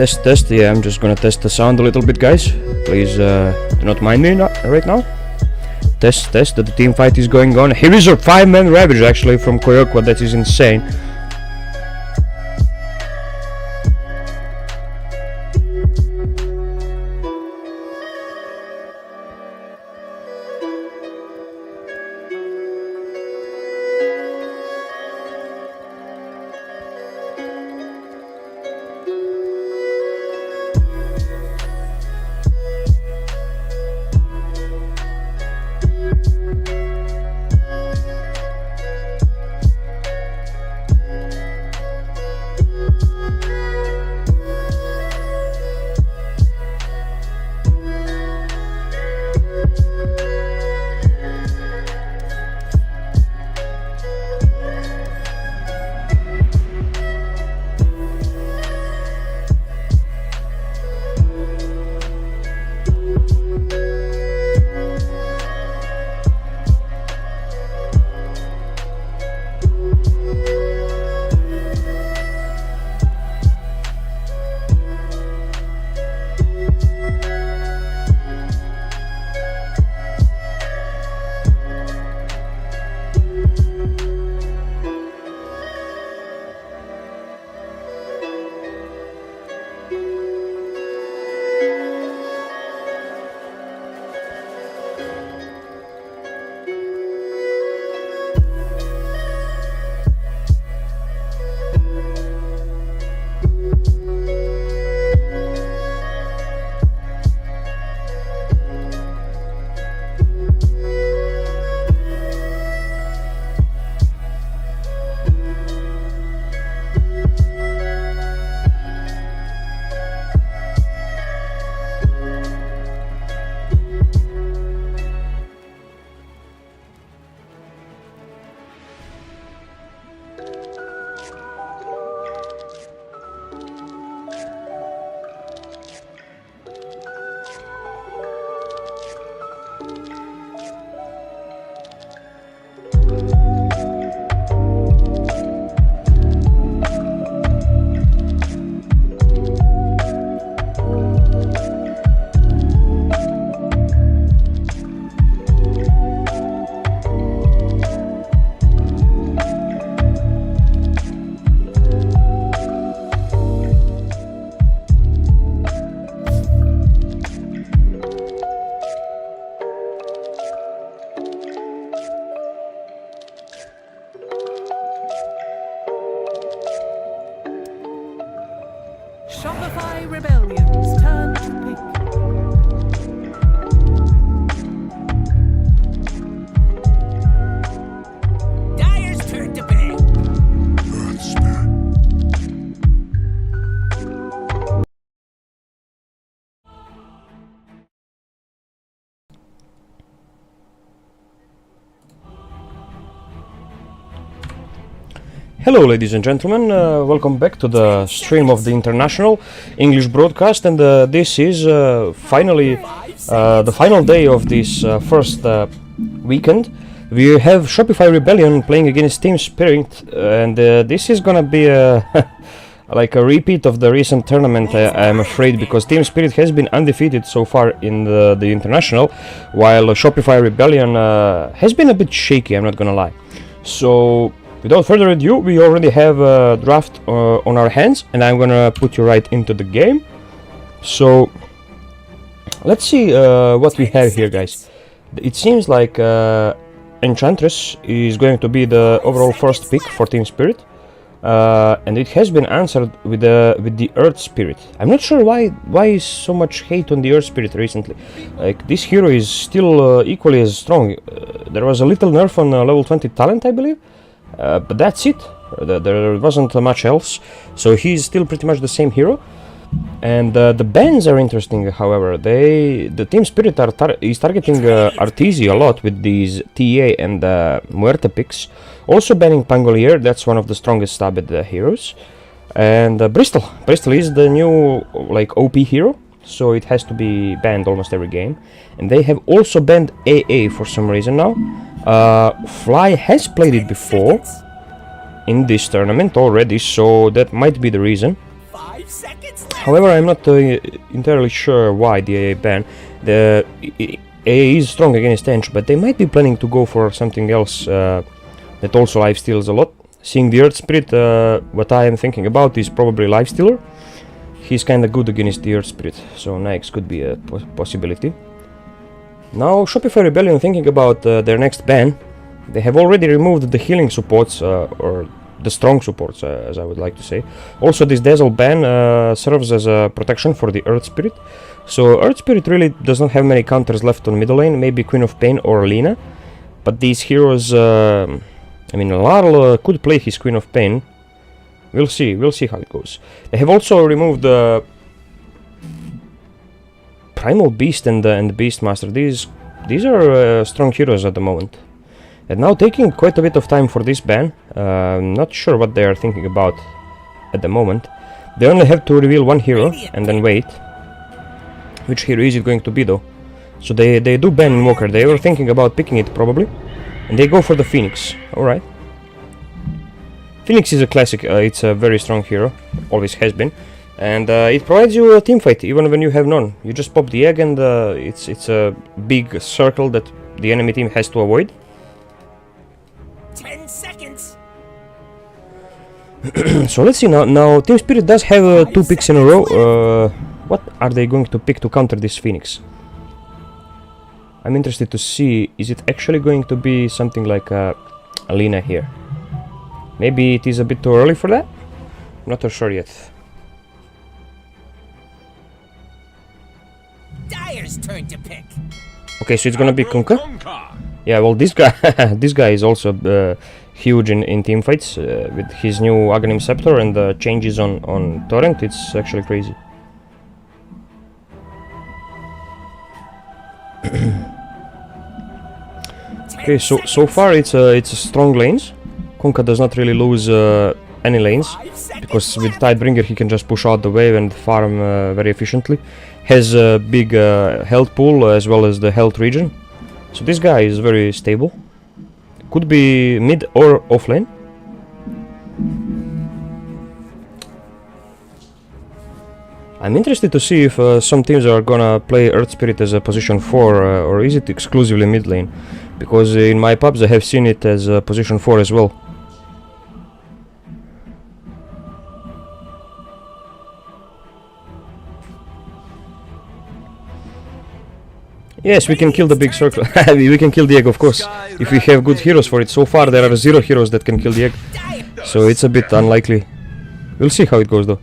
Test. Yeah, I'm just gonna test the sound a little bit, guys. Please do not mind me right now. Test. The team fight is going on. Here is a 5-man Ravage actually from Koyokwa. That is insane. Shopify Rebellion's turn to pick. Dyer's turn to pick. Hello ladies and gentlemen, welcome back to the stream of the International English broadcast, and this is finally the final day of this first weekend. We have Shopify Rebellion playing against Team Spirit, and this is gonna be like a repeat of the recent tournament, I'm afraid, because Team Spirit has been undefeated so far in the International, while Shopify Rebellion has been a bit shaky, I'm not gonna lie. So without further ado, we already have a draft on our hands, and I'm gonna put you right into the game. So let's see what we have here, guys. It seems like Enchantress is going to be the overall first pick for Team Spirit, and it has been answered with the Earth Spirit. I'm not sure why is so much hate on the Earth Spirit recently. Like, this hero is still equally as strong. There was a little nerf on level 20 talent, I believe. But that's it. There wasn't much else, so he's still pretty much the same hero. And the bans are interesting, however. The Team Spirit is targeting Arteezy a lot with these TA and Muerte picks. Also banning Pangolier, that's one of the strongest stabbed heroes. And Bristol is the new like OP hero, so it has to be banned almost every game. And they have also banned AA for some reason now. Fly has played it before in this tournament already, so that might be the reason. 5 seconds. However, I'm not entirely sure why the AA ban. The AA is strong against Ench, but they might be planning to go for something else that also lifesteals a lot. Seeing the Earth Spirit, what I am thinking about is probably lifestealer. He's kinda good against the Earth Spirit, so Nyx could be a possibility. Now Shopify Rebellion thinking about their next ban. They have already removed the healing supports, or the strong supports, as I would like to say. Also, this Dazzle ban serves as a protection for the Earth Spirit. So Earth Spirit really does not have many counters left on middle lane, maybe Queen of Pain or Lina. But these heroes, I mean, Larl could play his Queen of Pain. We'll see how it goes. They have also removed the Primal Beast and the Beastmaster. These are strong heroes at the moment. And now taking quite a bit of time for this ban. Not sure what they are thinking about at the moment. They only have to reveal one hero and then wait. Which hero is it going to be though? So they do ban Invoker. They were thinking about picking it probably. And they go for the Phoenix. Alright. Phoenix is a classic. It's a very strong hero. Always has been. And it provides you a teamfight even when you have none. You just pop the egg and it's a big circle that the enemy team has to avoid. 10 seconds. So let's see now. Team Spirit does have 2 picks in a row. What are they going to pick to counter this Phoenix? I'm interested to see, is it actually going to be something like Alina here? Maybe it is a bit too early for that? Not too sure yet. Dire's turn to pick. Okay, so it's gonna be Kunkka. Yeah, well, this guy is also huge in teamfights with his new Aghanim Scepter and the changes on Torrent. It's actually crazy. Okay, so far it's a strong lanes. Kunkka does not really lose any lanes because with Tidebringer he can just push out the wave and farm very efficiently. Has a big health pool as well as the health regen. So this guy is very stable. Could be mid or off lane. I'm interested to see if some teams are gonna play Earth Spirit as a position 4 or is it exclusively mid lane? Because in my pubs I have seen it as a position 4 as well. Yes, we can kill the big circle. We can kill the egg, of course, if we have good heroes for it. So far there are 0 heroes that can kill the egg, so it's a bit unlikely. We'll see how it goes though.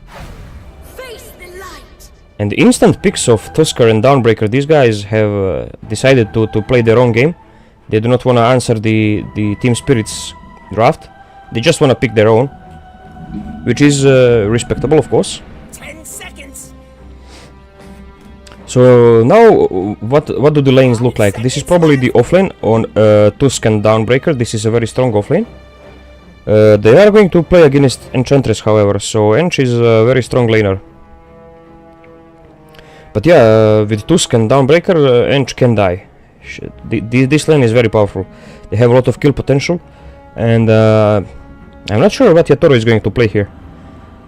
And instant picks of Tusker and Dawnbreaker. These guys have decided to play their own game. They do not want to answer the Team Spirit's draft. They just want to pick their own, which is respectable, of course. 10 seconds. So now, what do the lanes look like? This is probably the offlane on Tusk and Dawnbreaker. This is a very strong offlane. They are going to play against Enchantress, however, so Ench is a very strong laner. But yeah, with Tusk and Dawnbreaker, Ench can die. This lane is very powerful. They have a lot of kill potential, and I'm not sure what Yatoro is going to play here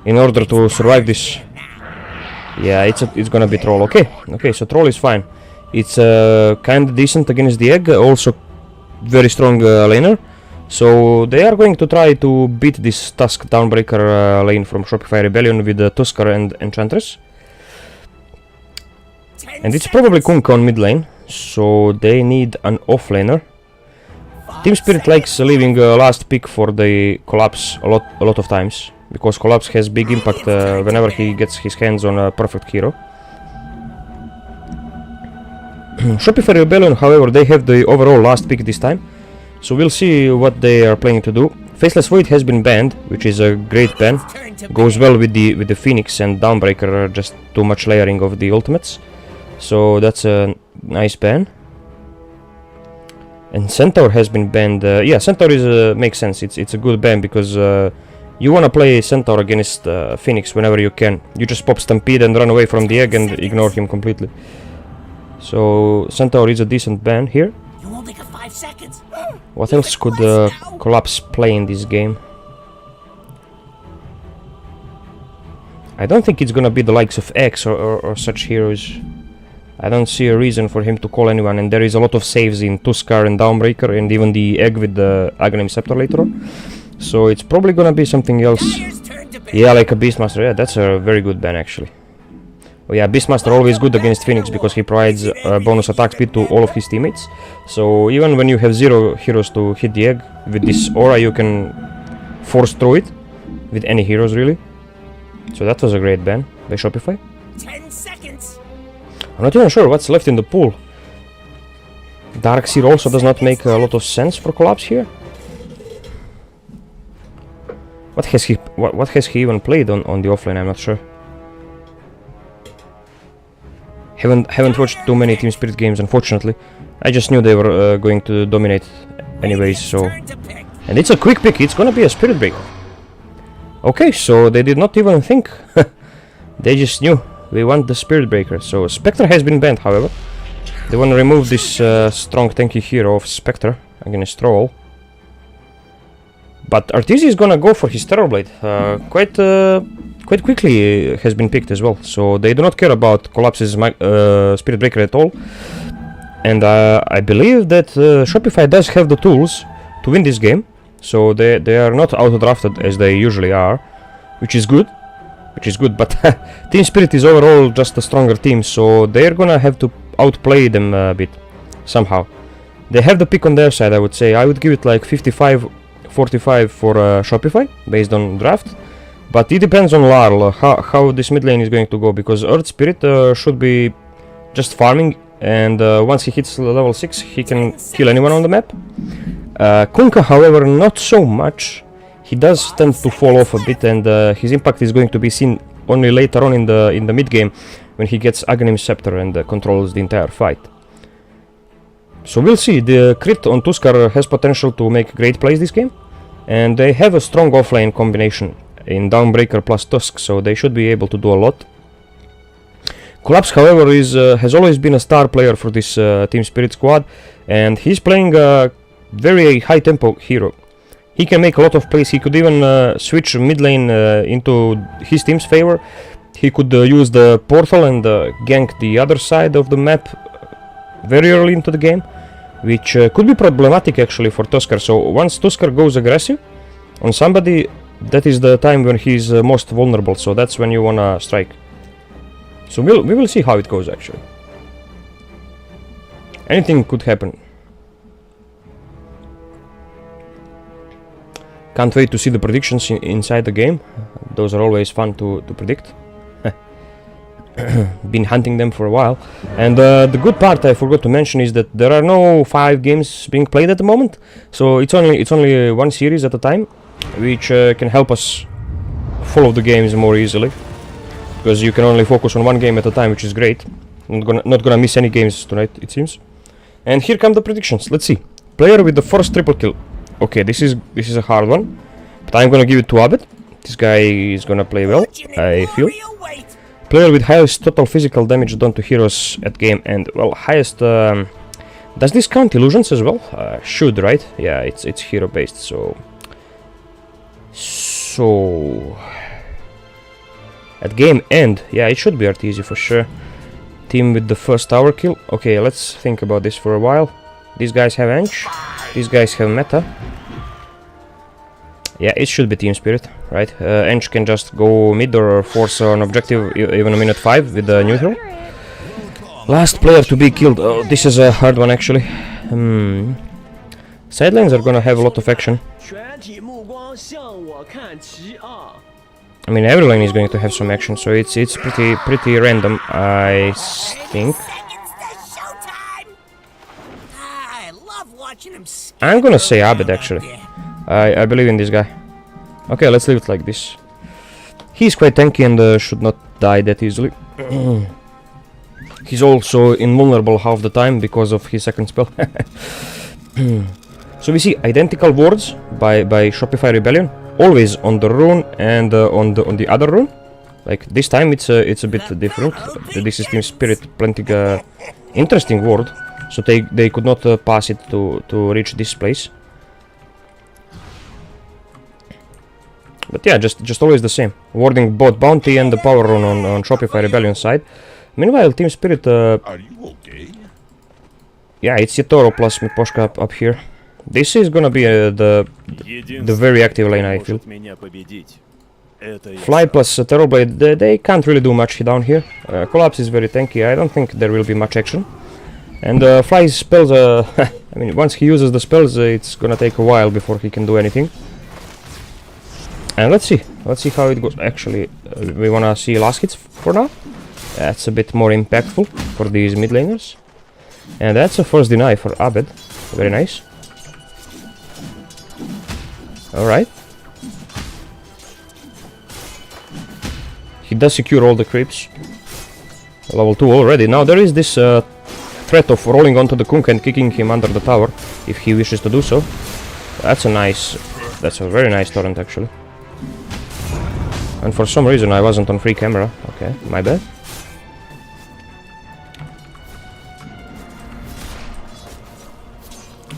in order to survive this. Yeah, it's gonna be Troll. Okay, so Troll is fine. It's kinda decent against the egg, also very strong laner. So they are going to try to beat this Tusk Dawnbreaker lane from Shopify Rebellion with Tusker and Enchantress. And it's probably Kunkka on mid lane, so they need an offlaner. Team Spirit likes leaving last pick for the Collapse a lot of times, because Collapse has big impact whenever he gets his hands on a perfect hero. Shopify Rebellion, however, they have the overall last pick this time, so we'll see what they are planning to do. Faceless Void has been banned, which is a great ban. Goes well with the Phoenix and Dawnbreaker, just too much layering of the ultimates. So that's a nice ban. And Centaur has been banned. Yeah, Centaur is makes sense. It's a good ban because you wanna play Centaur against Phoenix whenever you can. You just pop Stampede and run away from the egg and ignore him completely. So Centaur is a decent ban here. You only got 5 seconds. What else could Collapse play in this game? I don't think it's gonna be the likes of X or such heroes. I don't see a reason for him to call anyone, and there is a lot of saves in Tuskar and Dawnbreaker, and even the egg with the Aghanim Scepter later on. So it's probably gonna be something else. Yeah, like a Beastmaster. Yeah, that's a very good ban actually. Oh yeah, Beastmaster always good against Phoenix because he provides bonus attack speed to all of his teammates. So even when you have 0 heroes to hit the egg, with this aura you can force through it with any heroes really. So that was a great ban by Shopify. 10 seconds. I'm not even sure what's left in the pool. Darkseer also does not make a lot of sense for collapse here. What has he even played on the offlane? I'm not sure. Haven't watched too many Team Spirit games, unfortunately. I just knew they were going to dominate anyways, so... And it's a quick pick, it's gonna be a Spirit Breaker. Okay, so they did not even think. They just knew. We want the Spirit Breaker. So Spectre has been banned, however. They want to remove this strong tanky hero of Spectre against Troll. But Arteezy is gonna go for his Terrorblade. Quite quickly has been picked as well. So they do not care about Collapse's Spirit Breaker at all. And I believe that Shopify does have the tools to win this game. So they are not out-drafted as they usually are, which is good. But Team Spirit is overall just a stronger team, so they're gonna have to outplay them a bit somehow. They have the pick on their side, I would say. I would give it like 55-45 for Shopify based on draft. But it depends on Larl how this mid lane is going to go, because Earth Spirit should be just farming, and once he hits level 6 he can kill anyone on the map. Kunkka, however, not so much. He does tend to fall off a bit, and his impact is going to be seen only later on in the mid game when he gets Aghanim Scepter and controls the entire fight. So we'll see. The crit on Tuskar has potential to make great plays this game, and they have a strong offlane combination in Dawnbreaker plus Tusk, so they should be able to do a lot. Collapse, however, has always been a star player for this Team Spirit squad, and he's playing a very high tempo hero. He can make a lot of plays. He could even switch mid lane into his team's favor. He could use the portal and gank the other side of the map very early into the game, which could be problematic actually for Tuskar. So once Tuskar goes aggressive on somebody, that is the time when he's most vulnerable, so that's when you wanna strike. So we will see how it goes actually. Anything could happen. Can't wait to see the predictions inside the game. Those are always fun to predict. Been hunting them for a while. And the good part I forgot to mention is that there are no 5 games being played at the moment. So it's only one series at a time, which can help us follow the games more easily, because you can only focus on one game at a time, which is great. Not gonna miss any games tonight, it seems. And here come the predictions. Let's see. Player with the first triple kill. Okay, this is a hard one, but I'm gonna give it to Abed. This guy is gonna play well, I feel. Player with highest total physical damage done to heroes at game end. Well, highest... does this count illusions as well? Should, right? Yeah, it's hero based, so... At game end, yeah, it should be Arteezy for sure. Team with the first tower kill. Okay, let's think about this for a while. These guys have Ench. These guys have Meta. Yeah, it should be Team Spirit, right? Ench can just go mid or force an objective even a minute 5 with the neutral. Last player to be killed. Oh, this is a hard one actually. Sidelines are gonna have a lot of action. I mean, every lane is going to have some action, so it's pretty random, I think. I'm gonna say Abed actually. I believe in this guy. Okay, let's leave it like this. He's quite tanky and should not die that easily. He's also invulnerable half the time because of his second spell. So we see identical wards by Shopify Rebellion, always on the rune and on the other rune. Like this time it's a bit different. This is Team Spirit planting a interesting ward, so they could not pass it to reach this place. But yeah, just always the same. Warding both Bounty and the Power Rune on Shopify Rebellion side. Meanwhile, Team Spirit... Are you okay? yeah, it's Yatoro plus Miposhka up here. This is gonna be the very active lane, I feel. Fly plus Terrorblade, they can't really do much down here. Collapse is very tanky, I don't think there will be much action. And Fly's spells, I mean, once he uses the spells, it's gonna take a while before he can do anything. And let's see how it goes. Actually, we wanna see last hits for now. That's a bit more impactful for these mid laners. And that's a first deny for Abed. Very nice. Alright. He does secure all the creeps. Level 2 already. Now there is this threat of rolling onto the Kunk and kicking him under the tower if he wishes to do so. That's a very nice torrent actually. And for some reason I wasn't on free camera. Okay, my bad.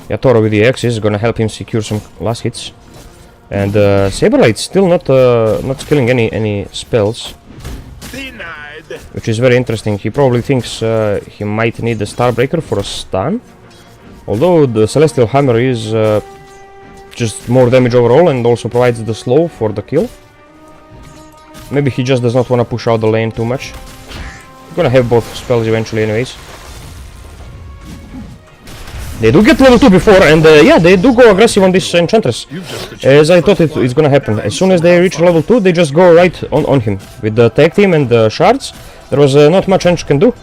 Yatoro with the X is gonna help him secure some last hits. And Saberlight's still not skilling any spells. Denied. Which is very interesting. He probably thinks he might need the Starbreaker for a stun. Although the Celestial Hammer is just more damage overall and also provides the slow for the kill. Maybe he just does not want to push out the lane too much. He's gonna have both spells eventually anyways. They do get level 2 before, and yeah, they do go aggressive on this Enchantress. As I thought it's gonna happen. As soon as they reach level 2, they just go right on him. With the tag team and the shards, there was not much Ench can do.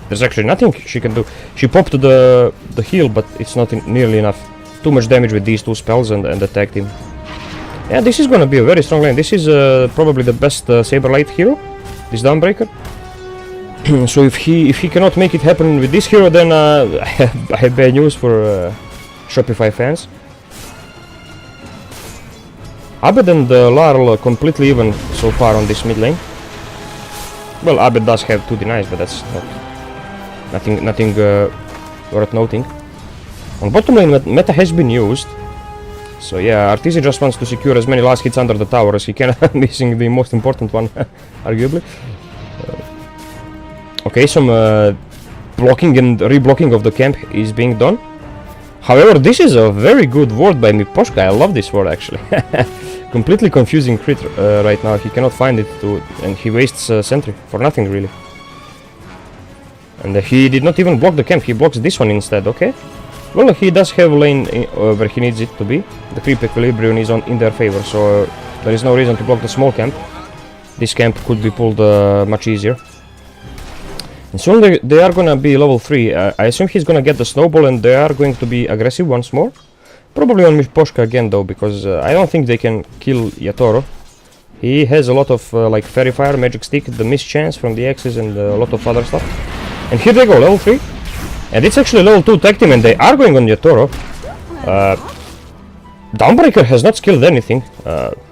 There's actually nothing she can do. She popped the heal, but it's not nearly enough. Too much damage with these two spells and the tag team. Yeah, this is gonna be a very strong lane. This is probably the best Saberlight hero, this Dawnbreaker. So if he cannot make it happen with this hero, then I have bad news for Shopify fans. Abed and Larl are completely even so far on this mid lane. Well, Abed does have 2 denies, but that's nothing worth noting. On bottom lane, meta has been used. So yeah, Arteezy just wants to secure as many last hits under the tower as he can, missing the most important one, arguably. Okay, some blocking and reblocking of the camp is being done. However, this is a very good ward by Miposhka. I love this ward actually. Completely confusing crit right now. He cannot find it, and he wastes sentry for nothing really. And he did not even block the camp. He blocks this one instead. Okay. Well, he does have a lane where he needs it to be. The creep equilibrium is in their favor, so there is no reason to block the small camp. This camp could be pulled much easier. And soon they are gonna be level 3. I assume he's gonna get the snowball and they are going to be aggressive once more. Probably on Miposhka again though, because I don't think they can kill Yatoro. He has a lot of like Fairy Fire, Magic Stick, the Mischance from the Axes and a lot of other stuff. And here they go, level 3. And it's actually level 2 tag team and they are going on Yatoro. Dawnbreaker has not skilled anything.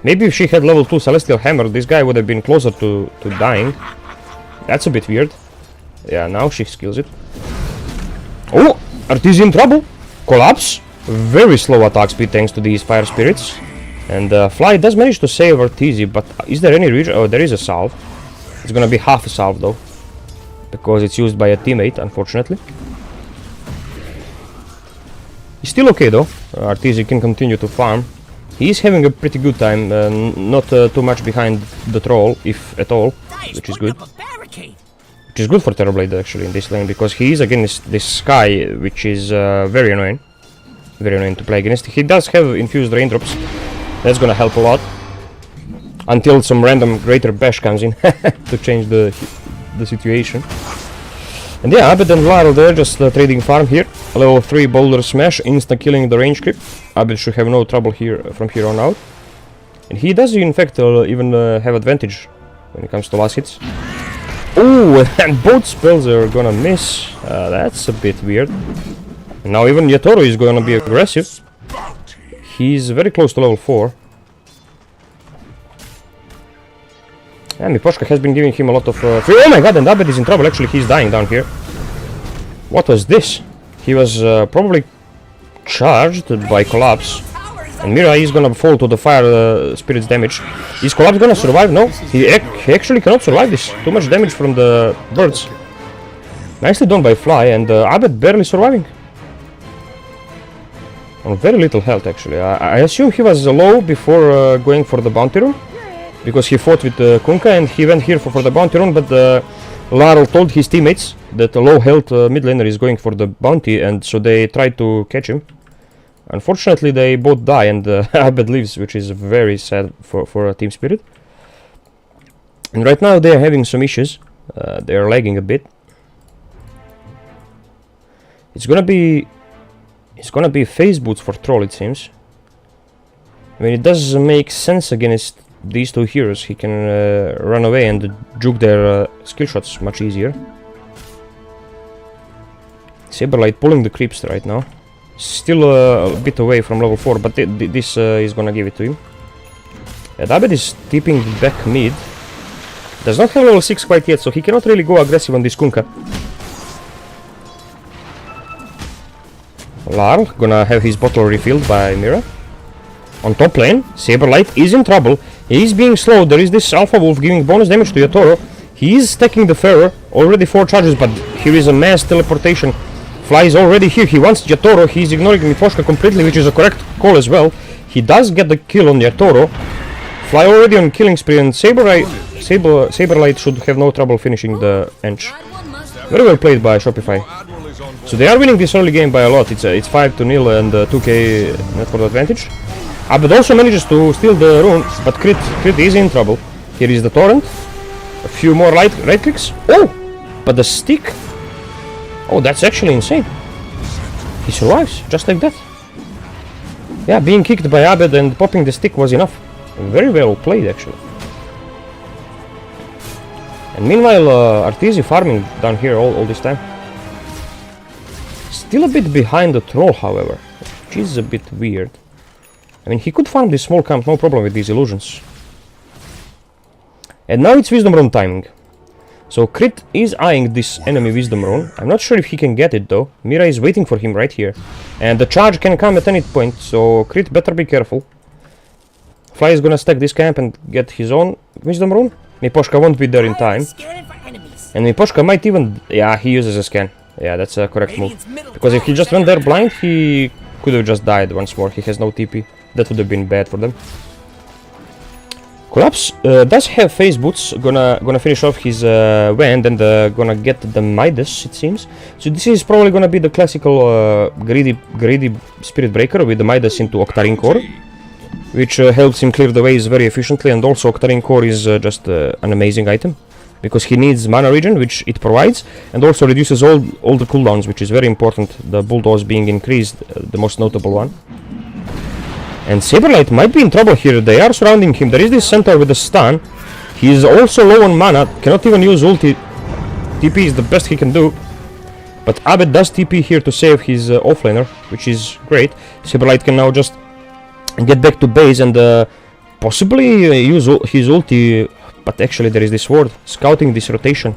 Maybe if she had level 2 Celestial Hammer, this guy would have been closer to dying. That's a bit weird. Yeah, now she skills it. Oh, Arteezy in trouble. Collapse. Very slow attack speed thanks to these fire spirits. And Fly does manage to save Arteezy, but is there any regen? Oh, there is a salve. It's gonna be half a salve though, because it's used by a teammate, unfortunately. He's still okay though. Arteezy can continue to farm. He's having a pretty good time, not too much behind the troll, if at all, which is good. Which is good for Terrorblade actually in this lane, because he is against this Sky, which is very annoying. Very annoying to play against. He does have infused raindrops. That's gonna help a lot. Until some random Greater Bash comes in to change the situation. And yeah, Abed and Larl, they're just trading farm here. Level 3 Boulder Smash, insta-killing the range creep. Abed should have no trouble here from here on out. And he does in fact even have advantage when it comes to last hits. Oh, and both spells are gonna miss. That's a bit weird. And now even Yatoro is gonna be aggressive. He's very close to level 4. And Miposhka has been giving him a lot of free. Oh my god, and Abed is in trouble. Actually, he's dying down here. What was this? He was probably charged by Collapse. And Mira is gonna fall to the fire spirit's damage. Is Collapse gonna survive? No, he actually cannot survive this. Too much damage from the birds. Nicely done by Fly, and Abed barely surviving. On very little health actually. I assume he was low before going for the bounty run, because he fought with Kunkka and he went here for the bounty run, but Larl told his teammates that a low health mid laner is going for the bounty, and so they tried to catch him. Unfortunately they both die, and Abed lives, which is very sad for Team Spirit. And right now they are having some issues. They are lagging a bit. It's gonna be phase boots for Troll, it seems. I mean, it does make sense against these two heroes. He can run away and juke their skill shots much easier. Saberlight pulling the creeps right now. Still a bit away from level 4, but this is gonna give it to him. Abed is tipping back mid. Does not have level 6 quite yet, so he cannot really go aggressive on this Kunkka. Larl gonna have his bottle refilled by Mira. On top lane, Saberlight is in trouble. He is being slowed. There is this Alpha Wolf giving bonus damage to Yatoro. He is stacking the Pharaoh. Already 4 charges, but here is a mass teleportation. Fly is already here. He wants Yatoro. He is ignoring Miposhka completely, which is a correct call as well. He does get the kill on Yatoro. Fly already on killing spree, and Saberlight should have no trouble finishing the Ench. Very well played by Shopify. So they are winning this early game by a lot. It's 5-0 and 2k net for the advantage. Abed also manages to steal the rune, but Crit is in trouble. Here is the torrent. A few more right clicks. Oh! But the stick. Oh, that's actually insane. He survives, just like that. Yeah, being kicked by Abed and popping the stick was enough. Very well played, actually. And meanwhile, Arteezy farming down here all this time. Still a bit behind the Troll, however, which is a bit weird. I mean, he could farm this small camp, no problem with these illusions. And now it's Wisdom Rune timing. So Crit is eyeing this enemy Wisdom Rune. I'm not sure if he can get it though. Mira is waiting for him right here. And the charge can come at any point, so Crit better be careful. Fly is gonna stack this camp and get his own Wisdom Rune. Miposhka won't be there in time. And Miposhka might even... yeah, he uses a scan. Yeah, that's a correct move. Because if he just went there blind, he could have just died once more. He has no TP. That would have been bad for them. Collapse does have phase boots. Gonna finish off his Wand and gonna get the Midas, it seems. So this is probably gonna be the classical greedy Spirit Breaker with the Midas into Octarine Core, which helps him clear the ways very efficiently. And also Octarine Core is just an amazing item, because he needs mana regen, which it provides, and also reduces all the cooldowns, which is very important, the bulldoze being increased, the most notable one. And Saberlight might be in trouble here. They are surrounding him. There is this centaur with a stun. He is also low on mana, cannot even use ulti. TP is the best he can do. But Abed does TP here to save his offlaner, which is great. Saberlight can now just get back to base and possibly use his ulti. But actually there is this ward scouting this rotation.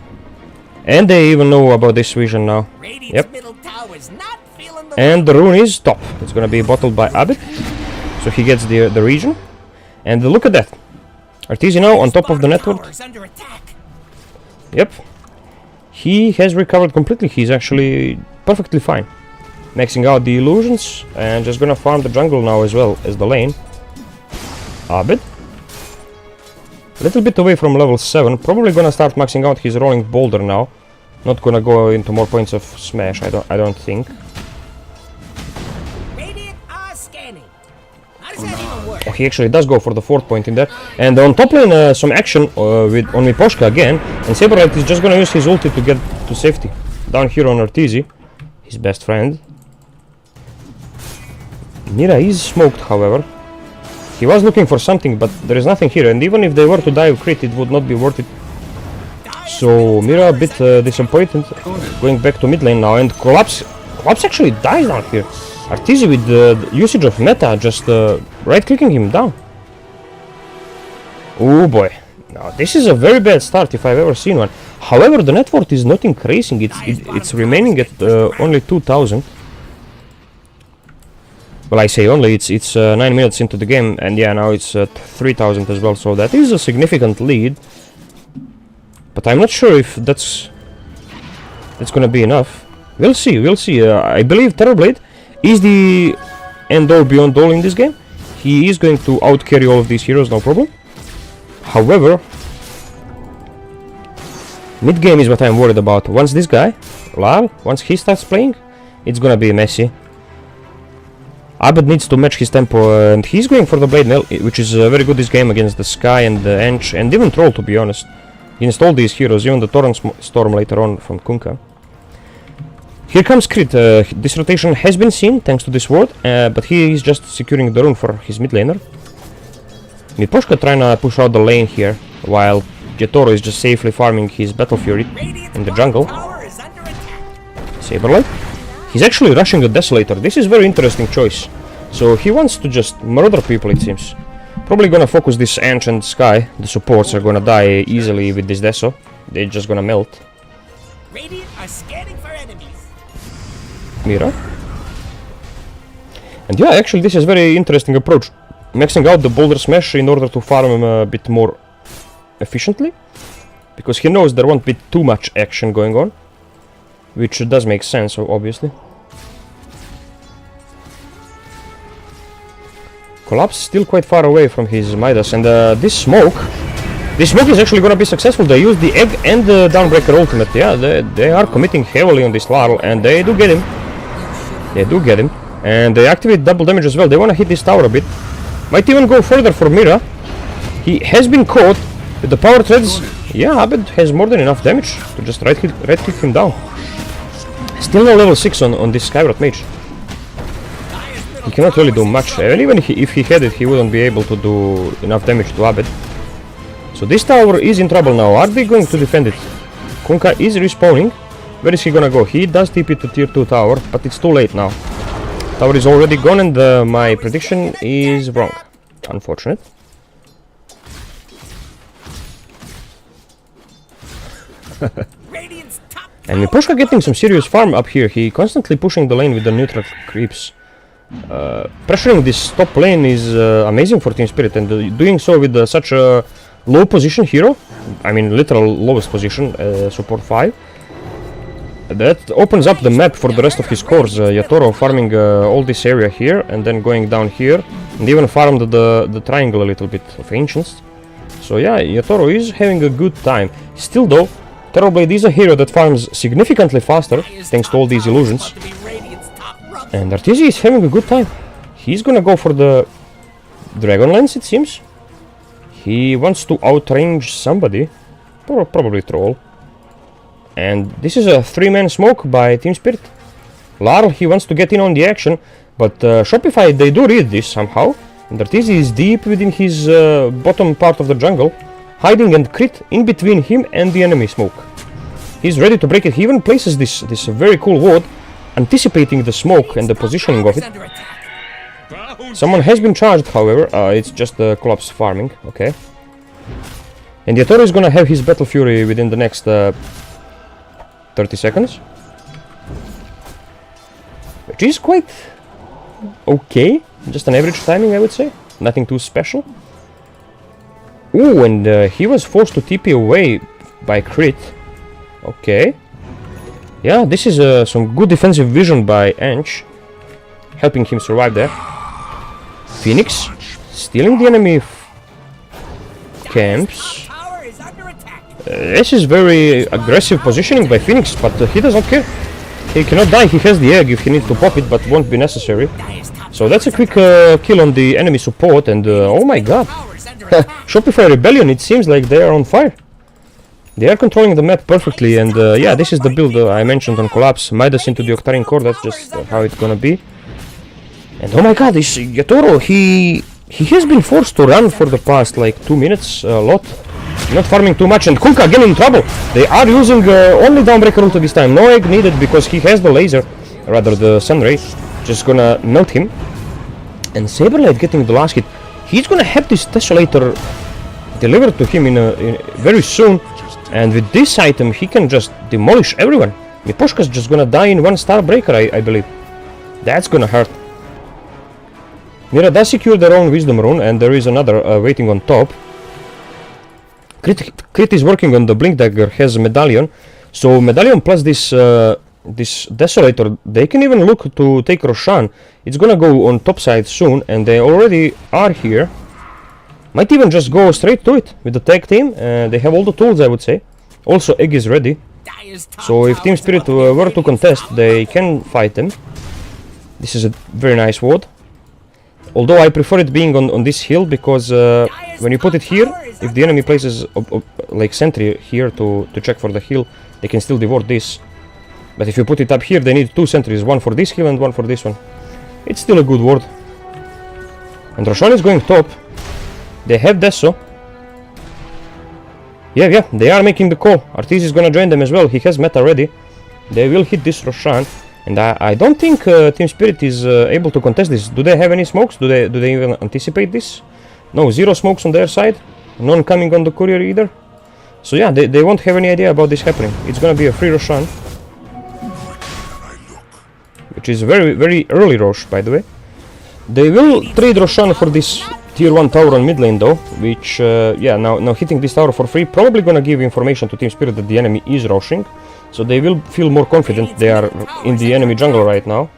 And they even know about this vision now. Yep. And the rune is top. It's gonna be bottled by Abed. So he gets the region. And look at that. Arteezy now on top of the network. Yep. He has recovered completely. He's actually perfectly fine. Maxing out the illusions. And just gonna farm the jungle now as well as the lane. Abed. A little bit away from level 7. Probably gonna start maxing out his rolling boulder now. Not gonna go into more points of smash, I don't think. Oh, he actually does go for the 4th point in there. And on top lane, some action on Miposhka again. And Saberlight is just gonna use his ulti to get to safety. Down here on Arteezy, his best friend. Mira is smoked, however. He was looking for something, but there is nothing here. And even if they were to dive crit, it would not be worth it. So Mira a bit disappointed. Going back to mid lane now. And Collapse actually dies down here. Arteezy with the usage of meta, just right-clicking him down. Oh boy. Now this is a very bad start if I've ever seen one. However, the net worth is not increasing. It's remaining at only 2,000. Well, I say only, it's 9 minutes into the game, and yeah, now it's 3000 as well, so that is a significant lead. But I'm not sure if that's gonna be enough. We'll see, we'll see. I believe Terrorblade is the end-all beyond all in this game. He is going to out-carry all of these heroes, no problem. However, mid-game is what I'm worried about. Once this guy, Lal, once he starts playing, it's gonna be messy. Abed needs to match his tempo, and he's going for the Blade Nail, which is very good this game against the Sky and the Ench, and even Troll, to be honest. Against all these heroes, even the Torrent Storm later on from Kunkka. Here comes Crit. This rotation has been seen thanks to this ward, but he is just securing the rune for his mid laner. Miposhka trying to push out the lane here, while Yatoro is just safely farming his Battle Fury in the jungle. Saberlight. He's actually rushing the Desolator. This is very interesting choice. So he wants to just murder people, it seems. Probably gonna focus this Ench and Sky. The supports are gonna die easily with this Deso. They're just gonna melt. Radiant are scanning for enemies. Mira. And yeah, actually this is very interesting approach. Maxing out the Boulder Smash in order to farm him a bit more efficiently. Because he knows there won't be too much action going on. Which does make sense, obviously. Collapse still quite far away from his Midas, and this smoke is actually gonna be successful. They use the egg and the Downbreaker ultimate. Yeah, they are committing heavily on this Larl, and they do get him. They do get him, and they activate double damage as well. They wanna hit this tower a bit. Might even go further for Mira. He has been caught with the power threads. Yeah, Abed has more than enough damage to just right click him down. Still no level 6 on this Skywrath Mage. He cannot really do much, and even if he had it, he wouldn't be able to do enough damage to Abed. So this tower is in trouble now. Are they going to defend it? Kunkka is respawning. Where is he gonna go? He does TP to tier 2 tower, but it's too late now. Tower is already gone, and my prediction is wrong. Unfortunate. And Miposhka getting some serious farm up here. He constantly pushing the lane with the neutral creeps. Pressuring this top lane is amazing for Team Spirit, and doing so with such a low position hero. I mean literal lowest position, support 5. That opens up the map for the rest of his cores. Yatoro farming all this area here, and then going down here, and even farmed the triangle a little bit of Ancients. So yeah, Yatoro is having a good time. Still though, Terrorblade is a hero that farms significantly faster, thanks to all these illusions. And Arteezy is having a good time. He's gonna go for the Dragonlance, it seems. He wants to outrange somebody, probably Troll. And this is a 3-man smoke by Team Spirit. Larl, he wants to get in on the action, but Shopify, they do read this somehow. And Arteezy is deep within his bottom part of the jungle, hiding and crit in between him and the enemy smoke. He's ready to break it. He even places this very cool ward, anticipating the smoke and the positioning of it. Someone has been charged, however. It's just the Collapse farming. Okay. And Yatoro is gonna have his Battle Fury within the next 30 seconds. Which is quite okay. Just an average timing, I would say. Nothing too special. Ooh, and he was forced to TP away by crit. Okay. Yeah, this is some good defensive vision by Ench, helping him survive there. Phoenix stealing the enemy camps. This is very aggressive positioning by Phoenix, but he does not care. He cannot die. He has the egg if he needs to pop it, but won't be necessary. So that's a quick kill on the enemy support, and oh my god. Shopify Rebellion, it seems like they are on fire. They are controlling the map perfectly, and yeah, this is the build I mentioned on Collapse. Midas into the Octarian Core, that's just how it's gonna be. And oh my god, this Yatoro, he has been forced to run for the past like 2 minutes, a lot. Not farming too much, and Kunkka again in trouble. They are using only Downbreaker ult this time. No egg needed because he has the laser, rather the Sunray. Just gonna melt him. And Saberlight getting the last hit. He's gonna have this Desolator delivered to him in very soon. And with this item, he can just demolish everyone. Miposhka's just gonna die in 1 star breaker, I believe. That's gonna hurt. Mira does secure their own wisdom rune, and there is another waiting on top. Crit is working on the blink dagger, has a medallion, so medallion plus this this desolator, they can even look to take Roshan. It's gonna go on top side soon, and they already are here. Might even just go straight to it with the tag team. They have all the tools, I would say. Also, Egg is ready, so if Team Spirit were to contest, they can fight them. This is a very nice ward. Although I prefer it being on this hill, because when you put it here, if the enemy places like sentry here to check for the hill, they can still devour this. But if you put it up here, they need 2 sentries, one for this hill and one for this one. It's still a good ward. And Roshan is going top. They have Deso. Yeah, they are making the call. Artis is gonna join them as well. He has meta ready. They will hit this Roshan. And I don't think Team Spirit is able to contest this. Do they have any smokes? Do they even anticipate this? No, 0 smokes on their side. None coming on the courier either. So yeah, they won't have any idea about this happening. It's gonna be a free Roshan, which is very, very early Rosh, by the way. They will trade Roshan for this tier 1 tower on mid lane though, which, yeah, now hitting this tower for free probably gonna give information to Team Spirit that the enemy is rushing. So they will feel more confident they are in the enemy jungle right now.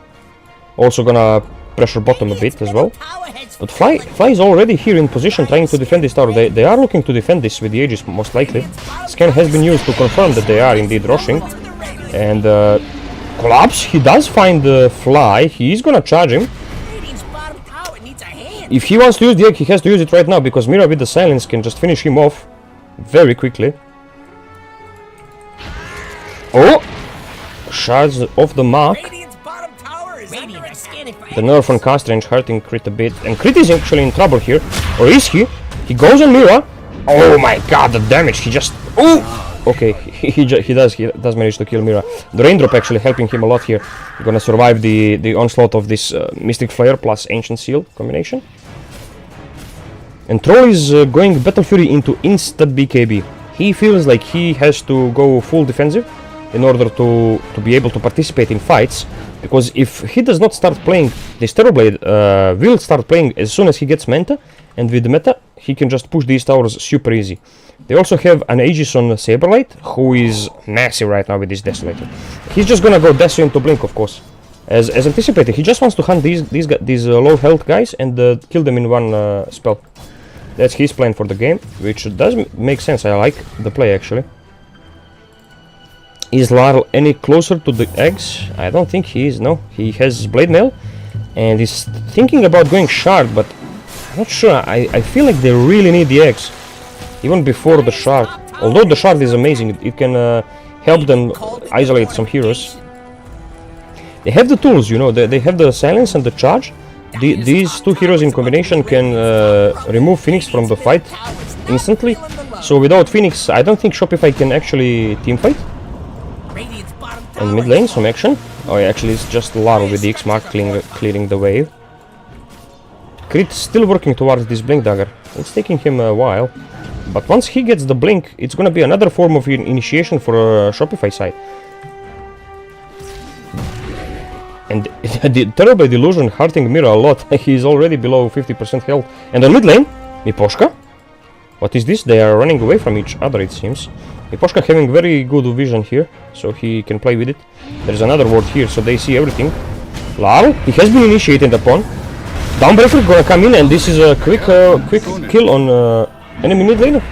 Also gonna pressure bottom a bit as well. But Fly is already here in position trying to defend this tower. They are looking to defend this with the Aegis most likely. Scan has been used to confirm that they are indeed rushing. And Collapse, he does find Fly. He is gonna charge him. If he wants to use the egg, he has to use it right now, because Mira with the silence can just finish him off very quickly. Oh! Shards off the mark. The nerf on cast range hurting Crit a bit. And Crit is actually in trouble here. Or is he? He goes on Mira. Oh my god, the damage. He just... Oh! Okay, he does manage to kill Mira. The raindrop actually helping him a lot here. Gonna survive the onslaught of this Mystic Flare plus Ancient Seal combination. And Troll is going Battle Fury into insta BKB. He feels like he has to go full defensive in order to be able to participate in fights, because if he does not start playing, this Terrorblade will start playing as soon as he gets meta, and with the meta he can just push these towers super easy. They also have an Aegis on Saberlight, who is massive right now with this Desolator. He's just gonna go Deso into Blink, of course, as anticipated. He just wants to hunt these low health guys and kill them in one spell. That's his plan for the game, which does make sense. I like the play actually. Is Larl any closer to the eggs? I don't think he is, no. He has Blade Mail and he's thinking about going Shard, but I'm not sure. I feel like they really need the eggs even before the Shard. Although the Shard is amazing, it can help them isolate some heroes. They have the tools, you know, they have the Silence and the Charge. These 2 heroes in combination can remove Phoenix from the fight instantly. So without Phoenix, I don't think Shopify can actually teamfight. And mid lane, some action. Oh, yeah, actually it's just Larl with the X mark clearing the wave. Crit still working towards this Blink Dagger. It's taking him a while. But once he gets the Blink, it's gonna be another form of initiation for Shopify side. And the Terrorblade Illusion hurting Mira a lot. He's already below 50% health. And on mid lane, Miposhka. What is this? They are running away from each other, it seems. Miposhka having very good vision here, so he can play with it. There's another ward here, so they see everything. Larl, he has been initiated upon. Downbreaker gonna come in, and this is a quick kill on enemy mid laner.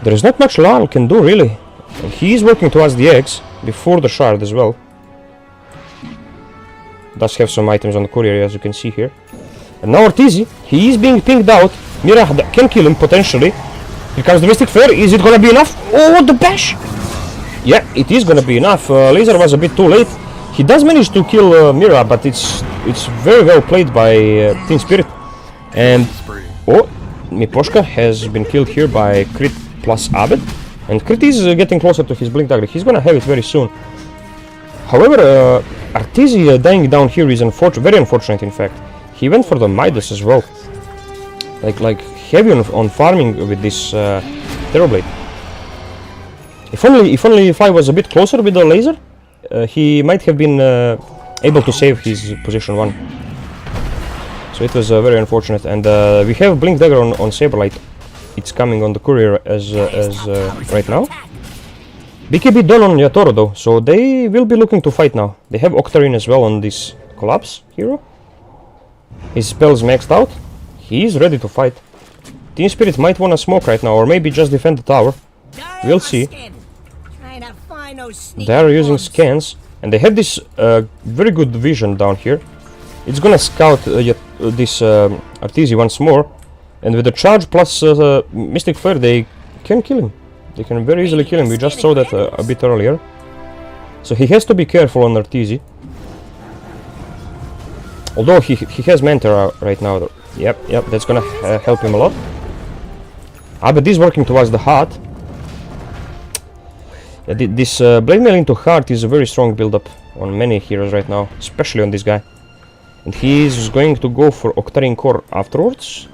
There is not much Larl can do, really. And he is working towards the eggs before the Shard as well. Does have some items on the courier, as you can see here. And now Ortiz, he is being pinged out. Mira can kill him potentially. Here comes the Mystic Flare. Is it gonna be enough? Oh, the bash! Yeah, it is gonna be enough. Laser was a bit too late. He does manage to kill Mira, but it's very well played by Team Spirit. And oh, Miposhka has been killed here by Crit plus Abed. And Crit is getting closer to his Blink Dagger. He's gonna have it very soon. However, Artesia dying down here is very unfortunate, in fact. He went for the Midas as well. Like heavy on farming with this Terrorblade. If only Fly was a bit closer with the laser, he might have been able to save his position 1. So it was very unfortunate. And we have Blink Dagger on Saberlight. It's coming on the courier as right now. BKB done on Yatoro though, so they will be looking to fight now. They have Octarine as well on this Collapse hero. His spell's maxed out. He is ready to fight. Team Spirit might want to smoke right now, or maybe just defend the tower. We'll see. They are using scans, and they have this very good vision down here. It's gonna scout this Arteezy once more, and with the charge plus Mystic Flare, they can kill him. They can very easily kill him. We just saw that a bit earlier. So he has to be careful on Arteezy. Although he has Mantera right now. Though. Yep, that's gonna help him a lot. Abed is working towards the heart. This Blade Mail into heart is a very strong build-up on many heroes right now, especially on this guy. And he is going to go for Octarine Core afterwards.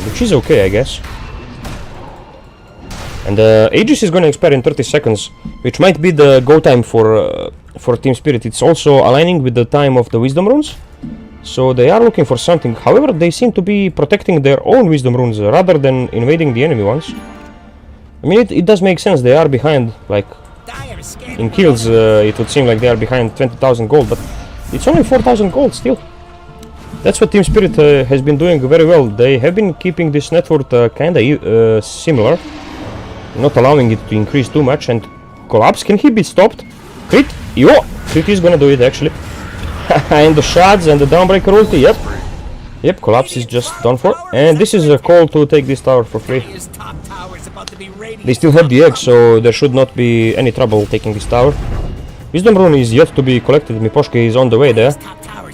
Which is okay, I guess. And Aegis is going to expire in 30 seconds, which might be the go time for Team Spirit. It's also aligning with the time of the Wisdom Runes. So they are looking for something. However, they seem to be protecting their own Wisdom Runes rather than invading the enemy ones. I mean, it does make sense. They are behind, like, in kills, it would seem like they are behind 20,000 gold, but it's only 4,000 gold still. That's what Team Spirit has been doing very well. They have been keeping this net worth kinda similar, not allowing it to increase too much. And Collapse, can he be stopped? Crit? Yo! Crit is gonna do it actually. And the shards and the Dawnbreaker ulti, yep, Collapse is just done for. And this is a call to take this tower for free. They still have the egg, so there should not be any trouble taking this tower. Wisdom Rune is yet to be collected. Miposhka is on the way there.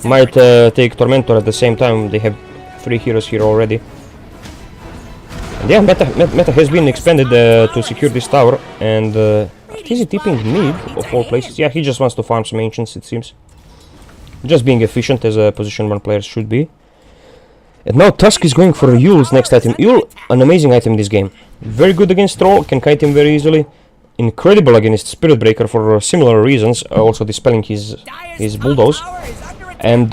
Might take Tormentor at the same time. They have 3 heroes here already. And yeah, meta has been expanded to secure this tower. And is he tipping mid of all places? Yeah, he just wants to farm some ancients, it seems. Just being efficient as a position 1 player should be. And now Tusk is going for Yule's next item. Yule, an amazing item in this game. Very good against Troll, can kite him very easily. Incredible against Spirit Breaker for similar reasons, also dispelling his bulldoze. And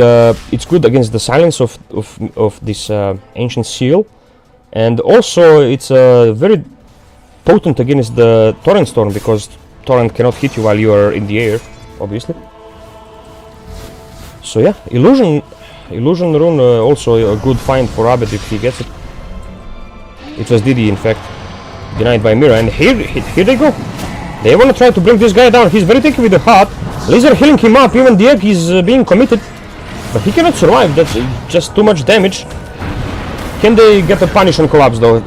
it's good against the silence of this Ancient Seal. And also it's very potent against the Torrent Storm, because Torrent cannot hit you while you are in the air, obviously. So yeah, Illusion Rune also a good find for Abed if he gets it. It was Didi in fact, denied by Mira, and here they go. They want to try to bring this guy down. He's very tricky with the heart. Laser healing him up, even the egg is being committed. But he cannot survive, that's just too much damage. Can they get a punish on Collapse though?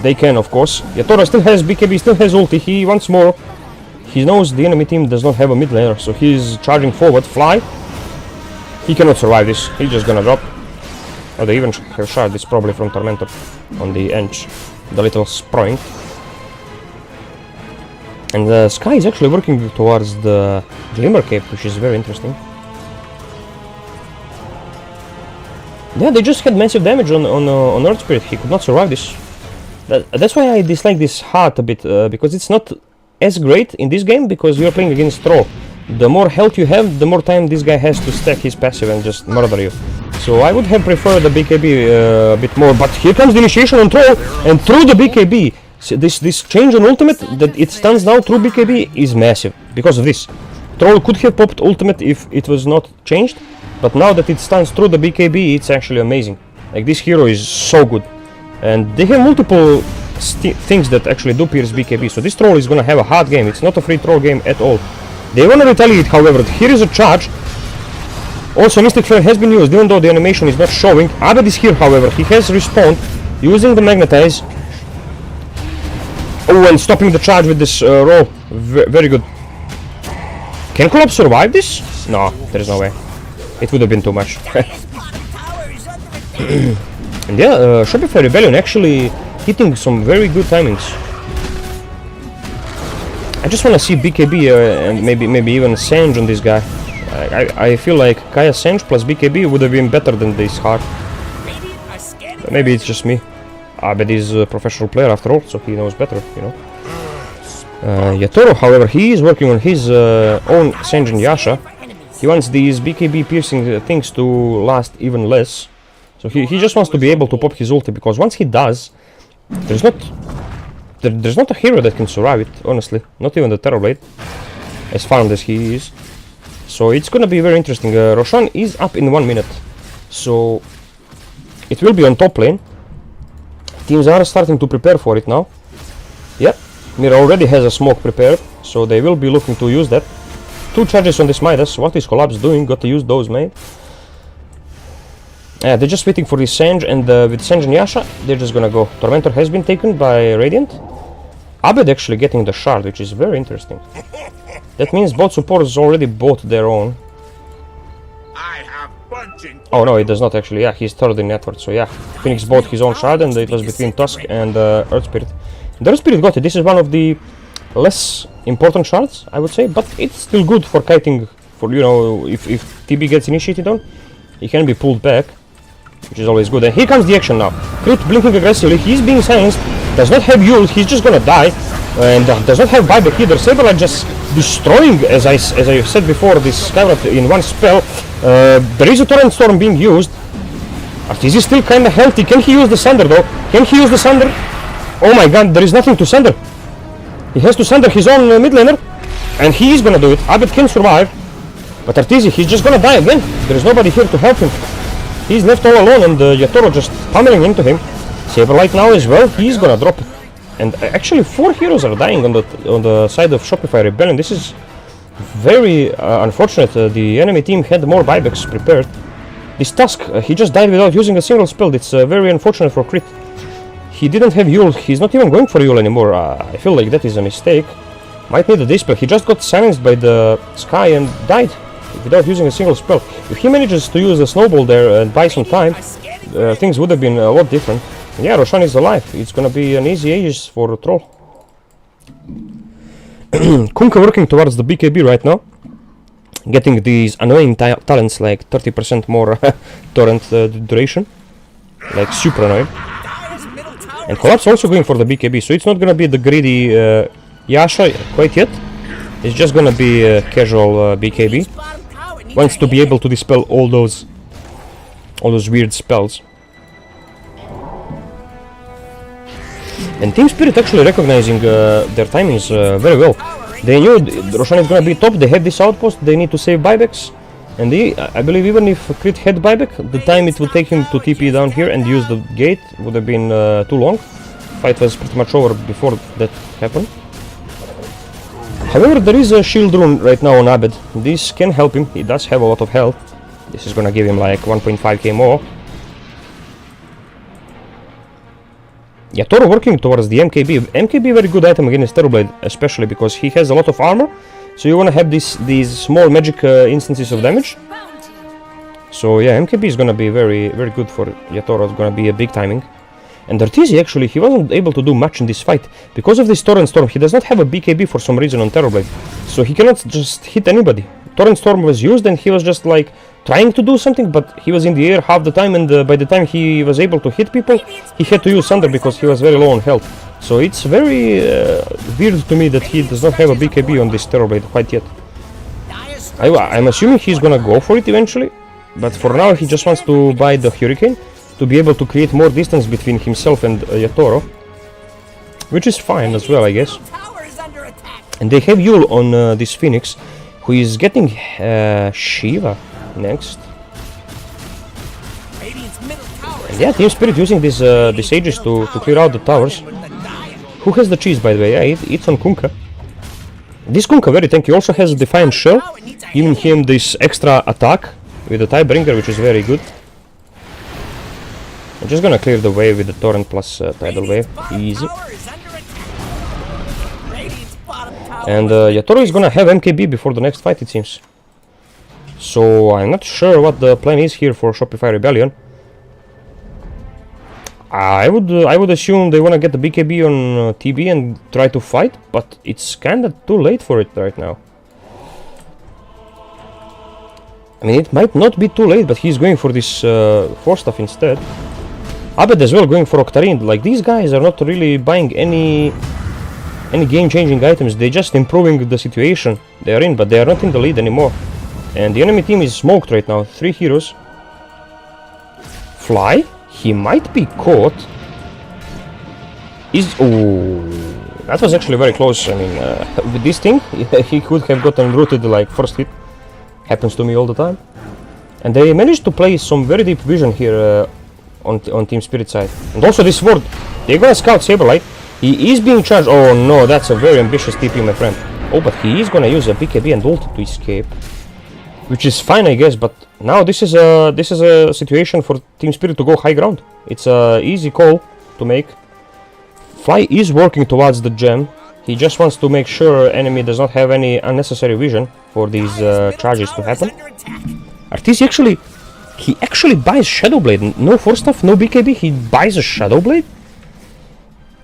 They can, of course. Yatoro still has BKB, still has ulti, he wants more. He knows the enemy team does not have a mid laner, so he's charging forward, fly. He cannot survive this, he's just gonna drop. Oh, they even have shard, it's probably from Tormentor on the edge. The little sproing. And the Sky is actually working towards the Glimmer Cape, which is very interesting. Yeah, they just had massive damage on Earth Spirit, he could not survive this. That's why I dislike this heart a bit, because it's not as great in this game, because you're playing against Troll. The more health you have, the more time this guy has to stack his passive and just murder you. So I would have preferred the BKB a bit more, but here comes the initiation on Troll, and through the BKB, so this change on ultimate, that it stuns now through BKB, is massive, because of this. Troll could have popped ultimate if it was not changed, but now that it stuns through the BKB, it's actually amazing. Like, this hero is so good. And they have multiple things that actually do pierce BKB, so this Troll is gonna have a hard game, it's not a free Troll game at all. They wanna retaliate, however, here is a charge. Also, Mystic Flare has been used, even though the animation is not showing. Abed is here, however, he has respawned, using the Magnetize. Oh, and stopping the charge with this roll, very good. Can Collapse survive this? No, there is no way. It would have been too much. And yeah, Shopify Rebellion actually hitting some very good timings. I just want to see BKB and maybe even Sange on this guy. I feel like Kaya Sange plus BKB would have been better than this heart. But maybe it's just me. Abed is a professional player after all, so he knows better, you know. Yatoro, however, he is working on his own Sange and Yasha. He wants these BKB piercing things to last even less. So he just wants to be able to pop his ulti, because once he does, there's not a hero that can survive it, honestly. Not even the Terrorblade, as farmed as he is. So it's gonna be very interesting. Roshan is up in 1 minute, so it will be on top lane. Teams are starting to prepare for it now. Yep, Mira already has a smoke prepared, so they will be looking to use that. 2 charges on this Midas. What is Collapse doing? Got to use those, mate. They're just waiting for this Sange, and with Sange and Yasha, they're just gonna go. Tormentor has been taken by Radiant. Abed actually getting the shard, which is very interesting. That means both supporters already bought their own. I have punching. Oh no, it does not actually. Yeah, he's third in network, so yeah. Phoenix bought his own shard, and it was between Tusk and Earth Spirit. The Earth Spirit got it. This is one of the less important shards, I would say, but it's still good for kiting. For, you know, if TB gets initiated on, he can be pulled back, which is always good. And here comes the action now. Crit blinking aggressively. He's being silenced. Does not have Yule. He's just gonna die. And does not have buyback either. Saberlight just destroying, as I said before, this Skywrath in one spell. There is a Torrent Storm being used. Arteezy still kinda healthy. Can he use the Sunder though? Can he use the Sunder? Oh my god, there is nothing to Sunder. He has to Sunder his own mid laner. And he is gonna do it. Abed can survive. But Arteezy, he's just gonna die again. There is nobody here to help him. He's left all alone, and Yatoro just pummeling into him. Saberlight now as well. He's gonna drop it. And actually 4 heroes are dying on the side of Shopify Rebellion. This is very unfortunate. The enemy team had more buybacks prepared. This Tusk, he just died without using a single spell. It's very unfortunate for Crit. He didn't have Yule. He's not even going for Yule anymore. I feel like that is a mistake. Might need a dispel. He just got silenced by the Sky and died without using a single spell. If he manages to use a snowball there and buy some time, things would have been a lot different. Yeah, Roshan is alive. It's gonna be an easy Aegis for Troll. Kunkka working towards the BKB right now. Getting these annoying talents like 30% more torrent duration. Like super annoying. And Collapse also going for the BKB, so it's not gonna be the greedy Yasha quite yet. It's just gonna be a casual BKB. Wants to be able to dispel all those weird spells. And Team Spirit actually recognizing their timings very well. They knew Roshan is gonna be top, they had this outpost, they need to save buybacks. And I believe even if Crit had buyback, the time it would take him to TP down here and use the gate would have been too long. Fight was pretty much over before that happened. However, there is a shield rune right now on Abed. This can help him, he does have a lot of health. This is gonna give him like 1.5k more. Yeah, Toro working towards the MKB. MKB very good item against Terrorblade, especially because he has a lot of armor. So you wanna have these small magic instances of damage. So yeah, MKB is gonna be very good for Yatoro. It's gonna be a big timing. And Arteezy actually, he wasn't able to do much in this fight. Because of this Torrent Storm, he does not have a BKB for some reason on Terrorblade. So he cannot just hit anybody. Torrent Storm was used and he was just like trying to do something, but he was in the air half the time, and by the time he was able to hit people, he had to use Thunder because he was very low on health. So it's very weird to me that he does not have a BKB on this Terrorblade quite yet. I'm assuming he's gonna go for it eventually, but for now he just wants to buy the Hurricane to be able to create more distance between himself and Yatoro, which is fine as well, I guess. And they have Yule on this Phoenix, who is getting Shiva next. And yeah, Team Spirit using this Aegis to clear out the towers. Who has the cheese, by the way? Yeah, it's on Kunkka. This Kunkka very tanky, also has a Defiant Shell, giving him this extra attack with the Tidebringer, which is very good. I'm just gonna clear the wave with the Torrent plus Tidal Wave, easy. And Yatoro is gonna have MKB before the next fight, it seems. So I'm not sure what the plan is here for Shopify Rebellion. I would assume they wanna get the BKB on TB and try to fight, but it's kinda too late for it right now. I mean, it might not be too late, but he's going for this 4 stuff instead. Abed as well going for Octarine. Like, these guys are not really buying any game-changing items. They're just improving the situation they are in, but they are not in the lead anymore. And the enemy team is smoked right now. 3 heroes. Fly. He might be caught. Oh, that was actually very close. I mean, with this thing, he could have gotten rooted like first hit. Happens to me all the time. And they managed to play some very deep vision here on Team Spirit side. And also this ward. They're gonna scout Saberlight. He is being charged. Oh no, that's a very ambitious TP, my friend. Oh, but he is gonna use a BKB and ult to escape, which is fine, I guess. But now this is a situation for Team Spirit to go high ground. It's a easy call to make. Fly is working towards the gem. He just wants to make sure enemy does not have any unnecessary vision for these charges to happen. Arteezy actually buys Shadowblade. No force stuff, no BKB. He buys a Shadowblade.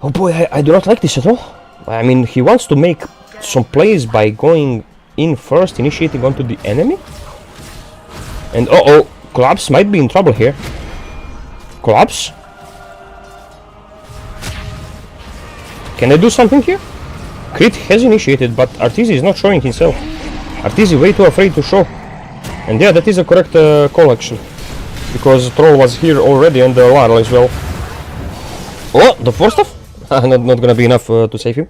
Oh boy, I do not like this at all. I mean, he wants to make some plays by going in first, initiating onto the enemy. And Collapse might be in trouble here. Collapse? Can I do something here? Crit has initiated, but Arteezy is not showing himself. Arteezy way too afraid to show. And yeah, that is a correct call actually. Because Troll was here already and the Larl as well. Oh, the force stuff? not gonna be enough to save him.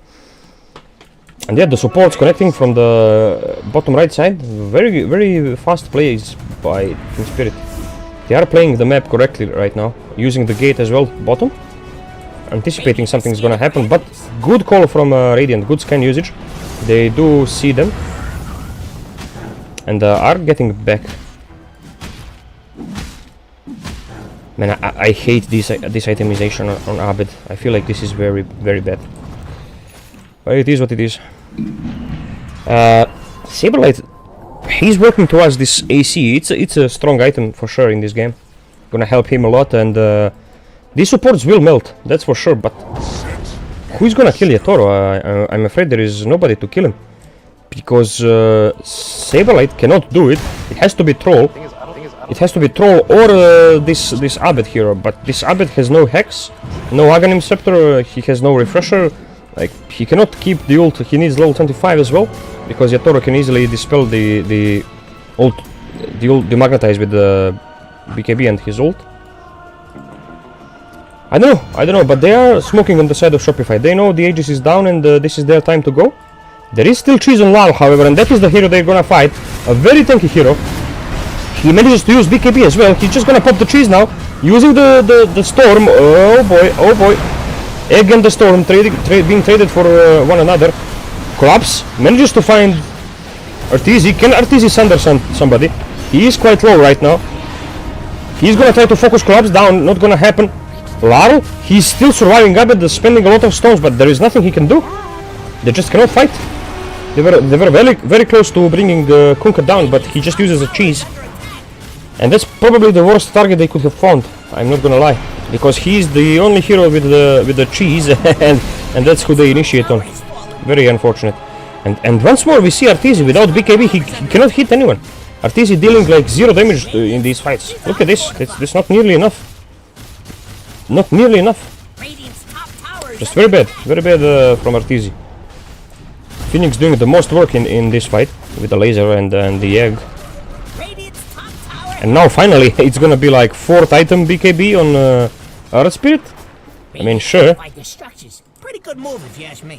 And yeah, the support's connecting from the bottom right side. Very fast plays by Team Spirit. They are playing the map correctly right now, using the gate as well, bottom. Anticipating something's gonna happen, but good call from Radiant, good scan usage. They do see them. And are getting back. Man, I hate this itemization on Abed. I feel like this is very bad. But it is what it is. Saberlight, he's working towards this AC. It's a strong item for sure in this game. Gonna help him a lot, and these supports will melt, that's for sure. But who is gonna kill Yatoro? I'm afraid there is nobody to kill him. Because Saberlight cannot do it. It has to be Troll. It has to be Troll or this Abed hero. But this Abed has no Hex, no Aghanim Scepter, he has no Refresher. Like, he cannot keep the ult. He needs level 25 as well, because Yatoro can easily dispel the ult, demagnetize with the BKB and his ult. I don't know, but they are smoking on the side of Shopify. They know the Aegis is down and this is their time to go. There is still Cheese on Larl, however, and that is the hero they're gonna fight. A very tanky hero. He manages to use BKB as well. He's just gonna pop the Cheese now, using the Storm. Oh boy. Again the Storm being traded for one another. Collapse manages to find Arteezy. Can Arteezy sunder somebody? He is quite low right now. He's gonna try to focus Collapse down, not gonna happen. Larl, he's still surviving Abed, spending a lot of stones, but there is nothing he can do. They just cannot fight. They were very close to bringing Kunkka down, but he just uses a Cheese. And that's probably the worst target they could have found, I'm not gonna lie. Because he's the only hero with the Cheese, and that's who they initiate on. Very unfortunate. And once more we see Arteezy without BKB, he cannot hit anyone. Arteezy dealing like 0 damage in these fights. Look at this, it's not nearly enough. Not nearly enough. Just very bad from Arteezy. Phoenix doing the most work in this fight with the laser and the egg. And now finally it's gonna be like 4th item BKB on Earth Spirit. I mean, sure.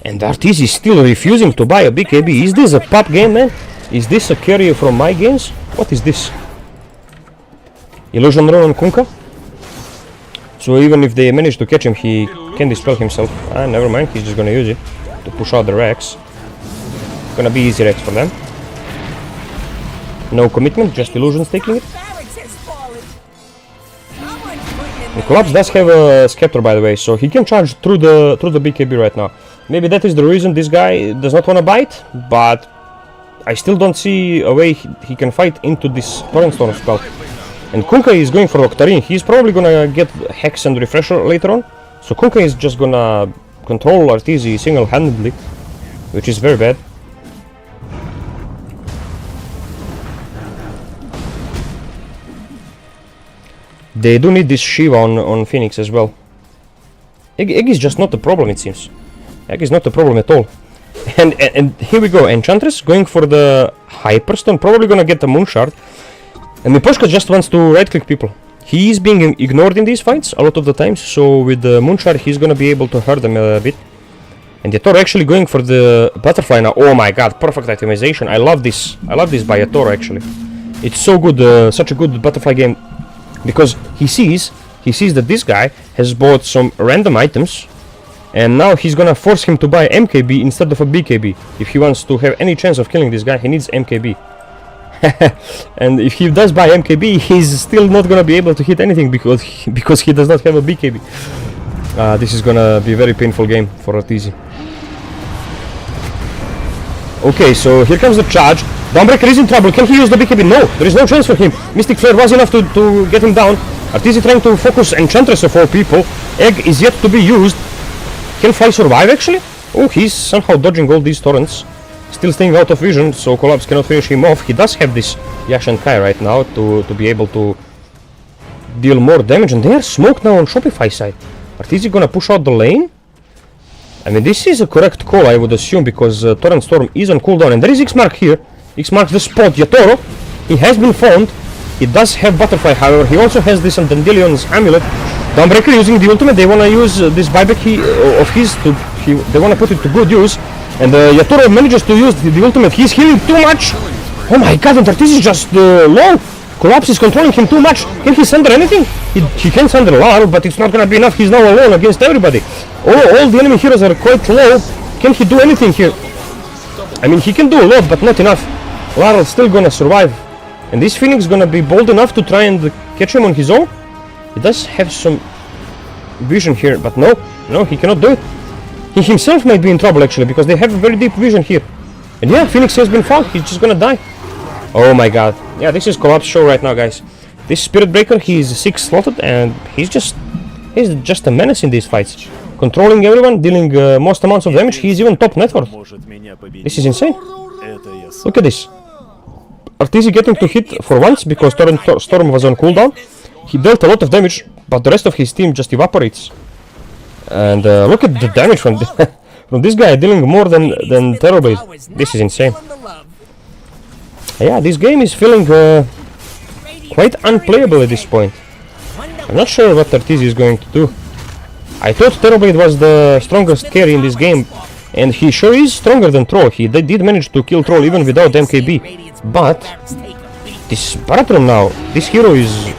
And Arteezy is still refusing to buy a BKB. Is this a pop game, man? Is this a carrier from my games? What is this? Illusion Run on Kunkka? So even if they manage to catch him, he can dispel himself. Never mind, he's just gonna use it to push out the Rex. Gonna be easy Rex for them. No commitment, just Illusions taking it. The Collapse does have a Scepter, by the way, so he can charge through the BKB right now. Maybe that is the reason this guy does not want to bite, but I still don't see a way he can fight into this Torrent Storm spell. And Kunkka is going for Octarine. He's probably gonna get Hex and Refresher later on. So Kunkka is just gonna control Arteezy single-handedly, which is very bad. They do need this Shiva on Phoenix as well. Egg is just not a problem, it seems. Egg is not a problem at all. And here we go. Enchantress going for the Hyperstone. Probably gonna get the Moonshard. And Miposhka just wants to right-click people. He is being ignored in these fights a lot of the times. So with the Moonshard, he's gonna be able to hurt them a bit. And Yatoro actually going for the Butterfly now. Oh my god, perfect itemization. I love this. I love this by Yatoro actually. It's so good, such a good Butterfly game. Because he sees that this guy has bought some random items. And now he's gonna force him to buy MKB instead of a BKB. If he wants to have any chance of killing this guy, he needs MKB. And if he does buy MKB, he's still not gonna be able to hit anything because he does not have a BKB. This is gonna be a very painful game for Arteezy. Okay, so here comes the charge. Dawnbreaker is in trouble. Can he use the BKB? No, there is no chance for him. Mystic Flare was enough to get him down. Arteezy trying to focus Enchantress of all people. Egg is yet to be used. Can Fly survive actually? Oh, he's somehow dodging all these torrents. Still staying out of vision, so Collapse cannot finish him off. He does have this Yash and Kai right now to be able to deal more damage. And they are smoked now on Shopify side. Arteezy gonna push out the lane? I mean, this is a correct call, I would assume, because Torrent Storm is on cooldown. And there is X-Mark here. X-Mark the spot. Yatoro, he has been found. He does have Butterfly, however. He also has this on Dandelion's Amulet. Dawnbreaker using the ultimate. They want to use this buyback of his. They want to put it to good use. And Yatoro manages to use the ultimate. He's healing too much. Oh my god, and Arteezy is just low. Collapse is controlling him too much. Can he send anything? He can send Lar, but it's not gonna be enough. He's now alone against everybody. All the enemy heroes are quite low. Can he do anything here? I mean, he can do a lot, but not enough. Lar is still gonna survive. And this Phoenix gonna be bold enough to try and catch him on his own. He does have some vision here, but no, he cannot do it. He himself might be in trouble actually, because they have a very deep vision here. And yeah, Phoenix has been found. He's just gonna die. Oh my god. Yeah, this is Collapse show right now, guys. This Spirit Breaker, he's 6 slotted and he's just a menace in these fights. Controlling everyone, dealing most amounts of damage. He's even top net worth. This is insane. Look at this. Arteezy getting to hit for once because Torrent Storm was on cooldown. He dealt a lot of damage, but the rest of his team just evaporates. And look at the damage from from this guy, dealing more than Terrorblade. This is insane. Yeah, this game is feeling quite unplayable at this point. I'm not sure what Arteezy is going to do. I thought Terrorblade was the strongest carry in this game, and he sure is stronger than Troll. He did manage to kill Troll even without MKB. But this Baratron now, this hero is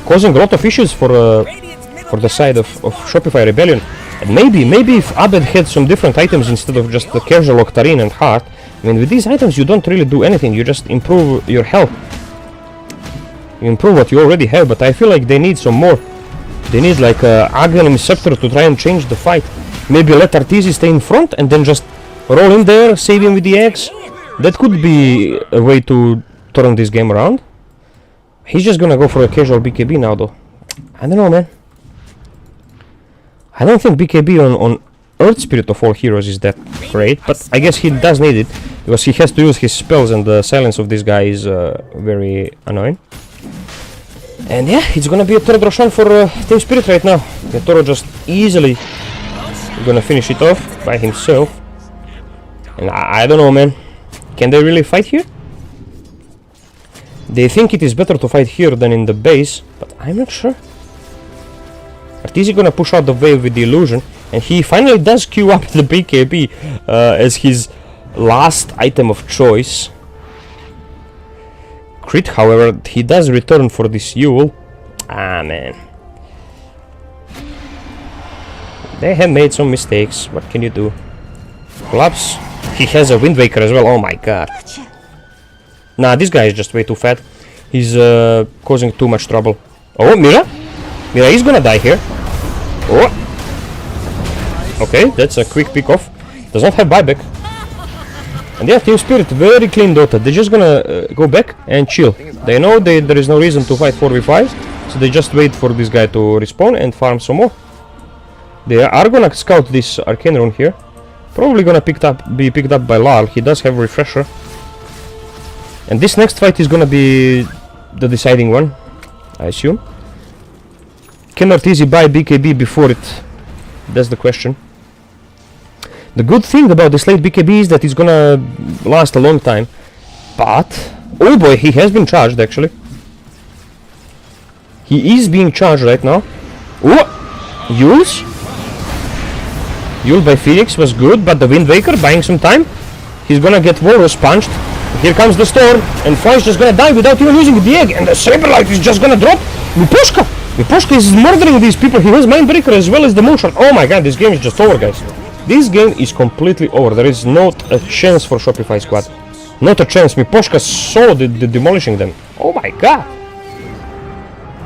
causing a lot of issues for the side of Shopify Rebellion. And maybe if Abed had some different items instead of just the casual Octarine and Heart. I mean, with these items you don't really do anything, you just improve your health. You improve what you already have, but I feel like they need some more. They need like a Aghanim Scepter to try and change the fight. Maybe let Arteezy stay in front and then just roll in there, save him with the X. That could be a way to turn this game around. He's just gonna go for a casual BKB now though. I don't know, man. I don't think BKB on Earth Spirit of all heroes is that great, but I guess he does need it because he has to use his spells and the silence of this guy is very annoying. And yeah, it's gonna be a third Roshan for Team Spirit right now. Yatoro just easily gonna finish it off by himself. And I don't know, man. Can they really fight here? They think it is better to fight here than in the base, but I'm not sure. Arteezy gonna push out the wave with the illusion, and he finally does queue up the BKB as his last item of choice. Crit, however, he does return for this Yule. Ah, man. They have made some mistakes. What can you do? Collapse. He has a Wind Waker as well. Oh my god. Nah, this guy is just way too fat. He's causing too much trouble. Oh, Mira? Mira is gonna die here. Oh. Okay, that's a quick pick off. Does not have buyback. And yeah, Team Spirit, very clean Dota. They're just gonna go back and chill. They know there is no reason to fight 4v5, so they just wait for this guy to respawn and farm some more. They are gonna scout this Arcane Rune here. Probably gonna be picked up by Lal. He does have Refresher. And this next fight is gonna be the deciding one, I assume. Can Arteezy buy BKB before it? That's the question. The good thing about this late BKB is that it's gonna last a long time. But, oh boy, he has been charged actually. He is being charged right now. Oh! Yules? Yule by Phoenix was good, but the Wind Waker buying some time. He's gonna get Walrus punched. Here comes the storm, and Fly's just gonna die without even using the egg, and the Saberlight is just gonna drop. Miposhka! Miposhka is murdering these people. He has Mindbreaker as well as the Moonshot. Oh my god, this game is just over, guys. This game is completely over. There is not a chance for Shopify squad. Not a chance. Miposhka saw the demolishing them. Oh my god.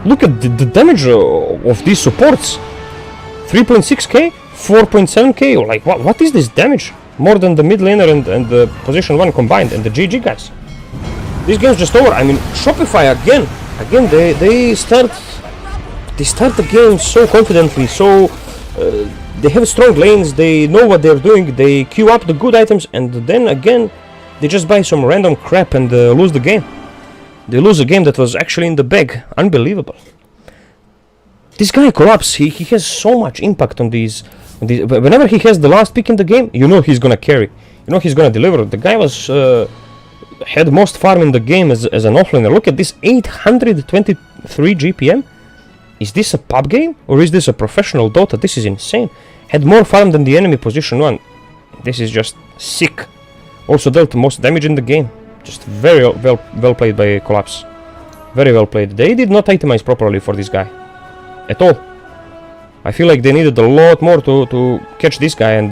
Look at the damage of these supports. 3.6k, 4.7k. Like, what is this damage? More than the mid laner and the position 1 combined, and the GG guys. This game's just over. I mean, Shopify again, they start the game so confidently, so they have strong lanes, they know what they're doing, they queue up the good items, and then again, they just buy some random crap and lose the game. They lose a game that was actually in the bag. Unbelievable. This guy Collapse, he has so much impact on these. Whenever he has the last pick in the game, you know he's gonna carry. You know he's gonna deliver. The guy was had most farm in the game as an offlaner. Look at this, 823 GPM. Is this a pub game or is this a professional Dota? This is insane. Had more farm than the enemy position 1. This is just sick. Also dealt the most damage in the game. Just very well played by Collapse. Very well played. They did not itemize properly for this guy. At all. I feel like they needed a lot more to catch this guy and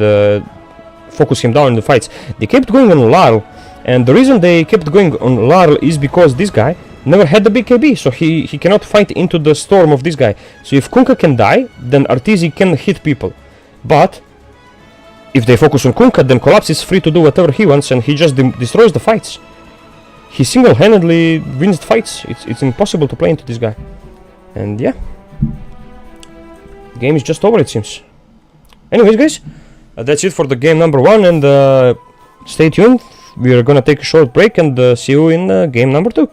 focus him down in the fights. They kept going on Larl, and the reason they kept going on Larl is because this guy never had the BKB, so he cannot fight into the storm of this guy. So if Kunkka can die, then Arteezy can hit people. But if they focus on Kunkka, then Collapse is free to do whatever he wants, and he just destroys the fights. He single-handedly wins the fights. It's impossible to play into this guy. And yeah. Game is just over, it seems. Anyways, guys, that's it for the game number 1, and stay tuned. We are gonna take a short break and see you in game number 2.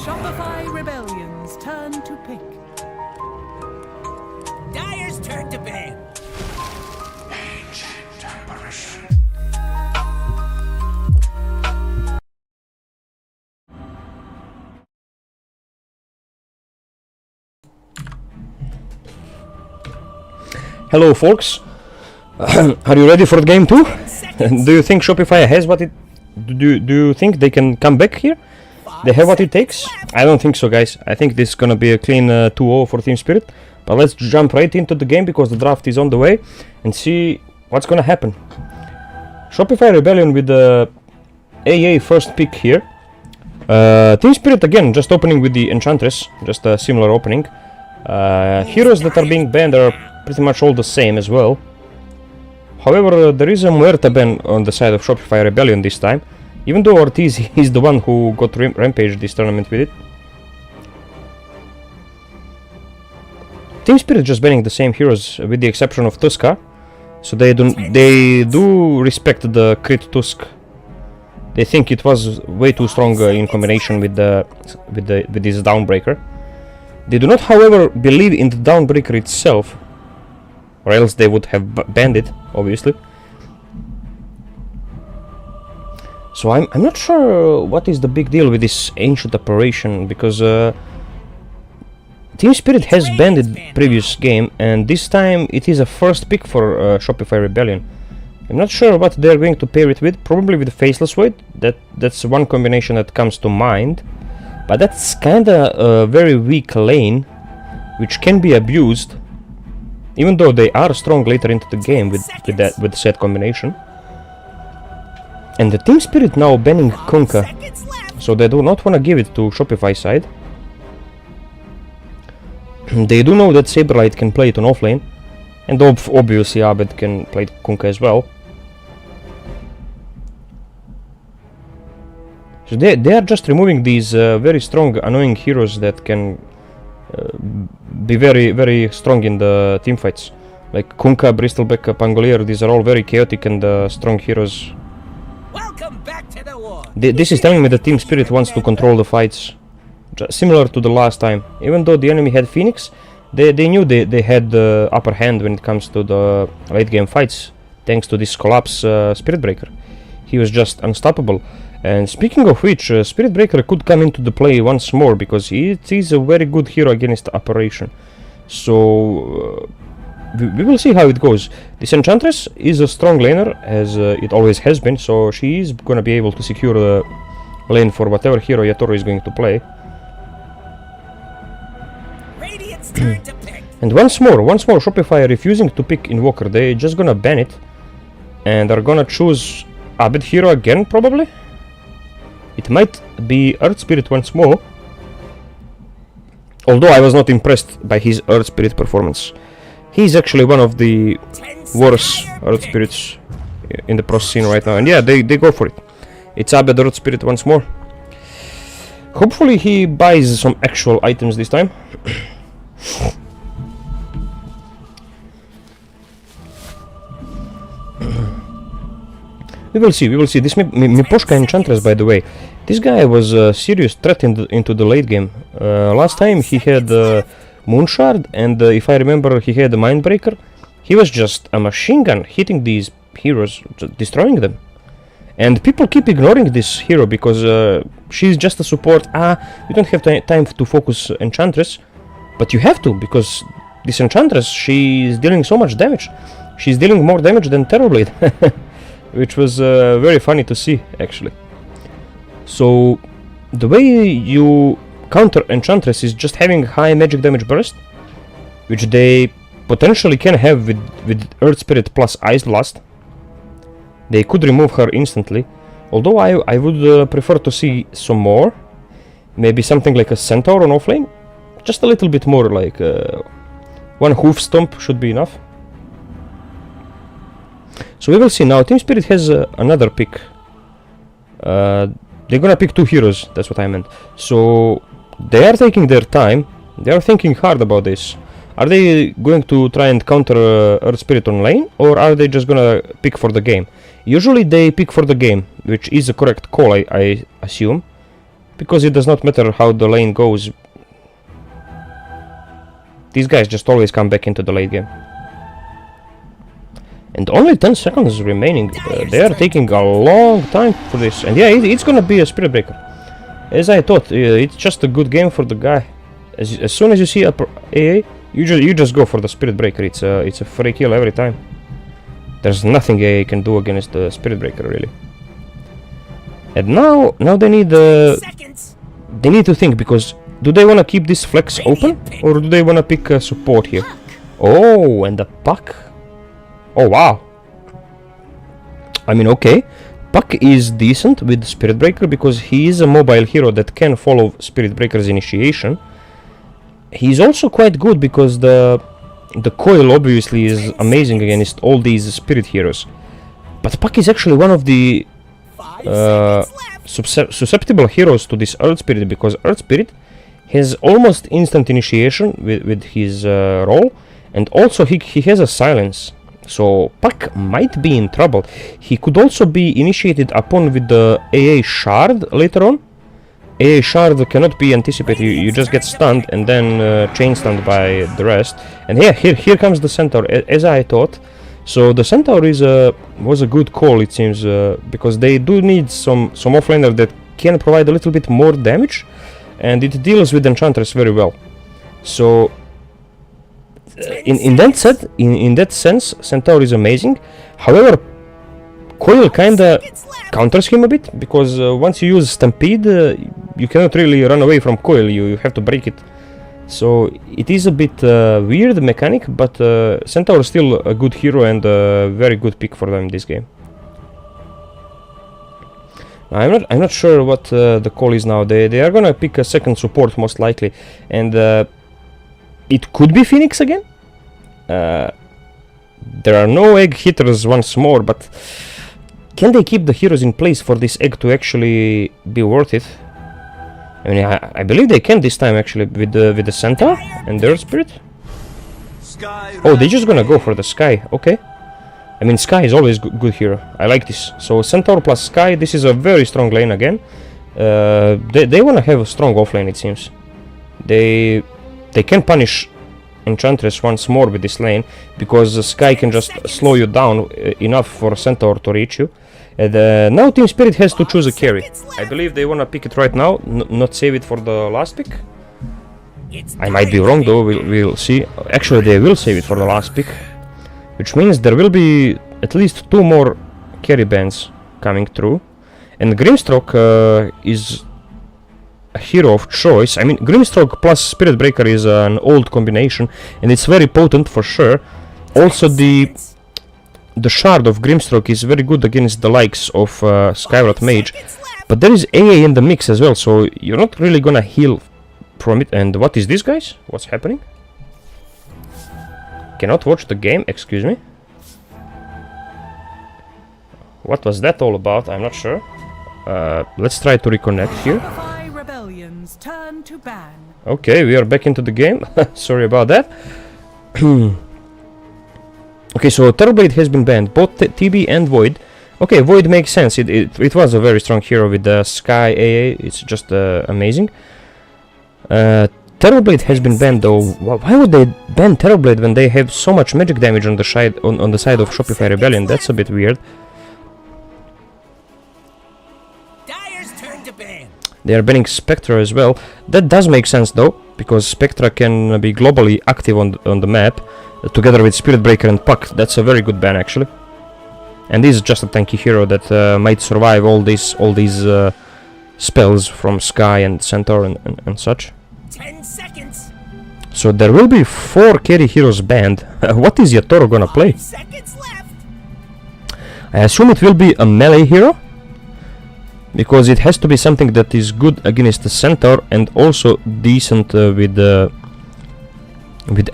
Shopify Rebellion's turn to pick. Dyer's turn to ban. Hello, folks. Are you ready for the game too? Do you think Shopify has what it? Do you think they can come back here? They have what it takes? I don't think so, guys. I think this is gonna be a clean 2-0 for Team Spirit. But let's jump right into the game because the draft is on the way and see what's gonna happen. Shopify Rebellion with the AA first pick here. Team Spirit again, just opening with the Enchantress, just a similar opening. Heroes that are being banned are pretty much all the same as well. However, there is a Muerta ban on the side of Shopify Rebellion this time, even though Ortiz is the one who got rampaged this tournament with it. Team Spirit just banning the same heroes with the exception of Tuska, so they do respect the crit Tusk. They think it was way too strong in combination with this Downbreaker. They do not, however, believe in the Downbreaker itself, or else they would have banned it, obviously. So I'm not sure what is the big deal with this ancient operation, because Team Spirit has banned it previous game, and this time it is a first pick for Shopify Rebellion. I'm not sure what they're going to pair it with, probably with Faceless Void. That's one combination that comes to mind, but that's kinda a very weak lane, which can be abused. Even though they are strong later into the game with said combination. And the Team Spirit now banning Kunkka, so they do not want to give it to Shopify side. They do know that Saberlight can play it on offlane, and obviously Abed can play Kunkka as well. So they are just removing these very strong, annoying heroes that can be very, very strong in the team fights. Like Kunkka, Bristleback, Pangolier, these are all very chaotic and strong heroes. Welcome back to the war. This is telling me that Team Spirit wants to control the fights. Similar to the last time. Even though the enemy had Phoenix, they knew they had the upper hand when it comes to the late game fights, thanks to this collapse Spirit Breaker. He was just unstoppable. And speaking of which, Spirit Breaker could come into the play once more, because it is a very good hero against the operation. So we will see how it goes. This Enchantress is a strong laner, as it always has been, so she is gonna be able to secure the lane for whatever hero Yatoro is going to play. Radiant's turn to pick. And once more Shopify refusing to pick Invoker. They just gonna ban it and are gonna choose Abed hero again, probably. It might be Earth Spirit once more, although I was not impressed by his Earth Spirit performance. He's actually one of the worst Earth Spirits in the pro scene right now, and yeah, they go for it. It's Abed Earth Spirit once more. Hopefully he buys some actual items this time. We will see. This Miposhka Enchantress, by the way, this guy was a serious threat into the late game. Last time he had Moonshard, and if I remember, he had a Mindbreaker. He was just a machine gun hitting these heroes, destroying them. And people keep ignoring this hero because she's just a support. You don't have time to focus Enchantress, but you have to, because this Enchantress, she's dealing so much damage. She's dealing more damage than Terrorblade. Which was very funny to see, actually. So the way you counter Enchantress is just having high magic damage burst, which they potentially can have with Earth Spirit plus Ice Blast. They could remove her instantly, although I would prefer to see some more. Maybe something like a Centaur on offlane, just a little bit more, like one Hoof Stomp should be enough. So we will see now. Team Spirit has another pick. They're gonna pick two heroes, that's what I meant. So they are taking their time. They are thinking hard about this. Are they going to try and counter Earth Spirit on lane, or are they just gonna pick for the game? Usually they pick for the game, which is a correct call, I assume. because it does not matter how the lane goes. These guys just always come back into the late game. And only 10 seconds remaining. They are taking a long time for this. And yeah, it's gonna be a Spirit Breaker. As I thought, it's just a good game for the guy. As soon as you see a AA, you just go for the Spirit Breaker. It's a free kill every time. There's nothing AA can do against the Spirit Breaker, really. And now they need to think, because do they want to keep this flex open, or do they want to pick support here? Oh, and the Puck. Oh wow. I mean, okay, Puck is decent with Spirit Breaker because he is a mobile hero that can follow Spirit Breaker's initiation. He's also quite good because the coil obviously is amazing against all these Spirit heroes. But Puck is actually one of the susceptible heroes to this Earth Spirit, because Earth Spirit has almost instant initiation with his role, and also he has a silence. So Puck might be in trouble. He could also be initiated upon with the AA Shard later on. AA Shard cannot be anticipated. You just get stunned and then chain stunned by the rest. And yeah, here comes the Centaur, as I thought. So the Centaur was a good call, it seems, because they do need some offlaner that can provide a little bit more damage, and it deals with Enchantress very well. So in that sense, Centaur is amazing. However, Coil kinda counters him a bit, because once you use Stampede, you cannot really run away from Coil. You have to break it. So it is a bit weird mechanic, but Centaur is still a good hero and a very good pick for them in this game. I'm not sure what the call is now. They are gonna pick a second support most likely, and it could be Phoenix again. There are no egg hitters once more, but can they keep the heroes in place for this egg to actually be worth it? I mean, I believe they can this time actually with the Centaur and their Spirit. Oh, they're just gonna go for the Sky. Okay. I mean, Sky is always good hero. I like this. So Centaur plus Sky. This is a very strong lane again. They wanna have a strong offlane, it seems. They can punish Enchantress once more with this lane, because the Sky can just slow you down enough for Centaur to reach you. And now Team Spirit has to choose a carry. I believe they wanna pick it right now, not save it for the last pick. I might be wrong though, we'll see. Actually, they will save it for the last pick, which means there will be at least 2 more carry bands coming through. And Grimstroke is a hero of choice. I mean, Grimstroke plus Spirit Breaker is an old combination, and it's very potent for sure. Also, the Shard of Grimstroke is very good against the likes of Skywrath Mage, but there is AA in the mix as well, so you're not really gonna heal from it. And what is this, guys? What's happening? Cannot watch the game, excuse me. What was that all about? I'm not sure. Let's try to reconnect here. Shopify rebellions turn to ban. Okay, we are back into the game. Sorry about that. Okay, so Terrorblade has been banned, both TB and Void. Okay, Void makes sense. It was a very strong hero with the Sky AA. It's just amazing. Terrorblade has been banned though. Why would they ban Terrorblade when they have so much magic damage on the side of Shopify Rebellion? That's a bit weird. Dyer's turn to ban. They are banning Spectra as well. That does make sense though, because Spectra can be globally active on the map, together with Spirit Breaker and Puck. That's a very good ban actually. And this is just a tanky hero that might survive all these spells from Sky and Centaur and such. 10 seconds. So there will be 4 carry heroes banned. What is Yatoro gonna play? 5 seconds left. I assume it will be a melee hero, because it has to be something that is good against the Centaur and also decent with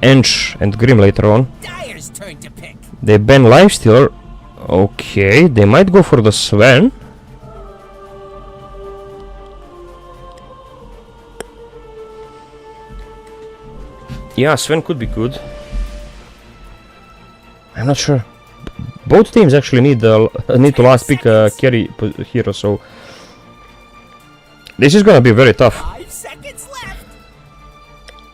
Ench and Grim later on. Dyer's turn to pick. They ban Lifestealer. Okay, they might go for the Sven. Yeah, Sven could be good. I'm not sure. Both teams actually need to last pick a carry hero, so This is gonna be very tough. 5 seconds left.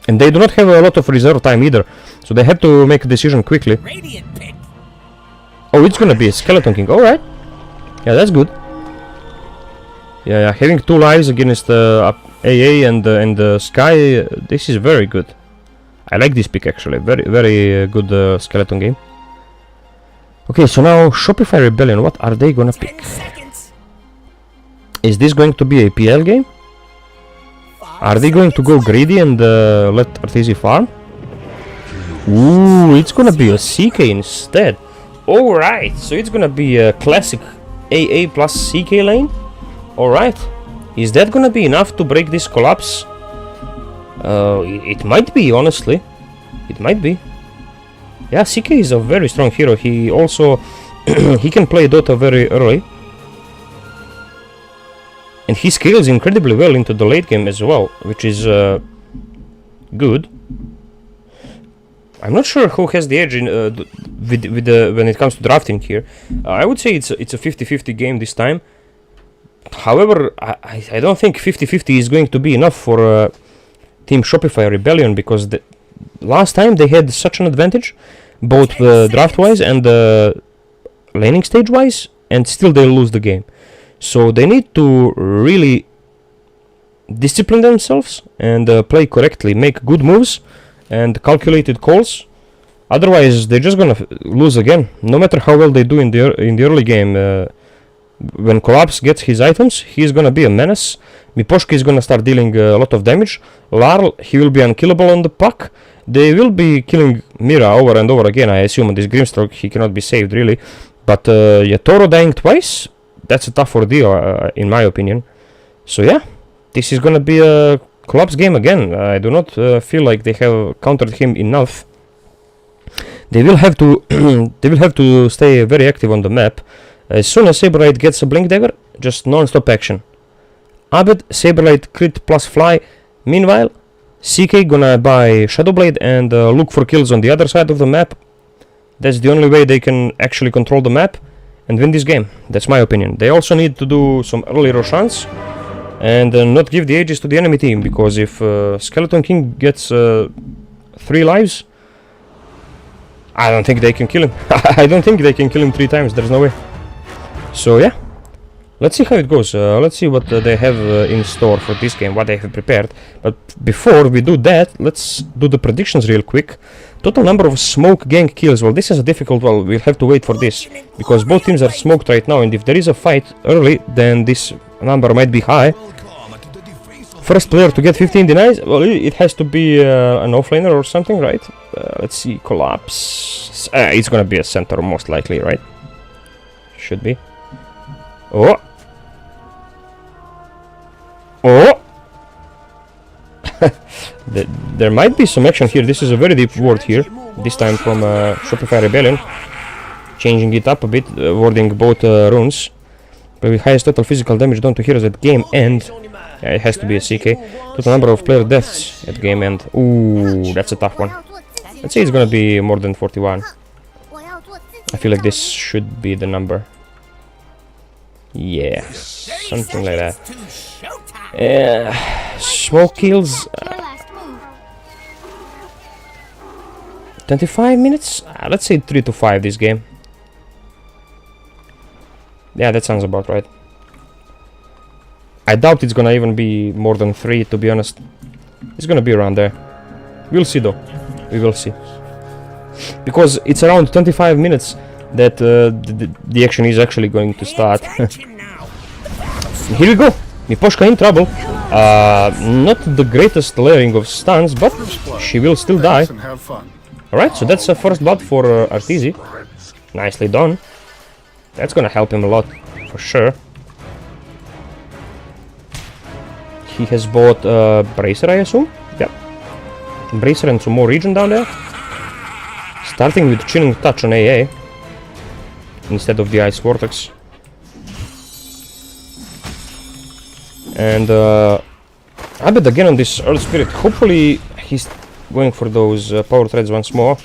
And they do not have a lot of reserve time either, so they had to make a decision quickly. Radiant pick. Oh, it's gonna be a Skeleton King. Alright. Yeah, that's good. Yeah, having 2 lives against AA and Sky, this is very good. I like this pick actually. Very good Skeleton game. Okay, so now Shopify Rebellion. What are they gonna 10 pick? seconds. Is this going to be a PL game? 5 Are they going to go greedy and let Arteezy farm? Ooh, it's gonna be a CK instead. Alright, so it's gonna be a classic AA plus CK lane. Alright, is that gonna be enough to break this collapse? It might be, honestly. It might be. Yeah, CK is a very strong hero. He also he can play Dota very early. And he scales incredibly well into the late game as well, which is good. I'm not sure who has the edge in, when it comes to drafting here. I would say it's a 50-50 game this time. However, I don't think 50-50 is going to be enough for Team Shopify Rebellion, because last time they had such an advantage, both draft-wise and laning stage-wise, and still they lose the game. So they need to really discipline themselves and play correctly, make good moves and calculated calls. Otherwise, they're just gonna lose again. No matter how well they do in the early game, when Collapse gets his items, he's gonna be a menace. Miposhka is gonna start dealing a lot of damage. Larl, he will be unkillable on the puck. They will be killing Mira over and over again, I assume. On this Grimstroke, he cannot be saved really. But Toro dying twice, that's a tough ordeal, in my opinion. So yeah, this is gonna be a Collapse game again. I do not feel like they have countered him enough. They will have to they will have to stay very active on the map. As soon as Saberlight gets a Blink Dagger, just non-stop action. Abed, Saberlight, crit plus fly. Meanwhile, CK gonna buy Shadowblade and look for kills on the other side of the map. That's the only way they can actually control the map and win this game. That's my opinion. They also need to do some early Roshans and not give the ages to the enemy team, because if Skeleton King gets 3 lives, I don't think they can kill him. I don't think they can kill him 3 times. There's no way. So yeah, let's see how it goes. Let's see what they have in store for this game, what they have prepared. But before we do that, let's do the predictions real quick. Total number of smoke gank kills. Well, this is a difficult one. We'll have to wait for this, because both teams are smoked right now, and if there is a fight early, then this number might be high. First player to get 15 denies. Well, it has to be an offlaner or something, right? Let's see. Collapse. It's gonna be a center most likely, right? Should be. Oh! Oh! There might be some action here. This is a very deep ward here. This time from Shopify Rebellion. Changing it up a bit, warding both runes. But with highest total physical damage done to heroes at game end. Yeah, it has to be a CK. Total number of player deaths at game end. Ooh, that's a tough one. Let's say it's gonna be more than 41. I feel like this should be the number. Yeah, something like that. Smoke kills. 25 minutes? Let's say 3 to 5 this game. Yeah, that sounds about right. I doubt it's gonna even be more than 3, to be honest. It's gonna be around there. We'll see though. We will see. Because it's around 25 minutes that the action is actually going to start. Here we go. Miposhka in trouble. Not the greatest layering of stuns, but she will still die. Alright, so that's a first blood for Arteezy. Nicely done. That's gonna help him a lot, for sure. He has bought Bracer, I assume? Yep. Bracer and some more regen down there. Starting with Chilling Touch on AA instead of the Ice Vortex. And Abed again on this Earth Spirit. Hopefully he's going for those power threads once more.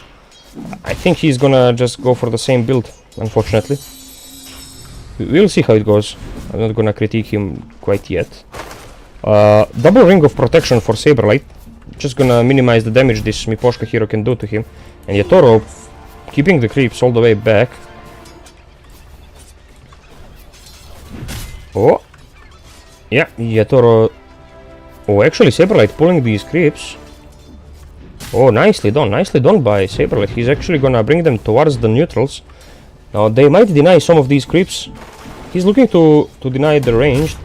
I think he's gonna just go for the same build, unfortunately. We'll see how it goes. I'm not gonna critique him quite yet. Double ring of protection for Saberlight. Just gonna minimize the damage this Miposhka hero can do to him. And Yatoro keeping the creeps all the way back. Oh. Yeah, Yatoro. Oh, actually Saberlight pulling these creeps. Oh, nicely done by Saberlight. He's actually gonna bring them towards the neutrals. Now they might deny some of these creeps. He's looking to deny the ranged.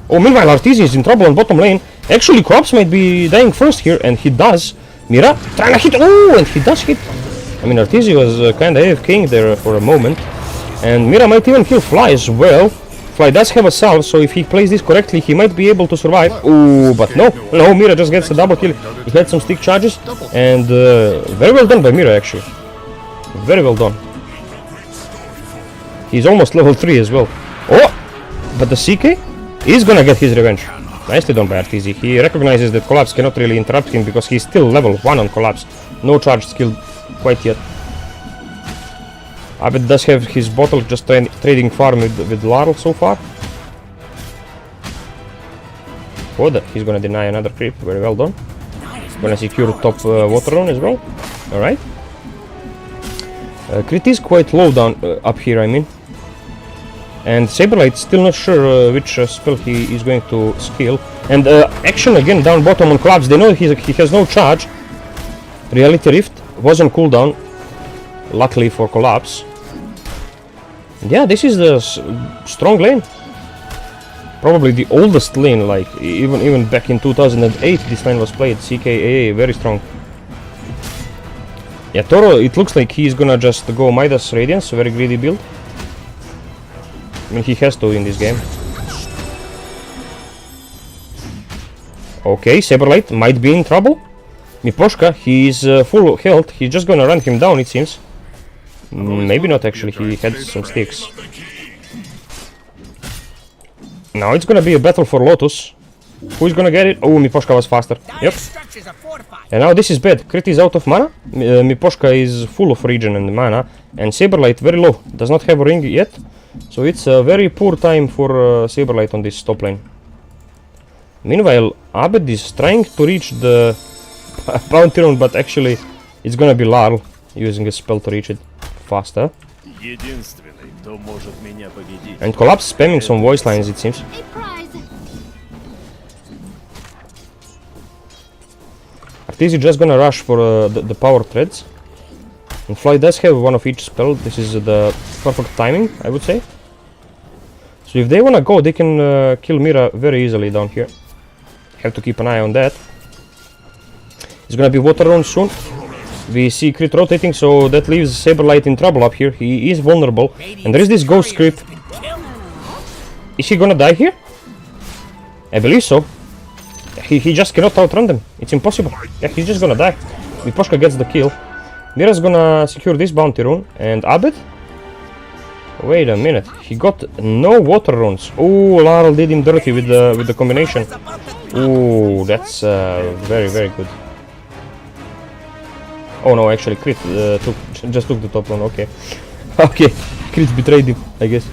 Oh, meanwhile Arteezy is in trouble on bottom lane. Actually Crops might be dying first here, and he does. Mira trying to hit. Oh, and he does hit. I mean, Arteezy was kinda AFKing there for a moment. And Mira might even kill Fly as well. Fly does have a salve, so if he plays this correctly, he might be able to survive. Oh, but no, Mira just gets a double kill. He had some stick charges, and very well done by Mira, actually. Very well done. He's almost level 3 as well. Oh, but the CK is gonna get his revenge. Nicely done by Arteezy. He recognizes that Collapse cannot really interrupt him because he's still level 1 on Collapse. No charge skill quite yet. Abed does have his bottle, just trading farm with Larl so far. Oh, he's gonna deny another creep. Very well done. Gonna secure top water rune as well. Alright. Crit is quite low down up here, I mean. And Saberlight still not sure which spell he is going to skill. And action again down bottom on Collapse. They know he has no charge. Reality Rift was on cooldown. Luckily for Collapse. And yeah, this is the strong lane. Probably the oldest lane, like even back in 2008 this lane was played. CKAA, very strong. Yeah, Toro, it looks like he's gonna just go Midas Radiance, very greedy build. I mean, he has to in this game. Okay, Saberlight might be in trouble. Miposhka, he's full health, he's just gonna run him down, it seems. Maybe not actually, he had some sticks. Now it's gonna be a battle for Lotus. Who's gonna get it? Oh, Miposhka was faster. Yep. And now this is bad. Crit is out of mana. Miposhka is full of regen and mana. And Saberlight very low. Does not have a ring yet. So it's a very poor time for Saberlight on this top lane. Meanwhile, Abed is trying to reach the bounty rune, but actually it's gonna be Larl using a spell to reach it faster. And Collapse spamming some voice lines, it seems. Arteezy just gonna rush for the power threads. And Fly does have one of each spell. This is the perfect timing, I would say. So if they wanna go, they can kill Mira very easily down here. Have to keep an eye on that. It's gonna be water rune soon. We see crit rotating, so that leaves Saberlight in trouble up here. He is vulnerable. And there is this ghost creep. Is he gonna die here? I believe so. He just cannot outrun them. It's impossible. Yeah, he's just gonna die. Miposhka gets the kill. Mira's gonna secure this bounty rune. And Abed? Wait a minute. He got no water runes. Oh, Larl did him dirty with the combination. Oh, that's very, very good. Oh no, actually Crit just took the top one, okay. Okay, Crit betrayed him, I guess.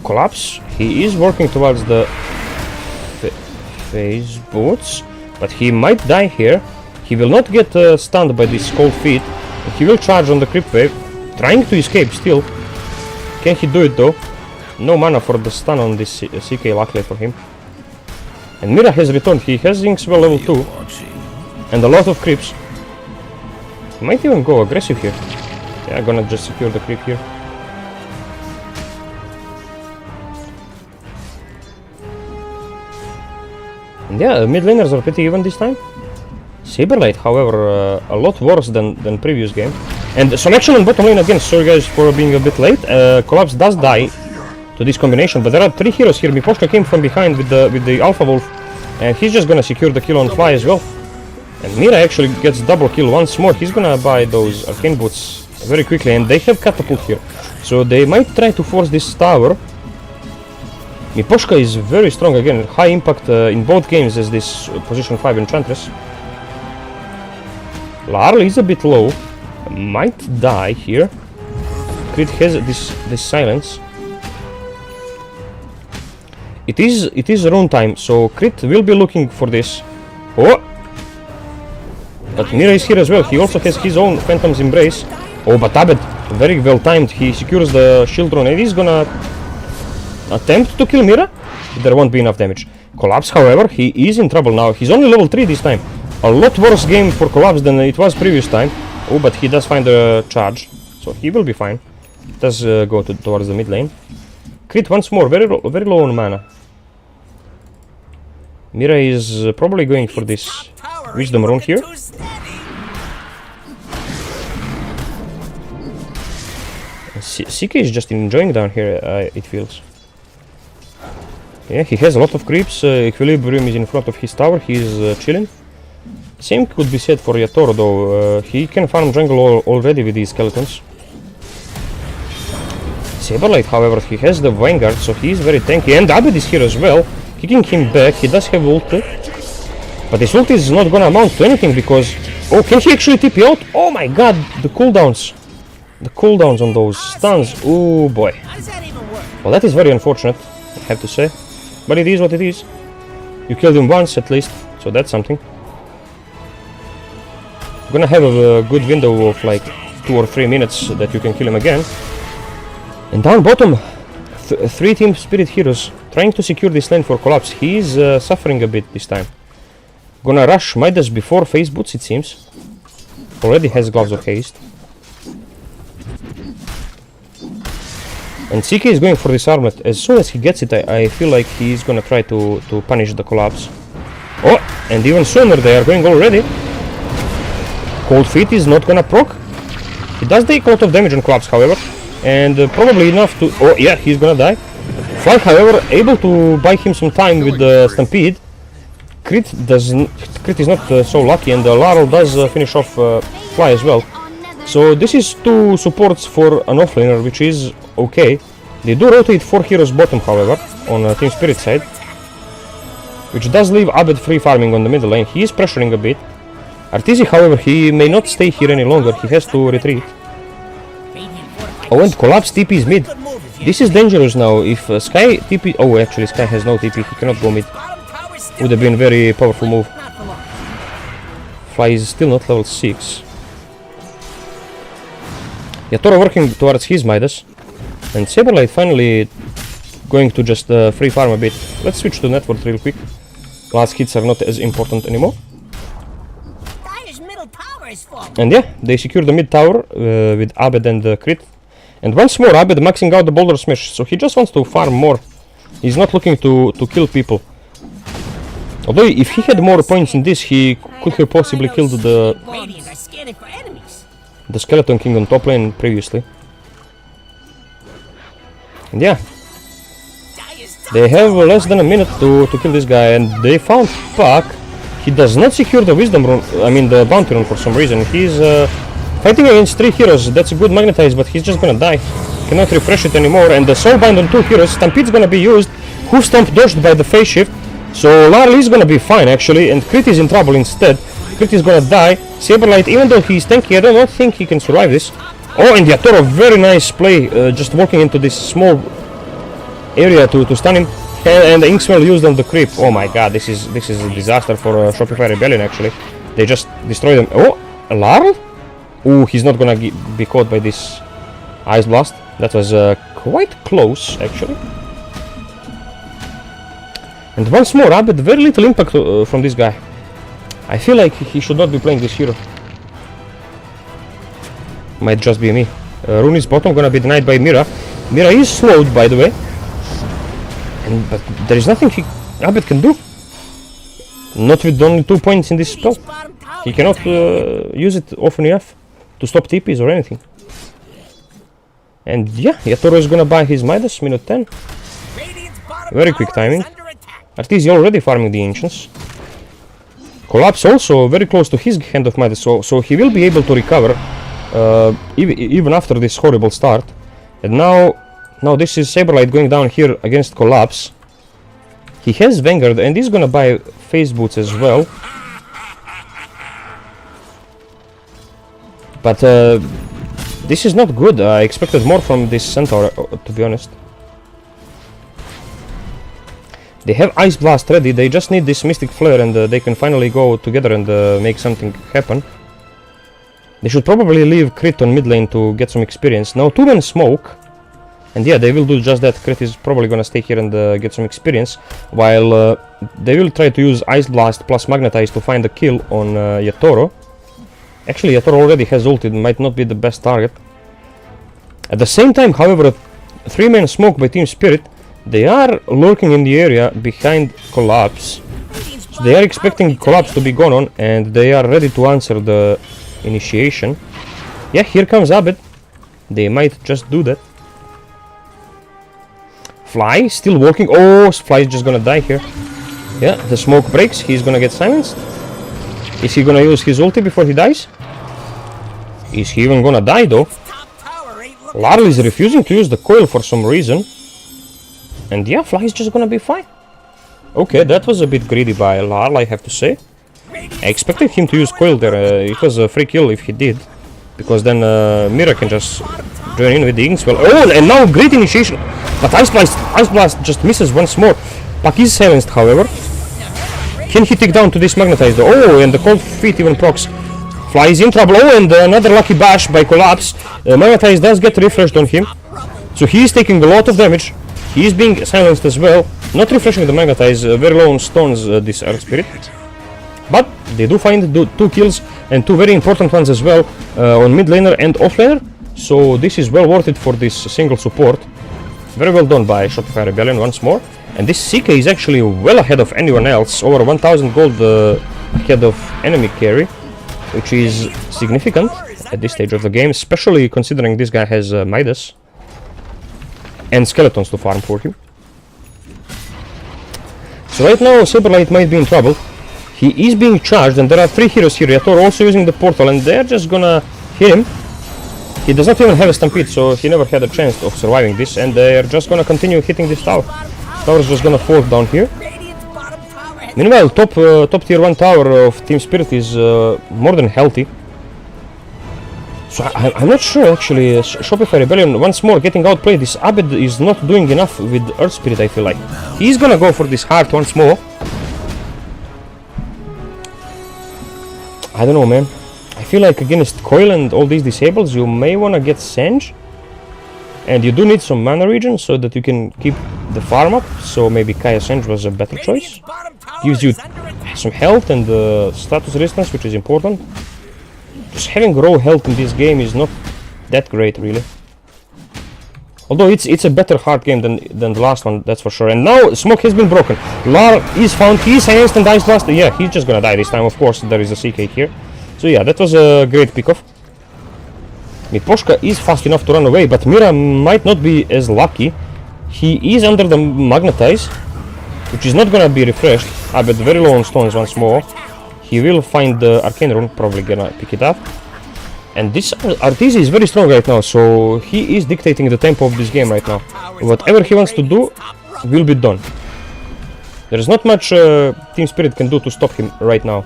Collapse, he is working towards the phase boots, but he might die here. He will not get stunned by this cold feet. He will charge on the creep wave, trying to escape still. Can he do it though? No mana for the stun on this CK, luckily for him. And Mira has returned. He has Inkswell level 2. And a lot of creeps. He might even go aggressive here. Yeah, gonna just secure the creep here. And yeah, mid laners are pretty even this time. Saberlight, however, a lot worse than previous game. And some action on bottom lane again. Sorry guys for being a bit late. Collapse does die to this combination, but there are 3 heroes here. Miposhka came from behind with the Alpha Wolf, and he's just gonna secure the kill on Fly as well. And Mira actually gets double kill once more. He's gonna buy those arcane boots very quickly, and they have catapult here, so they might try to force this tower. Miposhka is very strong again, high impact in both games as this position 5 enchantress. Larl is a bit low. might die here. Crit has this silence. It is rune time, so Crit will be looking for this. Oh! But Mira is here as well. He also has his own Phantom's Embrace. Oh, but Abed, very well timed. He secures the shield rune and he's gonna attempt to kill Mira. There won't be enough damage. Collapse, however, he is in trouble now. He's only level 3 this time. A lot worse game for Collapse than it was previous time. Oh, but he does find a charge, so he will be fine. Does go towards the mid lane. Crit once more, very low on mana. Mira is probably going for this Wisdom rune here. CK is just enjoying down here, it feels. Yeah, he has a lot of creeps. Equilibrium is in front of his tower. He is chilling. Same could be said for Yatoro though. He can farm jungle already with these skeletons. Saberlight, however, he has the Vanguard, so he is very tanky. And Abed is here as well, kicking him back. He does have ulti, but his ulti is not gonna amount to anything because... Oh, can he actually TP out? Oh my god, the cooldowns. The cooldowns on those stuns. Oh boy. How does that even work? Well, that is very unfortunate, I have to say. But it is what it is. You killed him once at least, so that's something. Gonna have a good window of like 2 or 3 minutes that you can kill him again. And down bottom, 3 Team Spirit heroes trying to secure this lane for Collapse. He is suffering a bit this time. Gonna rush Midas before Phase Boots, it seems. Already has Gloves of Haste. And CK is going for this armlet. As soon as he gets it, I feel like he is gonna try to punish the Collapse. Oh, and even sooner they are going already. Cold Feet is not gonna proc. He does take a lot of damage on Collapse, however. And probably enough to... Oh yeah, he's gonna die. Fly, however, able to buy him some time with the Stampede. Crit is not so lucky, and Laurel does finish off Fly as well. So this is 2 supports for an offlaner, which is okay. They do rotate 4 heroes bottom, however, on Team Spirit side, which does leave Abed free farming on the middle lane. He is pressuring a bit. Arteezy, however, he may not stay here any longer. He has to retreat. Oh, and Collapse TP is mid. This is dangerous now. If Sky TP... Oh, actually, Sky has no TP. He cannot go mid. Would have been a very powerful move. Fly is still not level 6. Yatoro working towards his Midas. And Saberlight finally going to just free farm a bit. Let's switch to network real quick. Last hits are not as important anymore. And yeah, they secure the mid tower with Abed and Crit. And once more, Abed maxing out the Boulder Smash, so he just wants to farm more. He's not looking to kill people. Although, if he had more points in this, he could have possibly killed the Skeleton King on top lane previously. And yeah, they have less than a minute to kill this guy, and they found Puck. He does not secure the Wisdom rune, the Bounty rune for some reason. He's fighting against 3 heroes. That's a good Magnetize, but he's just gonna die. Cannot refresh it anymore, and the Soulbind on 2 heroes. Stampede's gonna be used. Hoof Stomp dodged by the Phase Shift. So Larl is gonna be fine actually, and Crit is in trouble instead. Crit is gonna die. Saberlight, even though he's tanky, I don't think he can survive this. Oh, and Yatoro, very nice play, just walking into this small area to stun him. And the Inkswell used on the creep. Oh my god, this is a disaster for Shopify Rebellion actually. They just destroy them. Oh, Larl? Oh, he's not gonna be caught by this Ice Blast. That was quite close actually. And once more, Abed, very little impact from this guy. I feel like he should not be playing this hero. Might just be me. Rune is bottom, gonna be denied by Mira. Mira is slowed, by the way. But there is nothing Abed can do. Not with only 2 points in this spell. He cannot use it often enough to stop TPs or anything. And yeah, Yatoro is gonna buy his Midas, minute 10. Very quick timing. Arteezy already farming the Ancients. Collapse also very close to his hand of Midas, so he will be able to recover even after this horrible start. And now this is Saberlight going down here against Collapse. He has Vanguard and he's gonna buy Phase Boots as well. But this is not good. I expected more from this centaur, to be honest. They have Ice Blast ready, they just need this Mystic Flare and they can finally go together and make something happen. They should probably leave Crit on mid lane to get some experience. Now 2-man smoke. And yeah, they will do just that. Crit is probably gonna stay here and get some experience. While they will try to use Ice Blast plus Magnetize to find a kill on Yatoro. Actually, Yatoro already has ult, it might not be the best target. At the same time, however, a 3-man smoke by Team Spirit. They are lurking in the area behind Collapse. So they are expecting Collapse to be gone on and they are ready to answer the initiation. Yeah, here comes Abed. They might just do that. Fly still working. Oh, Fly is just gonna die here. Yeah, the smoke breaks. He's gonna get silenced. Is he gonna use his ulti before he dies? Is he even gonna die though? Larl is refusing to use the coil for some reason. And yeah, Fly is just gonna be fine. Okay, that was a bit greedy by Larl, I have to say. I expected him to use coil there. It was a free kill if he did. Because then Mira can just join in with the Inkswell. Oh, and now great initiation. But Ice Blast just misses once more. Puck is silenced, however. Can he take down to this Magnetize though? Oh, and the cold feet even procs. Fly is in trouble. Oh, and another lucky bash by Collapse. Magnetize does get refreshed on him. So he is taking a lot of damage. He is being silenced as well. Not refreshing the Magnetize, very low on stones, this Earth Spirit. But they do find 2 kills and 2 very important ones as well on mid laner and off laner. So this is well worth it for this single support. Very well done by Shopify Rebellion once more. And this CK is actually well ahead of anyone else. Over 1000 gold ahead of enemy carry. Which is significant at this stage of the game. Especially considering this guy has Midas. And skeletons to farm for him. So right now Saberlight might be in trouble. He is being charged and there are 3 heroes here. Yator also using the portal and they're just gonna hit him. He does not even have a stampede, so he never had a chance of surviving this, and they're just gonna continue hitting this tower. Tower is just gonna fall down here. Meanwhile, top tier 1 tower of Team Spirit is more than healthy. So I'm not sure actually. Shopify Rebellion once more getting outplayed. This Abed is not doing enough with Earth Spirit, I feel like. He's gonna go for this heart once more. I don't know, man. I feel like against Coil and all these disables you may wanna get Senge. And you do need some mana regen so that you can keep the farm up. So maybe Kaya Senge was a better choice. Gives you some health and status resistance, which is important. Just having raw health in this game is not that great, really. Although it's a better hard game than the last one, that's for sure. And now smoke has been broken. Lar is found. He is silenced and Ice Blast. Yeah, he's just gonna die this time. Of course, there is a CK here. So yeah, that was a great pickoff. Miposhka is fast enough to run away, but Mira might not be as lucky. He is under the Magnetize, which is not gonna be refreshed. I bet very low on stones once more. He will find the Arcane Rune, probably gonna pick it up. And this Arteezy is very strong right now, so he is dictating the tempo of this game right now. Whatever he wants to do will be done. There is not much Team Spirit can do to stop him right now.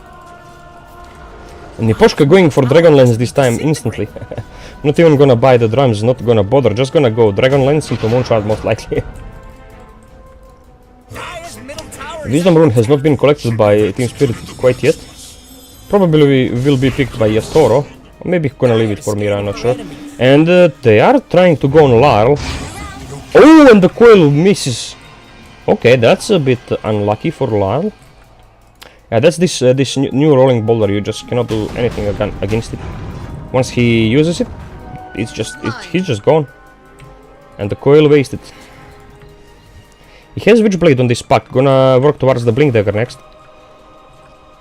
And Niposhka going for Dragon Lance this time instantly. Not even gonna buy the drums, not gonna bother, just gonna go Dragon Lance into Moonshard most likely. Wisdom Rune has not been collected by Team Spirit quite yet. Probably will be picked by Yastoro. Or maybe gonna leave it for Mira, I'm not sure. And they are trying to go on Larl. Oh, and the coil misses. Okay, that's a bit unlucky for Larl. Yeah, that's this new rolling boulder. You just cannot do anything against it. Once he uses it, he's just gone. And the coil wasted. He has Witchblade on this pack. Gonna work towards the Blink Dagger next.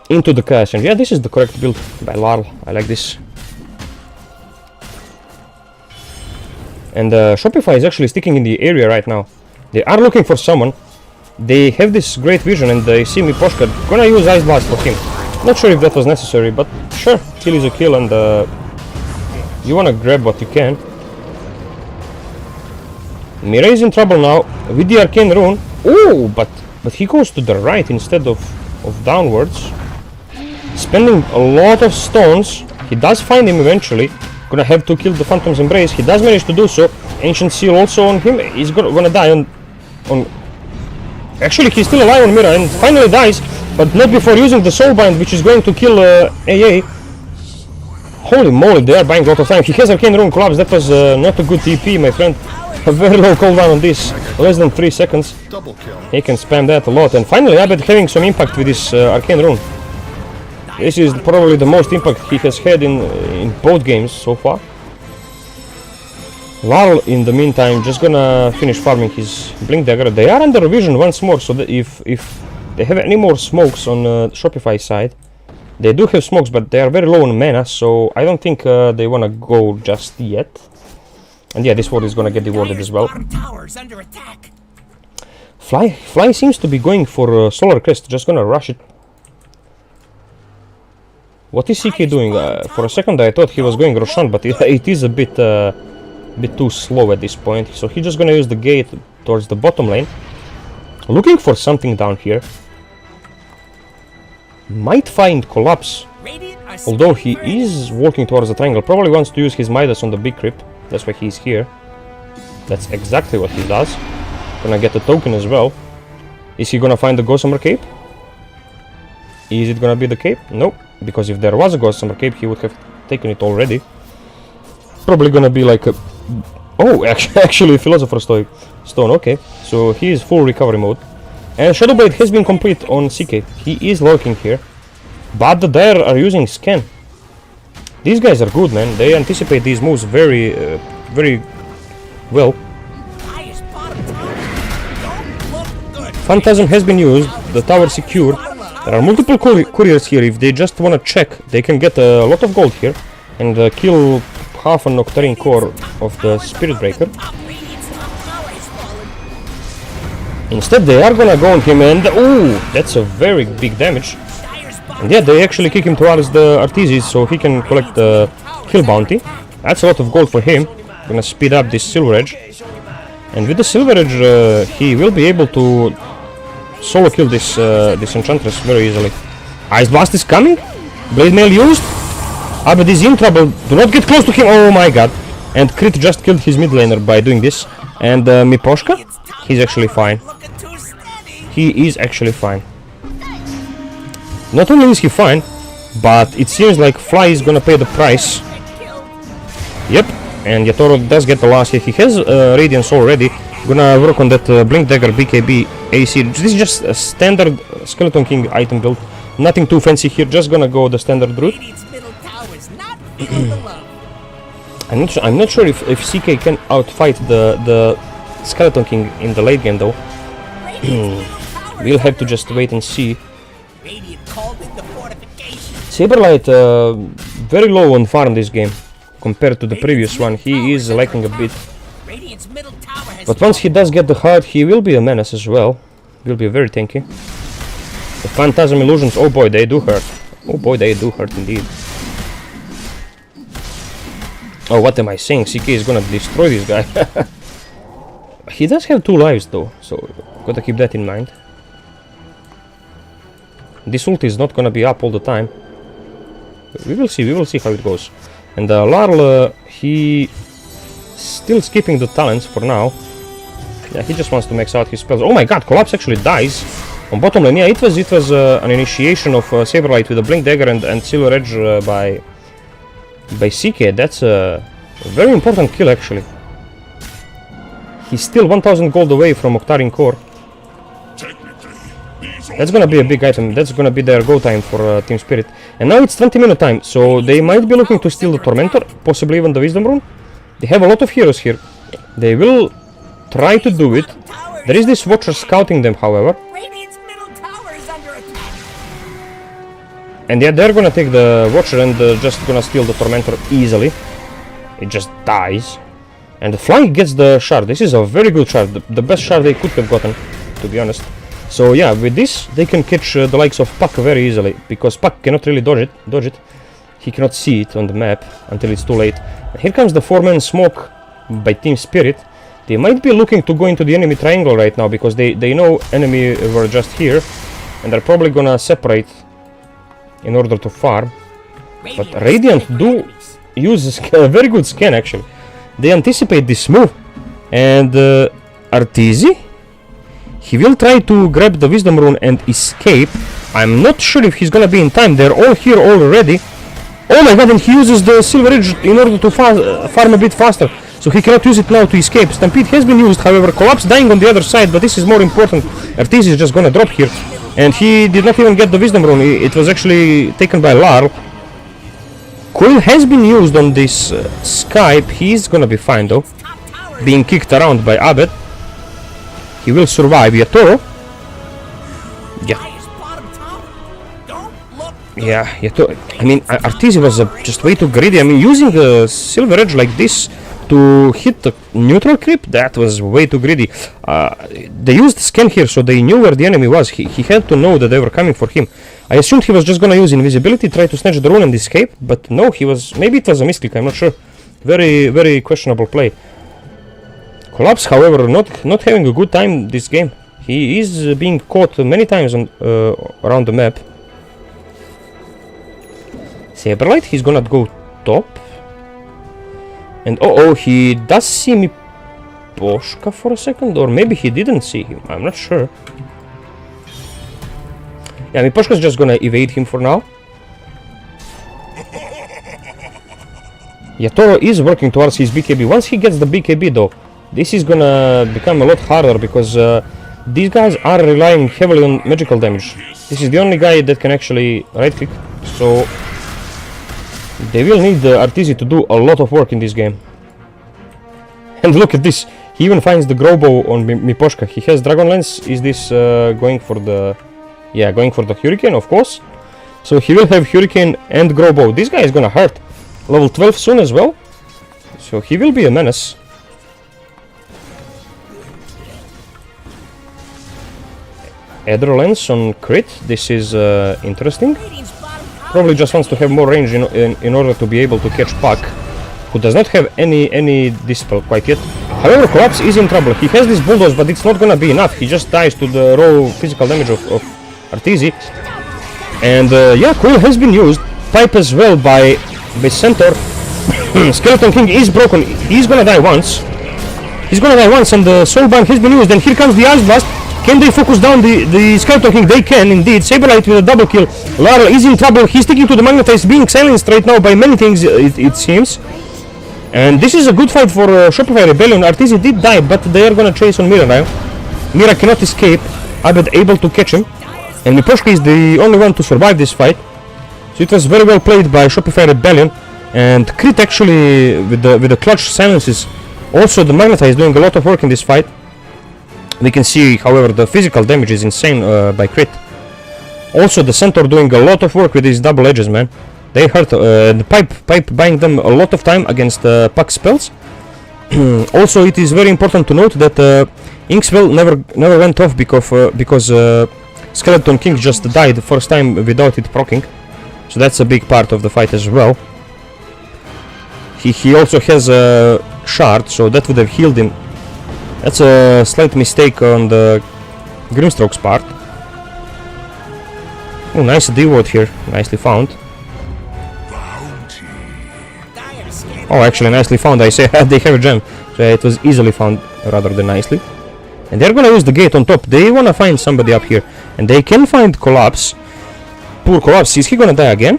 Into the cache. And yeah, this is the correct build by Larl. I like this. And Shopify is actually sticking in the area right now. They are looking for someone. They have this great vision and they see Miposhka. Gonna use Ice Blast for him. Not sure if that was necessary, but sure. Kill is a kill and you wanna grab what you can. Mira is in trouble now with the Arcane Rune. Oh, but he goes to the right instead of downwards. Spending a lot of stones. He does find him eventually. Gonna have to kill the Phantom's Embrace. He does manage to do so. Ancient Seal also on him. He's gonna die on... Actually, he's still alive on Mira and finally dies, but not before using the Soulbind, which is going to kill AA. Holy moly, they are buying a lot of time. He has Arcane Rune Collapse. That was not a good TP, my friend. A very low cooldown on this. Less than 3 seconds. Double kill. He can spam that a lot. And finally, Abed having some impact with this Arcane Rune. This is probably the most impact he has had in both games so far. Larl, in the meantime, just gonna finish farming his Blink Dagger. They are under revision once more, so that if they have any more smokes on Shopify side, they do have smokes, but they are very low on mana, so I don't think they wanna go just yet. And yeah, this ward is gonna get rewarded as well. Tower's under attack. Fly seems to be going for Solar Crest, just gonna rush it. What is CK doing? For a second I thought he was going Roshan, but it is a bit too slow at this point. So he's just gonna use the gate towards the bottom lane. Looking for something down here. Might find Collapse. Although he is walking towards the triangle. Probably wants to use his Midas on the big crypt. That's why he's here. That's exactly what he does. Gonna get the token as well. Is he gonna find the Gossamer Cape? Is it gonna be the cape? Nope. Because if there was a Gossamer Cape, he would have taken it already. Probably gonna be like a... Oh, actually Philosopher's Stone, okay. So he is full recovery mode. And Shadowblade has been complete on CK. He is lurking here. But the Dire are using Scan. These guys are good, man. They anticipate these moves very, very well. Phantasm has been used. The tower secured. There are multiple couriers here. If they just wanna check, they can get a lot of gold here. And kill half a Nocturne core of the Spirit Breaker. Instead they are gonna go on him and... Ooh, that's a very big damage. And yeah, they actually kick him towards the Artesis so he can collect the kill bounty. That's a lot of gold for him. Gonna speed up this Silver Edge. And with the Silver Edge he will be able to solo kill this Enchantress very easily. Ice Blast is coming. Blade Mail used. Abed is in trouble. Do not get close to him. Oh my god. And Crit just killed his mid laner by doing this. And Miposhka? He's actually fine. He is actually fine. Not only is he fine, but it seems like Fly is gonna pay the price. Yep. And Yatoro does get the last hit. He has Radiance already. Gonna work on that Blink Dagger BKB AC. This is just a standard Skeleton King item build. Nothing too fancy here. Just gonna go the standard route. I'm not sure if CK can outfight the Skeleton King in the late game though. We'll have to just wait and see. Saberlight very low on farm this game compared to the previous one. He is lacking a bit. But once he does get the heart, he will be a menace as well. Will be very tanky. The Phantasm Illusions, oh boy, they do hurt. Oh boy, they do hurt indeed. Oh, what am I saying? CK is gonna destroy this guy. He does have 2 lives though, so gotta keep that in mind. This ult is not gonna be up all the time. We will see how it goes. And Larl, he still skipping the talents for now. Yeah, he just wants to max out his spells. Oh my god, Collapse actually dies on bottom lane. Yeah, it was an initiation of Saberlight with a Blink Dagger and Silver Edge by CK. That's a very important kill actually. He's still 1000 gold away from Octarine Core. That's gonna be a big item. That's gonna be their go time for Team Spirit. And now it's 20-minute time, so they might be looking to steal the Tormentor, possibly even the Wisdom Rune. They have a lot of heroes here. They will try to do it. There is this Watcher scouting them, however. And yeah, they're gonna take the Watcher and just gonna steal the Tormentor easily. It just dies. And the Fly gets the shard. This is a very good shard. The best shard they could have gotten, to be honest. So yeah, with this they can catch the likes of Puck very easily, because Puck cannot really dodge it. He cannot see it on the map until it's too late. And here comes the 4-man smoke by Team Spirit. They might be looking to go into the enemy triangle right now, because they know enemy were just here, and they're probably gonna separate in order to farm. But Radiant do use a very good scan actually. They anticipate this move, and Arteezy, he will try to grab the Wisdom Rune and escape. I'm not sure if he's gonna be in time. They're all here already. Oh my god, and he uses the Silver Edge in order to farm a bit faster. So he cannot use it now to escape. Stampede has been used, however, Collapse dying on the other side, but this is more important. Arteezy is just gonna drop here. And he did not even get the Wisdom Rune. It was actually taken by Larl. Coil has been used on this Skype. He's gonna be fine though. Being kicked around by Abed. He will survive. Yatoro. Yeah. Yeah, Yatoro. I mean, Arteezy was just way too greedy. I mean, using a Silver Edge like this to hit the neutral creep, that was way too greedy. They used scan here, so they knew where the enemy was. He had to know that they were coming for him. I assumed he was just gonna use invisibility, try to snatch the rune and escape, but no, he was... Maybe it was a misclick, I'm not sure. Very, very questionable play. Collapse, however, not having a good time this game. He is being caught many times on, around the map. Saberlight, he's gonna go top. And oh, he does see Miposhka for a second, or maybe he didn't see him, I'm not sure. Yeah, Miposhka's just gonna evade him for now. Yatoro is working towards his BKB. Once he gets the BKB though, this is gonna become a lot harder because these guys are relying heavily on magical damage. This is the only guy that can actually right click, so they will need Arteezy to do a lot of work in this game. And look at this, he even finds the Growbow on Miposhka. He has Dragon Lance. Is this going for the... Yeah, going for the Hurricane, of course. So he will have Hurricane and Growbow. This guy is gonna hurt. Level 12 soon as well. So he will be a menace. Ether Lens on crit. This is interesting. Probably just wants to have more range in order to be able to catch Puck, who does not have any dispel quite yet. However, Collapse is in trouble. He has this bulldoze, but it's not gonna be enough. He just dies to the raw physical damage of Arteezy. And yeah, Coil has been used. Pipe as well by Centaur. Skeleton King is broken. He's gonna die once. He's gonna die once, and the Soulbind has been used. And here comes the Ice Blast. Can they focus down the Skeleton King? They can indeed. Saberlight with a double kill. Lara is in trouble. He's sticking to the Magnetize, being silenced right now by many things, it seems. And this is a good fight for Shopify Rebellion. Arteezy did die, but they are gonna chase on Mira now. Mira cannot escape. Abed able to catch him. And Miposhka is the only one to survive this fight. So it was very well played by Shopify Rebellion. And Crit actually, with the clutch silences. Also the Magnetize doing a lot of work in this fight. We can see, however, the physical damage is insane by Crit. Also, the Centaur doing a lot of work with these double edges, man. They hurt. The pipe buying them a lot of time against Puck spells. Also, it is very important to note that Ink spell never went off because Skeleton King just died the first time without it proccing. So that's a big part of the fight as well. He also has a shard, so that would have healed him. That's a slight mistake on the Grimstroke's part. Oh, nice D-word here. Nicely found. Oh, actually nicely found. I say they have a gem. So it was easily found rather than nicely. And they're gonna use the gate on top. They wanna find somebody up here. And they can find Collapse. Poor Collapse. Is he gonna die again?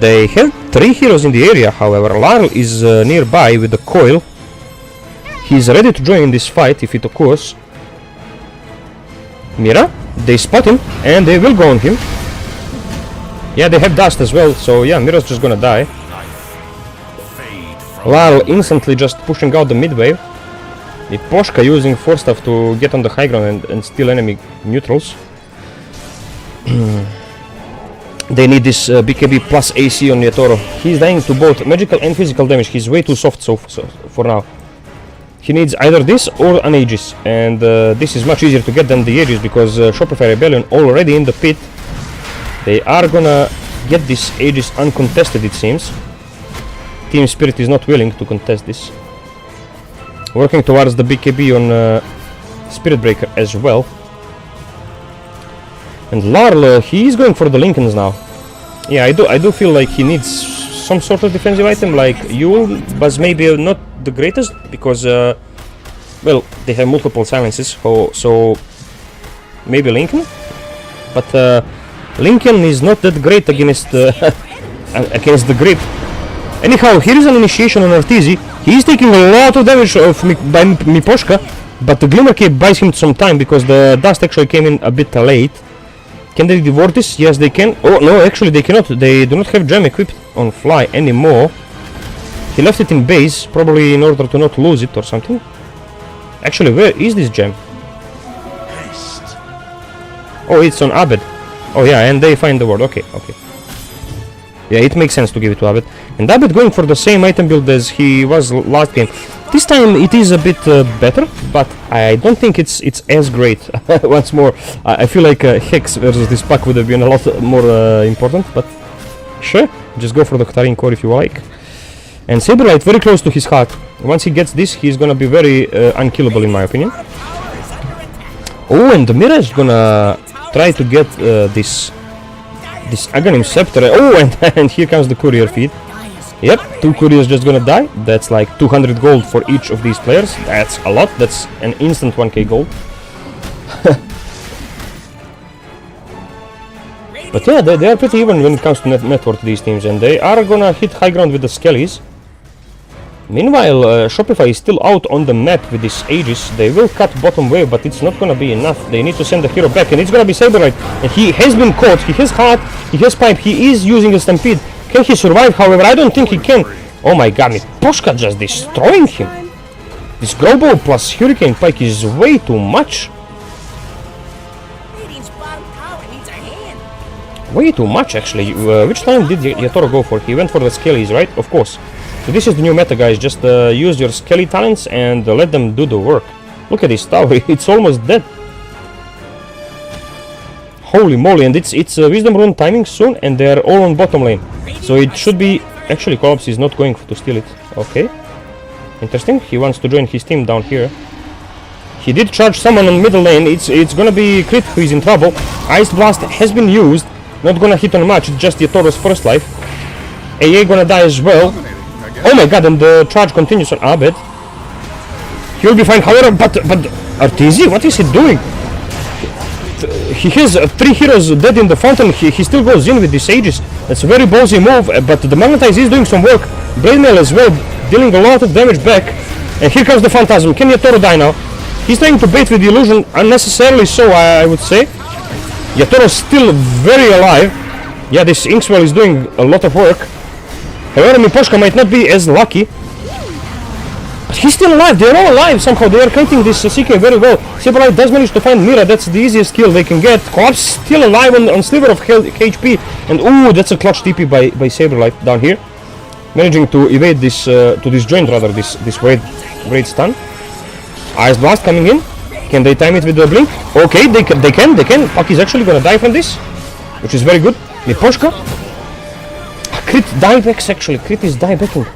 They have 3 heroes in the area, however. Larl is nearby with the coil. He's ready to join in this fight if it occurs. Mira, they spot him and they will go on him. Yeah, they have dust as well, so yeah, Mira's just gonna die. Larl instantly just pushing out the mid wave. Miposhka using Force Staff to get on the high ground and steal enemy neutrals. They need this BKB plus AC on Yatoro. He's dying to both magical and physical damage. He's way too soft so for now. He needs either this or an Aegis, and this is much easier to get than the Aegis because Shopify Rebellion already in the pit. They are gonna get this Aegis uncontested, it seems. Team Spirit is not willing to contest this. Working towards the BKB on Spirit Breaker as well. And Larl, he is going for the Lincolns now. Yeah, I do feel like he needs some sort of defensive item like Yule was maybe not the greatest because well, they have multiple silences, so maybe Lincoln, but Lincoln is not that great against against the grip. Anyhow, here is an initiation on Arteezy. He is taking a lot of damage by Miposhka, but the Glimmer Cape buys him some time because the dust actually came in a bit late. Can they devour this? Yes, they can. Oh no, actually they cannot. They do not have gem equipped on Fly anymore. He left it in base, probably in order to not lose it or something. Actually, where is this gem? Oh, it's on Abed. Oh yeah, and they find the word. Okay. Yeah, it makes sense to give it to Abed. And Abed going for the same item build as he was last game. This time it is a bit better, but I don't think it's as great. Once more, I feel like Hex versus this pack would have been a lot more important, but sure, just go for the Katarin core if you like. And Saberlight very close to his heart. Once he gets this, he's gonna be very unkillable in my opinion. Oh, and the Mirage gonna try to get this Aghanim Scepter. Oh, and here comes the courier feed. Yep, 2 couriers just gonna die. That's like 200 gold for each of these players. That's a lot. That's an instant 1k gold. But yeah, they are pretty even when it comes to net worth, these teams, and they are gonna hit high ground with the Skellies. Meanwhile, Shopify is still out on the map with these Aegis. They will cut bottom wave, but it's not gonna be enough. They need to send the hero back, and it's gonna be Saberlight. And he has been caught. He has heart, he has pipe, he is using a stampede. Can he survive? However, I don't think he can. Oh my god, Poshka just destroying him. This Growbow plus Hurricane Pike is way too much. Way too much, actually. Which time did Yatoro go for? He went for the Skellies, right? Of course. So this is the new meta, guys. Just use your Skelly talents and let them do the work. Look at this tower. It's almost dead. Holy moly, and it's Wisdom Rune timing soon, and they're all on bottom lane. So it should be... Actually, Collapse is not going to steal it. Okay. Interesting. He wants to join his team down here. He did charge someone on middle lane. It's gonna be Crit who is in trouble. Ice Blast has been used. Not gonna hit on much, it's just Yatoro's first life. AA gonna die as well. Oh my god, and the charge continues on Abed. He will be fine, however, but Arteezy, what is he doing? He has 3 heroes dead in the fountain. He still goes in with these Aegis. That's a very ballsy move, but the Magnetize is doing some work. Blade Mail as well, dealing a lot of damage back. And here comes the Phantasm. Can Yatoro die now? He's trying to bait with the illusion, unnecessarily so, I would say. Yatoro's still very alive. Yeah, this Inkswell is doing a lot of work. However, Miposhka might not be as lucky. But he's still alive. They're all alive somehow. They are kiting this CK very well. Saberlight does manage to find Mira. That's the easiest kill they can get. Collapse still alive on sliver of HP. And ooh, that's a clutch TP by Saberlight down here. Managing to evade this, to disjoint rather, this great stun. Ice Blast coming in. Can they time it with the blink? Okay, they can. Puck is actually gonna die from this, which is very good. Miposhka. Crit diebacks actually. Crit is diebacking.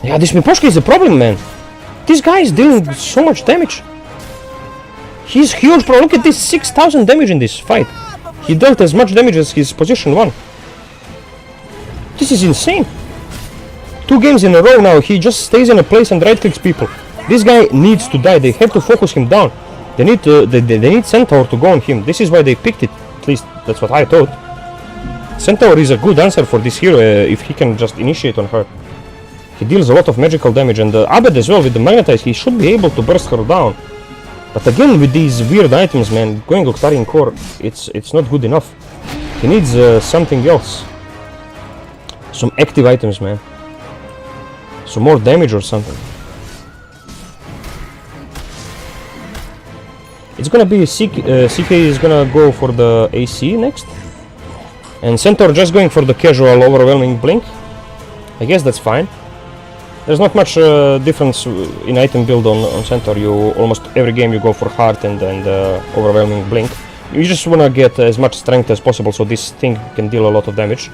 Yeah, this Miposhka is a problem, man. This guy is dealing so much damage. He's huge, bro. Look at this, 6,000 damage in this fight. He dealt as much damage as his position 1. This is insane. 2 games in a row now. He just stays in a place and right clicks people. This guy needs to die. They have to focus him down. They need Centaur to go on him. This is why they picked it. At least that's what I thought. Centaur is a good answer for this hero if he can just initiate on her. He deals a lot of magical damage, and Abed as well with the Magnetize, he should be able to burst her down. But again, with these weird items, man, going Octarian Core, it's not good enough. He needs something else. Some active items, man. Some more damage or something. It's gonna be CK is gonna go for the AC next. And Centaur just going for the casual overwhelming blink. I guess that's fine. There's not much difference in item build on Centaur. You almost every game you go for heart and overwhelming blink. You just wanna get as much strength as possible so this thing can deal a lot of damage.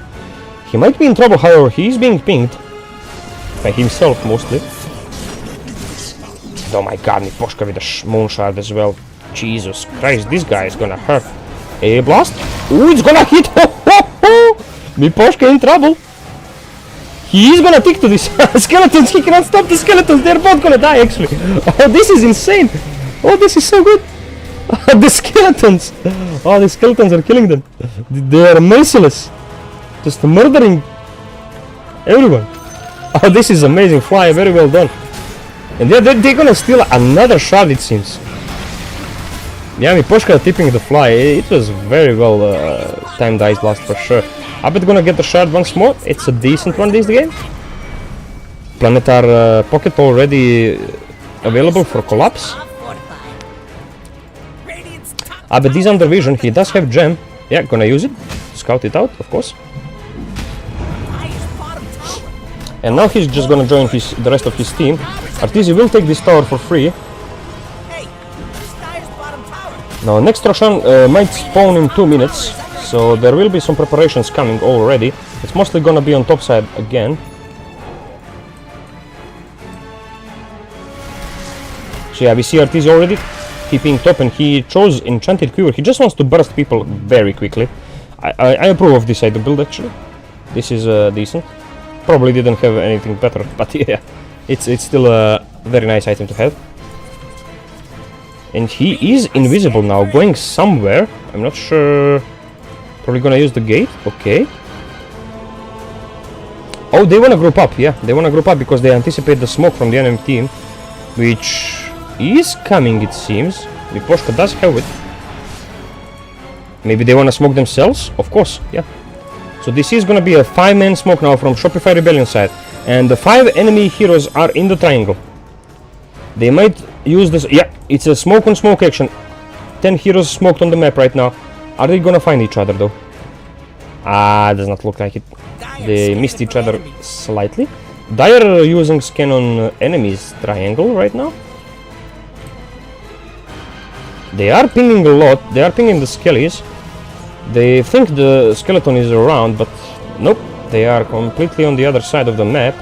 He might be in trouble, however, he is being pinged by himself mostly. Oh my god, Miposhka with a Moon Shard as well. Jesus Christ, this guy is gonna hurt. A blast. Ooh, it's gonna hit. Miposhka in trouble. He is gonna stick to this skeletons. He cannot stop the skeletons. They're both gonna die actually. Oh, this is insane. Oh, this is so good. The skeletons. Oh, the skeletons are killing them. They are merciless. Just murdering everyone. Oh, this is amazing. Fly, very well done. And they're gonna steal another shard, it seems. Yeah, Miposhka tipping the fly. It was very well timed ice blast for sure. Abed gonna get the shard once more. It's a decent one this game. Planetar pocket already available for collapse. Abed is under vision. He does have gem. Yeah, gonna use it. Scout it out, of course. And now he's just gonna join the rest of his team. Arteezy will take this tower for free. Now next Roshan might spawn in 2 minutes, so there will be some preparations coming already. It's mostly gonna be on top side again. So yeah, we see Arteezy already keeping top, and he chose Enchanted Quiver. He just wants to burst people very quickly. I approve of this item build actually. This is decent. Probably didn't have anything better, but yeah, it's still a very nice item to have. And he is invisible now, going somewhere. I'm not sure. Probably gonna use the gate. Okay. Oh, they wanna group up. Yeah, they wanna group up because they anticipate the smoke from the enemy team, which is coming, it seems. Miposhka does have it. Maybe they wanna smoke themselves? Of course, yeah. So this is gonna be a 5-man smoke now from Shopify Rebellion side. And the 5 enemy heroes are in the triangle. They might use this. Yeah, it's a smoke on smoke action. 10 heroes smoked on the map right now. Are they gonna find each other though? Ah, does not look like it. They missed each other slightly. Dire using scan on enemies triangle right now. They are pinging a lot. They are pinging the skellies. They think the skeleton is around, but nope. They are completely on the other side of the map.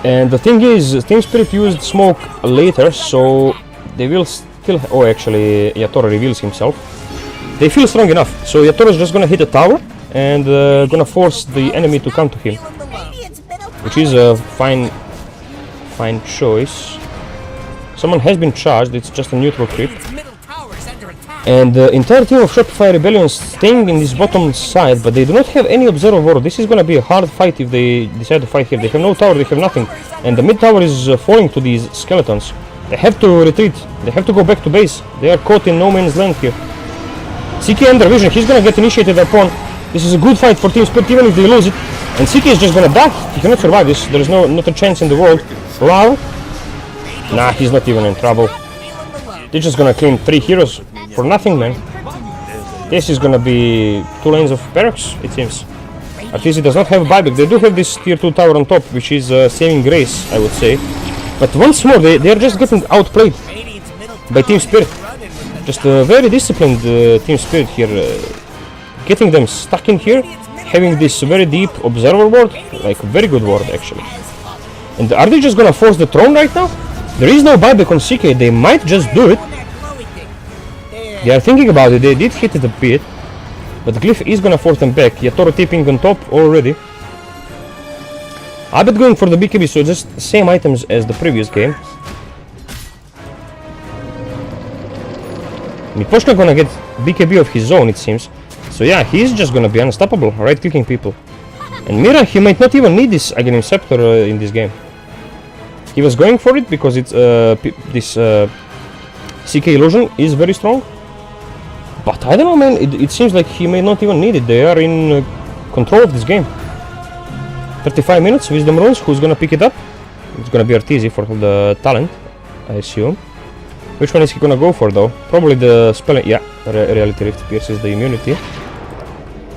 And the thing is, Team Spirit used smoke later, so they will still... Oh, actually, Yatoro reveals himself. They feel strong enough, so Yatoro is just gonna hit a tower and gonna force the enemy to come to him, which is a fine choice. Someone has been charged. It's just a neutral creep. And the entire team of Shopify Rebellion is staying in this bottom side, but they do not have any observer ward. This is gonna be a hard fight if they decide to fight here. They have no tower, they have nothing. And the mid tower is falling to these skeletons. They have to retreat. They have to go back to base. They are caught in no man's land here. CK under vision. He's gonna get initiated upon. This is a good fight for Team Spirit, even if they lose it. And CK is just gonna die. He cannot survive this. There is not a chance in the world. Lau? Nah, he's not even in trouble. They're just gonna claim 3 heroes for nothing, man. This is gonna be 2 lanes of barracks, it seems. Arteezy does not have buyback. They do have this tier 2 tower on top, which is saving grace, I would say. But once more, they are just getting outplayed by Team Spirit. Just a very disciplined Team Spirit here. Getting them stuck in here, having this very deep observer ward, like very good ward actually. And are they just gonna force the throne right now? There is no buyback on CK, they might just do it. They are thinking about it, they did hit it a bit. But Glyph is gonna force them back. Yatoro tipping on top already. Abed going for the BKB, so just same items as the previous game. Miposhka gonna get BKB of his own, it seems. So yeah, he's just gonna be unstoppable, right clicking people. And Mira, he might not even need this Aghanim Scepter in this game. He was going for it because it's this CK illusion is very strong. But I don't know, man, it seems like he may not even need it. They are in control of this game. 35 minutes, Wisdom Runes, who's gonna pick it up? It's gonna be Arteezy for the talent, I assume. Which one is he gonna go for though? Probably the spell, yeah, Reality Rift pierces the immunity.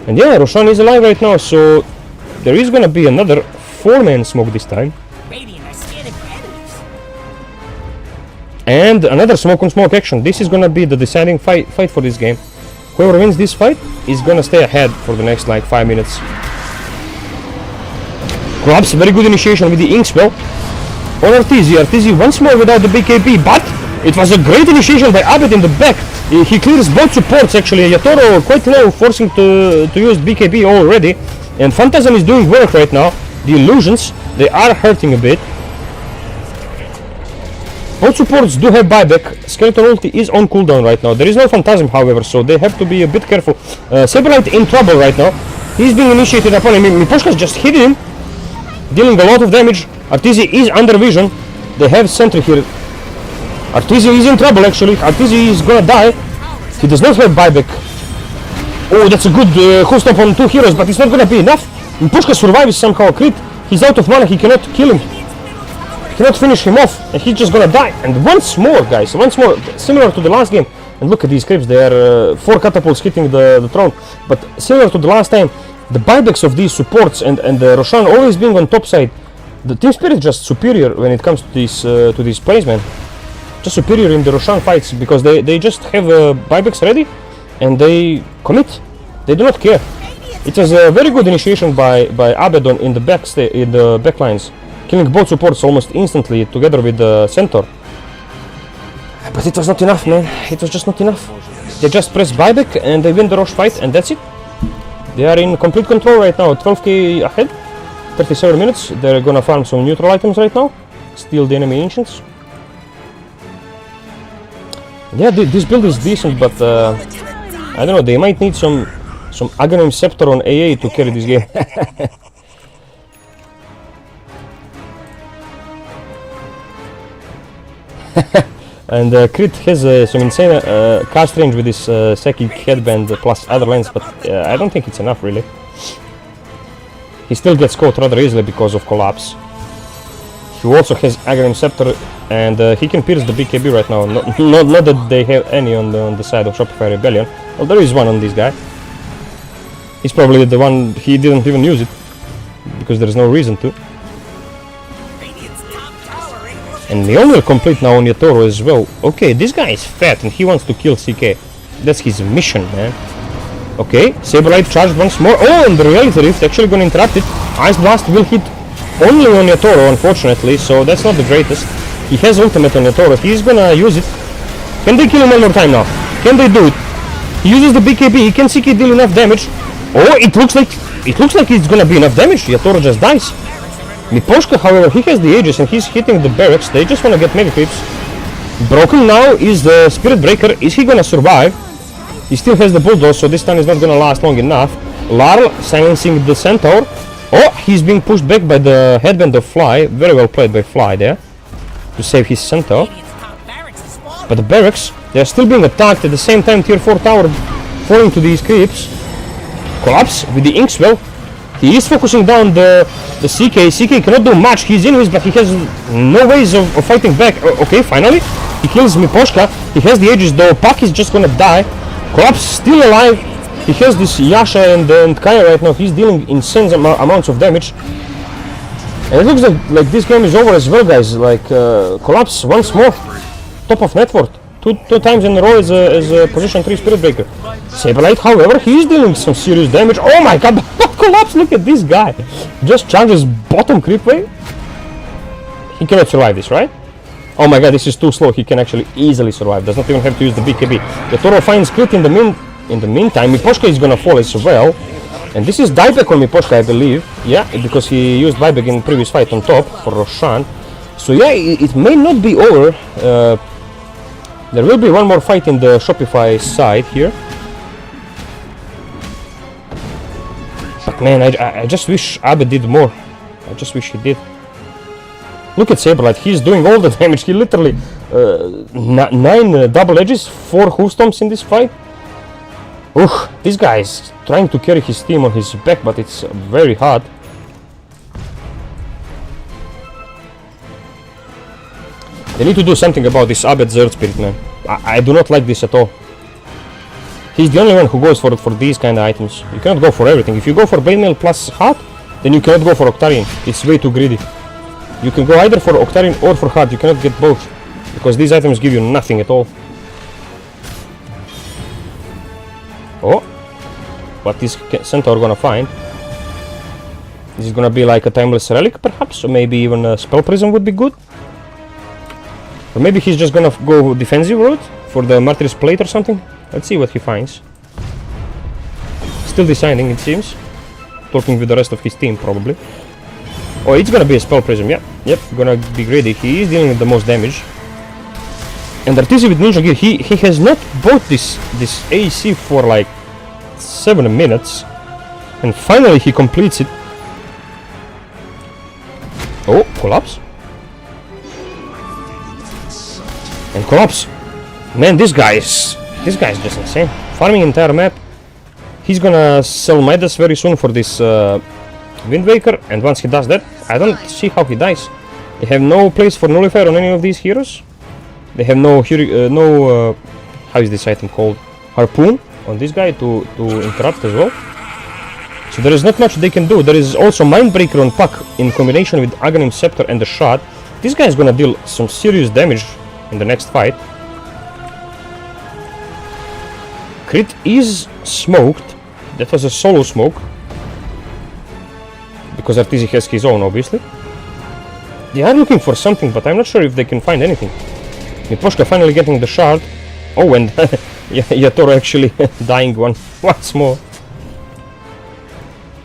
And yeah, Roshan is alive right now, so there is gonna be another 4-man smoke this time. And another smoke on smoke action. This is gonna be the deciding fight for this game. Whoever wins this fight is gonna stay ahead for the next like 5 minutes. Grabs very good initiation with the ink spell on Arteezy. Arteezy once more without the BKB, but it was a great initiation by Abed in the back. He clears both supports actually. Yatoro quite low, forcing to use BKB already. And Phantasm is doing work right now. The illusions, they are hurting a bit. Both supports do have buyback. Skeleton ulti is on cooldown right now. There is no Phantasm, however, so they have to be a bit careful. Saberlight in trouble right now. He's being initiated upon him. Miposhka's just hit him, dealing a lot of damage. Arteezy is under vision. They have sentry here. Arteezy is in trouble actually. Arteezy is gonna die. He does not have buyback. Oh, that's a good whole stop on 2 heroes, but it's not gonna be enough. Miposhka survives somehow a crit. He's out of mana, he cannot kill him. He cannot finish him off, and he's just gonna die. And once more, guys, once more, similar to the last game. And look at these creeps, they are 4 catapults hitting the throne. But similar to the last time, the buybacks of these supports and the Roshan always being on top side. The team spirit is just superior when it comes to these plays, man. Just superior in the Roshan fights because they just have buybacks ready and they commit. They do not care. It was a very good initiation by Abaddon in the back lines, killing both supports almost instantly together with the Centaur. But it was not enough, man. It was just not enough. They just press buyback and they win the Rosh fight, and that's it. They are in complete control right now. 12k ahead. 37 minutes. They're gonna farm some neutral items right now. Steal the enemy ancients. Yeah, this build is decent, but I don't know. They might need some Aghanim Scepter on AA to carry this game. And Crit has some insane cast range with this psychic headband plus other lens, but I don't think it's enough really. He still gets caught rather easily because of collapse. He also has Aghanim Scepter, and he can pierce the BKB right now. Not that they have any on the side of Shopify Rebellion. Well, there is one on this guy. He's probably the one he didn't even use it because there is no reason to. And the only complete now on Yatoro as well. Okay, this guy is fat and he wants to kill CK. That's his mission, man. Okay, Saberlight charged once more. Oh, and the Reality Rift actually gonna interrupt it. Ice Blast will hit only on Yatoro, unfortunately, so that's not the greatest. He has ultimate on Yatoro. He's gonna use it. Can they kill him one more time now? Can they do it? He uses the BKB. Can CK deal enough damage? Oh, it looks like it's gonna be enough damage. Yatoro just dies. Miposhka, however, he has the Aegis and he's hitting the barracks. They just wanna get mega creeps. Broken now is the Spirit Breaker. Is he gonna survive? He still has the Bulldoze, so this time is not gonna last long enough. Larl silencing the Centaur. Oh, he's being pushed back by the headband of Fly. Very well played by Fly there to save his Centaur. But the barracks, they are still being attacked at the same time. Tier 4 tower falling to these creeps. Collapse with the Inkswell. He is focusing down the CK. CK cannot do much. He's in with, but he has no ways of fighting back. Okay, finally. He kills Miposhka. He has the Aegis though. Pak is just gonna die. Collapse still alive. He has this Yasha and Kaya right now. He's dealing insane amounts of damage. And it looks like this game is over as well, guys. Like, Collapse once more. Top of net worth. Two times in a row as a position 3 Spirit Breaker. Saberlight, however, he's dealing some serious damage. Oh my god, Collapse, look at this guy. Just charges bottom creep way. He cannot survive this, right? Oh my god, this is too slow. He can actually easily survive. Does not even have to use the BKB. The Toro finds crit in the meantime. Miposhka is gonna fall as well. And this is dieback on Miposhka, I believe. Yeah, because he used buyback in the previous fight on top for Roshan. So yeah, it may not be over. There will be one more fight in the Shopify side here. But man, I just wish Abe did more. I just wish he did. Look at Saberlight, he's doing all the damage. He literally 9 double edges, 4 hoof stomps in this fight. Ugh, this guy is trying to carry his team on his back, but it's very hard. They need to do something about this Abed Zerd Spirit, man. I do not like this at all. He's the only one who goes for these kind of items. You cannot go for everything. If you go for Blade Mail plus Heart, then you cannot go for Octarian. It's way too greedy. You can go either for Octarian or for Heart. You cannot get both. Because these items give you nothing at all. Oh. What is Centaur gonna find? Is it gonna be like a Timeless Relic, perhaps? Or maybe even a Spell Prism would be good? Or maybe he's just gonna go defensive route for the Martyr's Plate or something? Let's see what he finds. Still deciding, it seems. talking with the rest of his team, probably. Oh, it's gonna be a Spell Prism, yeah. Yep, gonna be greedy. He is dealing with the most damage. And Artisan with Ninja Gear, he has not bought this AC for like 7 minutes. And finally he completes it. Oh, Collapse. And Collapse. Man, this guy is just insane. Farming entire map. He's gonna sell Midas very soon for this Wind Waker, and once he does that, I don't see how he dies. They have no place for Nullifier on any of these heroes. They have no how is this item called? Harpoon on this guy to interrupt as well. So there is not much they can do. There is also Mindbreaker on Puck in combination with Aghanim Scepter and the Shot. This guy is gonna deal some serious damage in the next fight. Crit is smoked. That was a solo smoke. Because Artisan has his own, obviously. They are looking for something, but I'm not sure if they can find anything. Miposhka finally getting the shard. Oh, and Yatoro actually dying once more.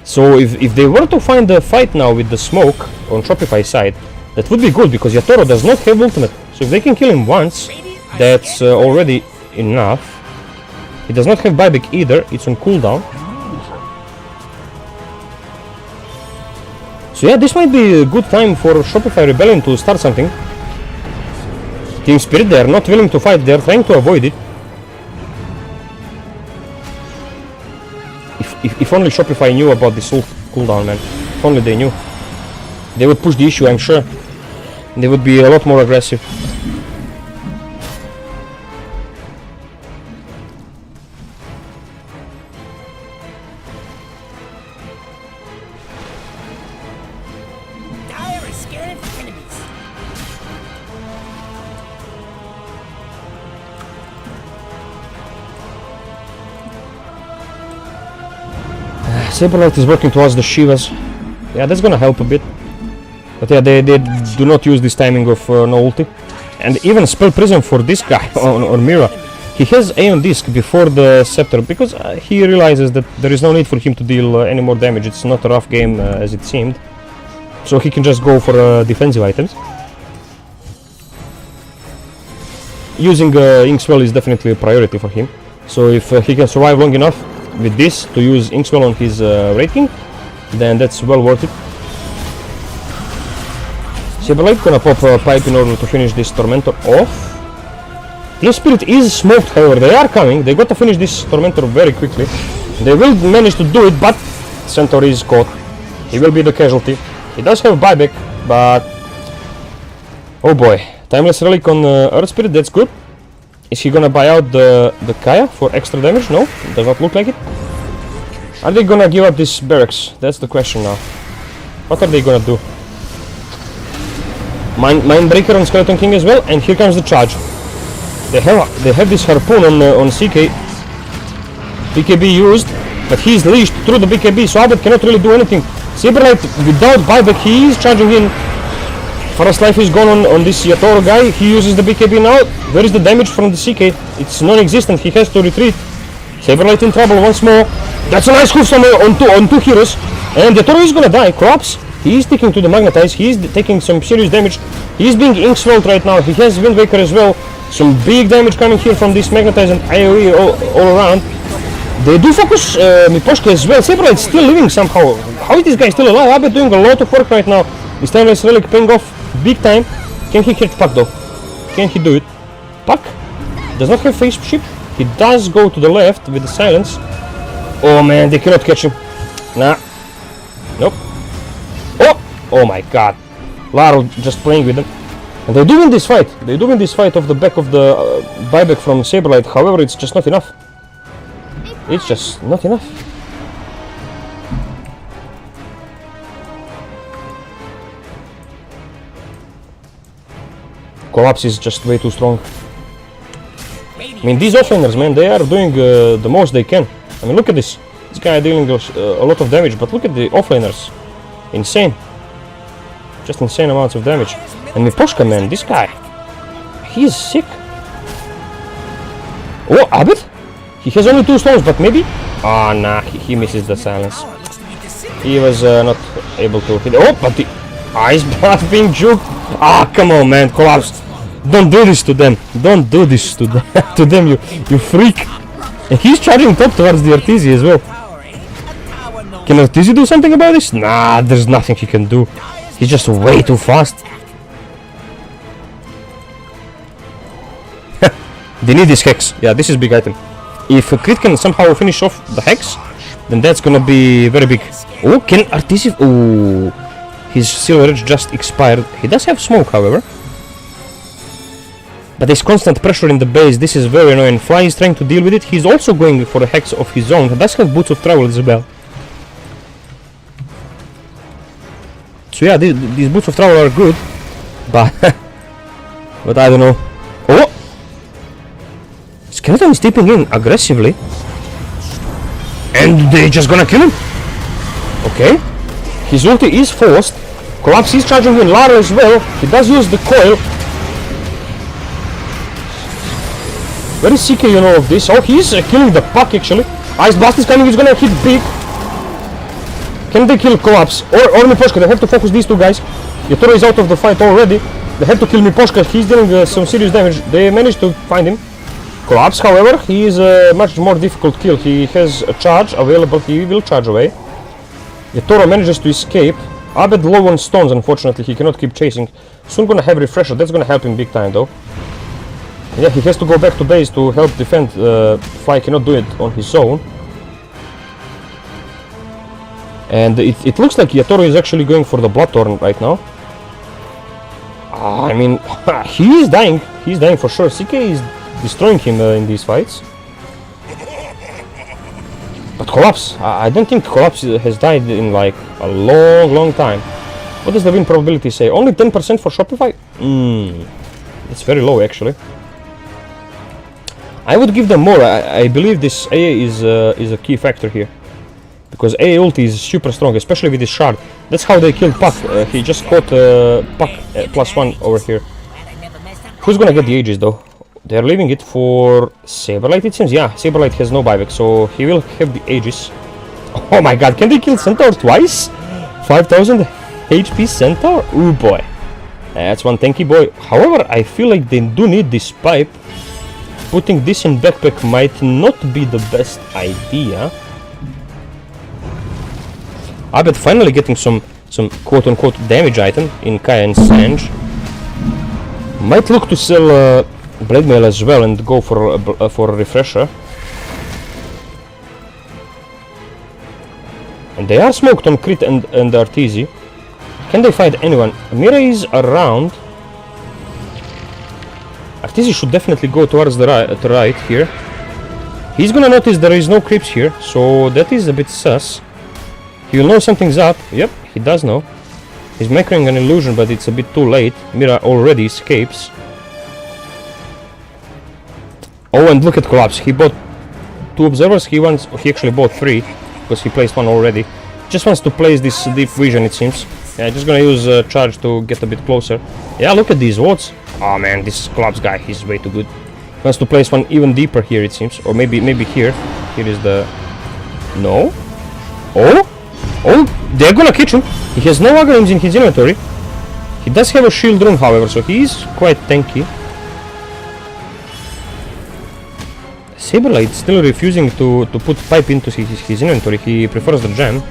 So if they were to find a fight now with the smoke on Shopify side, that would be good, because Yatoro does not have ultimate. So if they can kill him once, that's already enough. He does not have buyback either, it's on cooldown. So yeah, this might be a good time for Shopify Rebellion to start something. Team Spirit, they are not willing to fight, they are trying to avoid it. If only Shopify knew about this cooldown, man. If only they knew. They would push the issue, I'm sure. They would be a lot more aggressive. Dire is scared of enemies. Saberlight is working towards the Shivas. Yeah, that's gonna help a bit. But yeah, they do not use this timing of no ulti. And even Spell Prism for this guy on Mira. He has Aeon Disc before the Scepter because he realizes that there is no need for him to deal any more damage. It's not a rough game as it seemed. So he can just go for defensive items. Using Inkswell is definitely a priority for him. So if he can survive long enough with this to use Inkswell on his Wraith King, then that's well worth it. Saberlight gonna pop a pipe in order to finish this Tormentor off. Team Spirit is smoked, however, they are coming. They got to finish this Tormentor very quickly. They will manage to do it, but Centaur is caught. He will be the casualty. He does have buyback, but oh boy. Timeless Relic on Earth Spirit, that's good. Is he gonna buy out the Kaya for extra damage? No, does not look like it. Are they gonna give up this barracks? That's the question now. What are they gonna do? Mindbreaker on Skeleton King as well, and here comes the charge. They have this harpoon on CK. BKB used, but he is leashed through the BKB, so Abed cannot really do anything. Saberlight without buyback, he is charging in. Forest Life is gone on this Yatoro guy. He uses the BKB now. Where is the damage from the CK? It's non-existent. He has to retreat. Saberlight in trouble once more. That's a nice hoof on two heroes. And Yatoro is gonna die. Collapse. He is sticking to the Magnetize. He is taking some serious damage. He is being Inkswelled right now. He has Wind Waker as well. Some big damage coming here from this Magnetize and AoE all around. They do focus Miposhka as well. Saberlight still living somehow. How is this guy still alive? Abed doing a lot of work right now. This Timeless Relic paying off big time. Can he hit Puck though? Can he do it? Puck does not have face ship. He does go to the left with the silence. Oh man, they cannot catch him. Nah. Nope. Oh my god. Laro just playing with them. And they do win this fight. They do win this fight off the back of the buyback from Saberlight. However, it's just not enough. It's just not enough. Collapse is just way too strong. I mean, these offlaners, man, they are doing the most they can. I mean, look at this. This guy dealing a lot of damage, but look at the offlaners. Insane. Just insane amounts of damage. And Miposhka, man, this guy, he is sick. Oh, Abed? He has only 2 stones, but maybe? Ah, nah, he misses the silence. He was not able to hit. Oh, but the ice blast being juked. Ah, come on, man, Collapse. Don't do this to them. Don't do this to them. To them, you freak. And he's charging top towards the Arteezy as well. Can Arteezy do something about this? Nah, there's nothing he can do. He's just way too fast. They need this Hex. Yeah, this is big item. If Crit can somehow finish off the Hex, then that's gonna be very big. Oh, can Arteezy... Oh, his Silver Edge just expired. He does have smoke, however. But there's constant pressure in the base. This is very annoying. Fly is trying to deal with it. He's also going for a Hex of his own. He does have Boots of Travel as well. So yeah, these Boots of Travel are good. But... but I don't know. Oh! Skeleton is stepping in aggressively. And they just gonna kill him. Okay. His ulti is forced. Collapse is charging in Lara as well. He does use the coil. Where is CK, you know, of this? Oh, he's killing the puck actually. Ice Blast is coming, he's gonna hit big. Can they kill Collapse? Or Miposhka? They have to focus these two guys. Yatoro is out of the fight already. They have to kill Miposhka, he's dealing some serious damage. They managed to find him. Collapse, however, he is a much more difficult kill. He has a charge available, he will charge away. Yatoro manages to escape. Abed low on stones, unfortunately, he cannot keep chasing. Soon gonna have Refresher, that's gonna help him big time though. Yeah, he has to go back to base to help defend. Fly cannot do it on his own. And it looks like Yatoro is actually going for the Bloodthorn right now. I mean, he is dying. He's dying for sure. CK is destroying him in these fights. But Collapse, I don't think Collapse has died in like a long time. What does the win probability say? Only 10% for Shopify? That's very low actually. I would give them more. I believe this AA is a key factor here. Because AA ulti is super strong, especially with this shard. That's how they killed Puck. He just caught Puck +1 over here. Who's gonna get the Aegis though? They're leaving it for Saberlight it seems. Yeah, Saberlight has no buyback, so he will have the Aegis. Oh my god, can they kill Centaur twice? 5000 HP Centaur? Ooh boy. That's one tanky boy. However, I feel like they do need this pipe. Putting this in backpack might not be the best idea. I bet finally getting some quote-unquote damage item in Kaya and Sange. Might look to sell Blade Mail as well and go for a Refresher. And they are smoked on Crit and Arteezy. Can they find anyone? Mira is around. Arteezy should definitely go towards the right here. He's gonna notice there is no creeps here, so that is a bit sus. He will know something's up. Yep, he does know. He's making an illusion, but it's a bit too late. Mira already escapes. Oh, and look at Collapse. He bought 2 observers. He actually bought 3 because he placed one already. Just wants to place this deep vision, it seems. Yeah, just gonna use charge to get a bit closer. Yeah, look at these wards. Oh man, this Collapse guy, he's way too good. He wants to place one even deeper here, it seems, or maybe here. Here is the. No. Oh, they're gonna catch him. He has no Agrams in his inventory. He does have a shield rune, however, so he is quite tanky. Saberlight still refusing to put pipe into his inventory. He prefers the gem,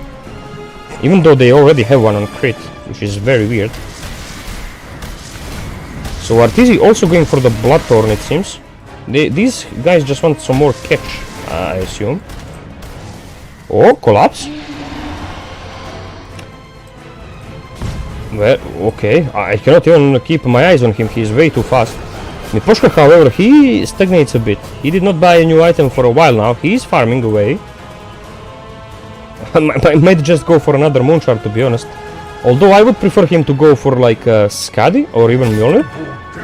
even though they already have one on crit, which is very weird. So Arteezy also going for the Bloodthorn, it seems. These guys just want some more catch, I assume. Oh, Collapse. Well, okay, I cannot even keep my eyes on him, he is way too fast. Miposhka, however, he stagnates a bit. He did not buy a new item for a while now, he is farming away. I might just go for another Moonshard, to be honest. Although I would prefer him to go for like Skadi or even Mjolnir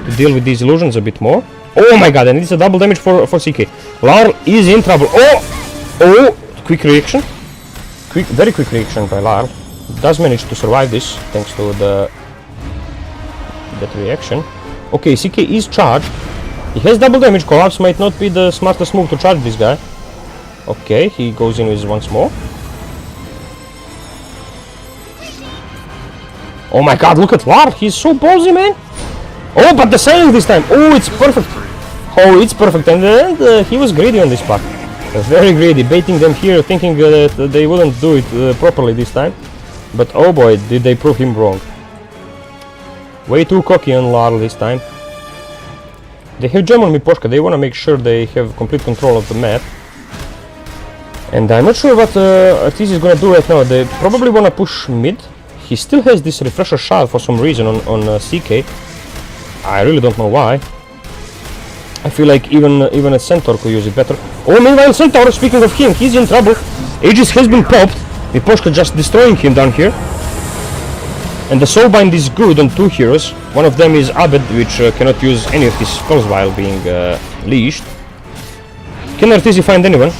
to deal with these illusions a bit more. Oh my god, and it's a double damage for CK. Larl is in trouble. Oh, quick reaction. Very quick reaction by Larl. Does manage to survive this thanks to that reaction. Okay, CK is charged. He has double damage. Collapse might not be the smartest move to charge this guy. Okay, he goes in with once more. Oh my god, look at Lar. He's so ballsy, man. Oh, but the silence this time. Oh, it's perfect. Oh, it's perfect. And he was greedy on this part. Very greedy, baiting them here, thinking that they wouldn't do it properly this time. But oh boy, did they prove him wrong. Way too cocky on Lar this time. They have gem on Miposhka. They want to make sure they have complete control of the map. And I'm not sure what Artis is going to do right now. They probably want to push mid. He still has this refresher shot for some reason on CK. I really don't know why. I feel like even a Centaur could use it better. Oh, meanwhile Centaur, speaking of him, he's in trouble. Aegis has been popped. Miposhka just destroying him down here. And the Soulbind is good on 2 heroes. One of them is Abed, which cannot use any of his spells while being leashed. Can Artizi find anyone?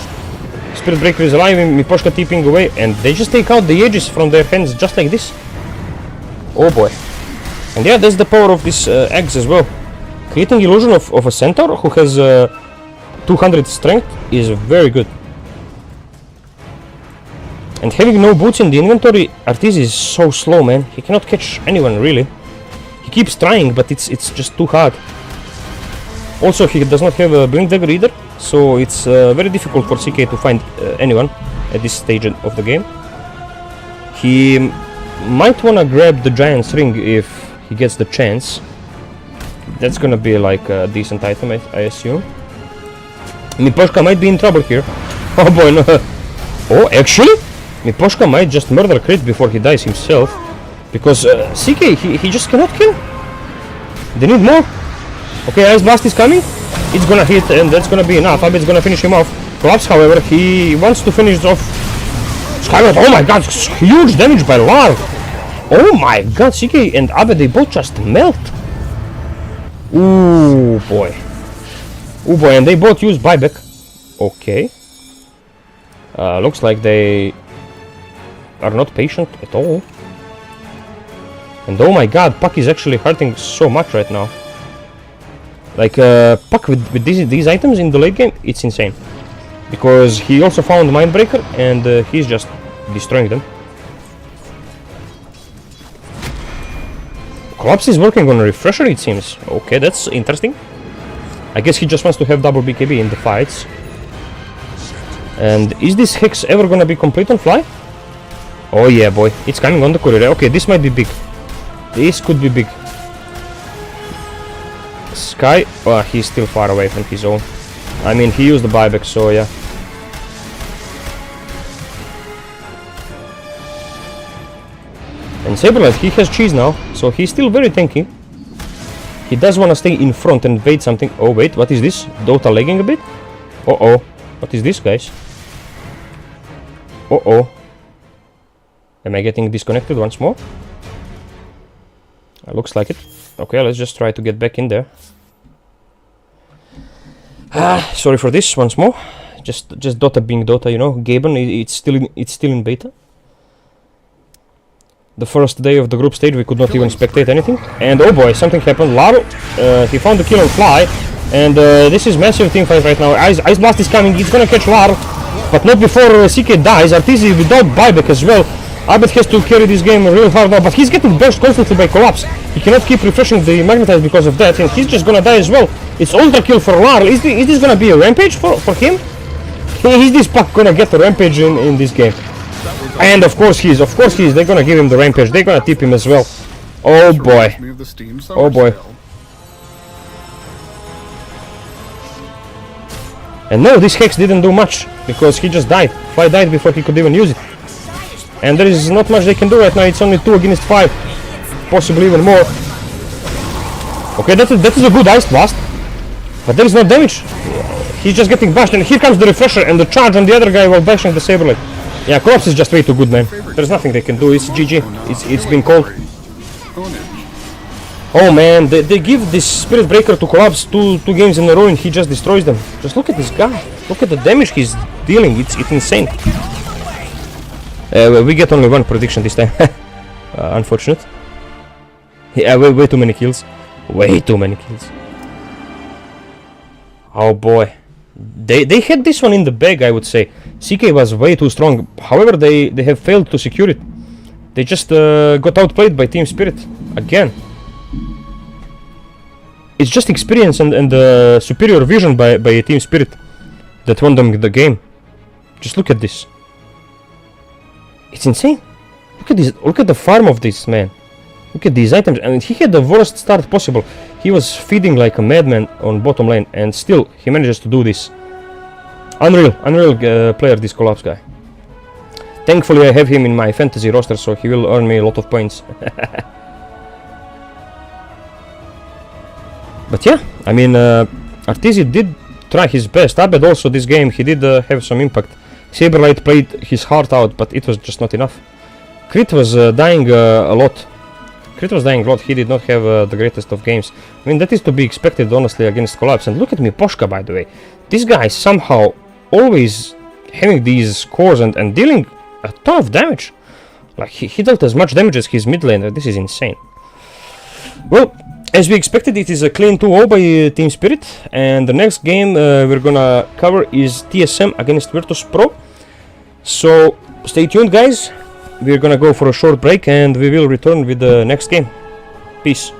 Spirit Breaker is alive, Miposhka tipping away, and they just take out the Aegis from their hands just like this. Oh boy. And yeah, that's the power of this eggs as well. Creating illusion of a Centaur who has 200 strength is very good. And having no boots in the inventory, Artis is so slow, man. He cannot catch anyone really. He keeps trying, but it's just too hard. Also, he does not have a Blink Dagger either, so it's very difficult for CK to find anyone at this stage of the game. He might wanna grab the Giant's Ring if he gets the chance. That's gonna be like a decent item, I assume. Miposhka might be in trouble here. Oh boy, no. Oh, actually? Miposhka might just murder Crit before he dies himself. Because CK, he just cannot kill. They need more. Okay, Ice Blast is coming. It's gonna hit and that's gonna be enough. Abed's gonna finish him off. Collapse, however, he wants to finish off Skyward. Oh my god, huge damage by Lar. Oh my god, CK and Abed, they both just melt. Ooh boy. Ooh boy, and they both use buyback. Okay. Looks like they are not patient at all. And oh my god, Puck is actually hurting so much right now. Like, Puck with these items in the late game, it's insane. Because he also found Mindbreaker and he's just destroying them. Collapse is working on a refresher, it seems. Okay, that's interesting. I guess he just wants to have double BKB in the fights. And is this Hex ever gonna be complete on Fly? Oh yeah, boy, it's coming on the courier. Okay, this might be big. This could be big. Sky, oh, he's still far away from his own. I mean, he used the buyback, so yeah. And Saberlight, he has cheese now, so he's still very tanky. He does want to stay in front and bait something. Oh wait, what is this? Dota lagging a bit? Uh-oh. What is this, guys? Uh-oh. Am I getting disconnected once more? Looks like it. Okay, let's just try to get back in there. Sorry for this once more. Just Dota being Dota, you know. Gaben, it's still in beta. The first day of the group stage, we could not even spectate anything. And oh boy, something happened. Lar, he found the kill on Fly. And this is massive team fight right now. Ice Blast is coming, he's gonna catch Lar. But not before CK dies. Artizi without buyback as well. Abed has to carry this game real hard now. But he's getting burst constantly by Collapse. He cannot keep refreshing the Magnetize because of that. And he's just gonna die as well. It's ultra kill for Lar. Is this gonna be a rampage for him? Is this Puck gonna get a rampage in this game? And of course he is. They're gonna give him the rampage. They're gonna tip him as well. Oh boy. Oh boy. And no, this Hex didn't do much because he just died. Fly died before he could even use it. And there is not much they can do right now. It's only 2 against 5, possibly even more. Okay, that is a good Ice Blast, but there is no damage. He's just getting bashed, and here comes the refresher and the charge on the other guy while bashing the Saberlight. Yeah, Collapse is just way too good, man. There's nothing they can do. It's GG. It's been called. Oh man, they give this Spirit Breaker to Collapse two games in a row and he just destroys them. Just look at this guy. Look at the damage he's dealing. It's insane. We get only one prediction this time. Unfortunate. Yeah, way too many kills. Way too many kills. Oh boy. They had this one in the bag, I would say. CK was way too strong. However, they have failed to secure it. They just got outplayed by Team Spirit again. It's just experience and superior vision by Team Spirit that won them the game. Just look at this. It's insane. Look at this. Look at the farm of this man. Look at these items. I mean, he had the worst start possible. He was feeding like a madman on bottom lane, and still he manages to do this. Unreal player, this Collapse guy. Thankfully, I have him in my fantasy roster, so he will earn me a lot of points. But yeah, I mean, Arteezy did try his best. Abed also this game, he did have some impact. Saberlight played his heart out, but it was just not enough. Crit was dying a lot. He did not have the greatest of games. I mean, that is to be expected, honestly, against Collapse. And look at me, Poshka, by the way. This guy is somehow always having these scores and dealing a ton of damage. Like, he dealt as much damage as his mid laner. This is insane. Well, as we expected, it is a clean 2-0 by Team Spirit. And the next game we're gonna cover is TSM against Virtus Pro. So, stay tuned, guys. We're gonna go for a short break and we will return with the next game. Peace.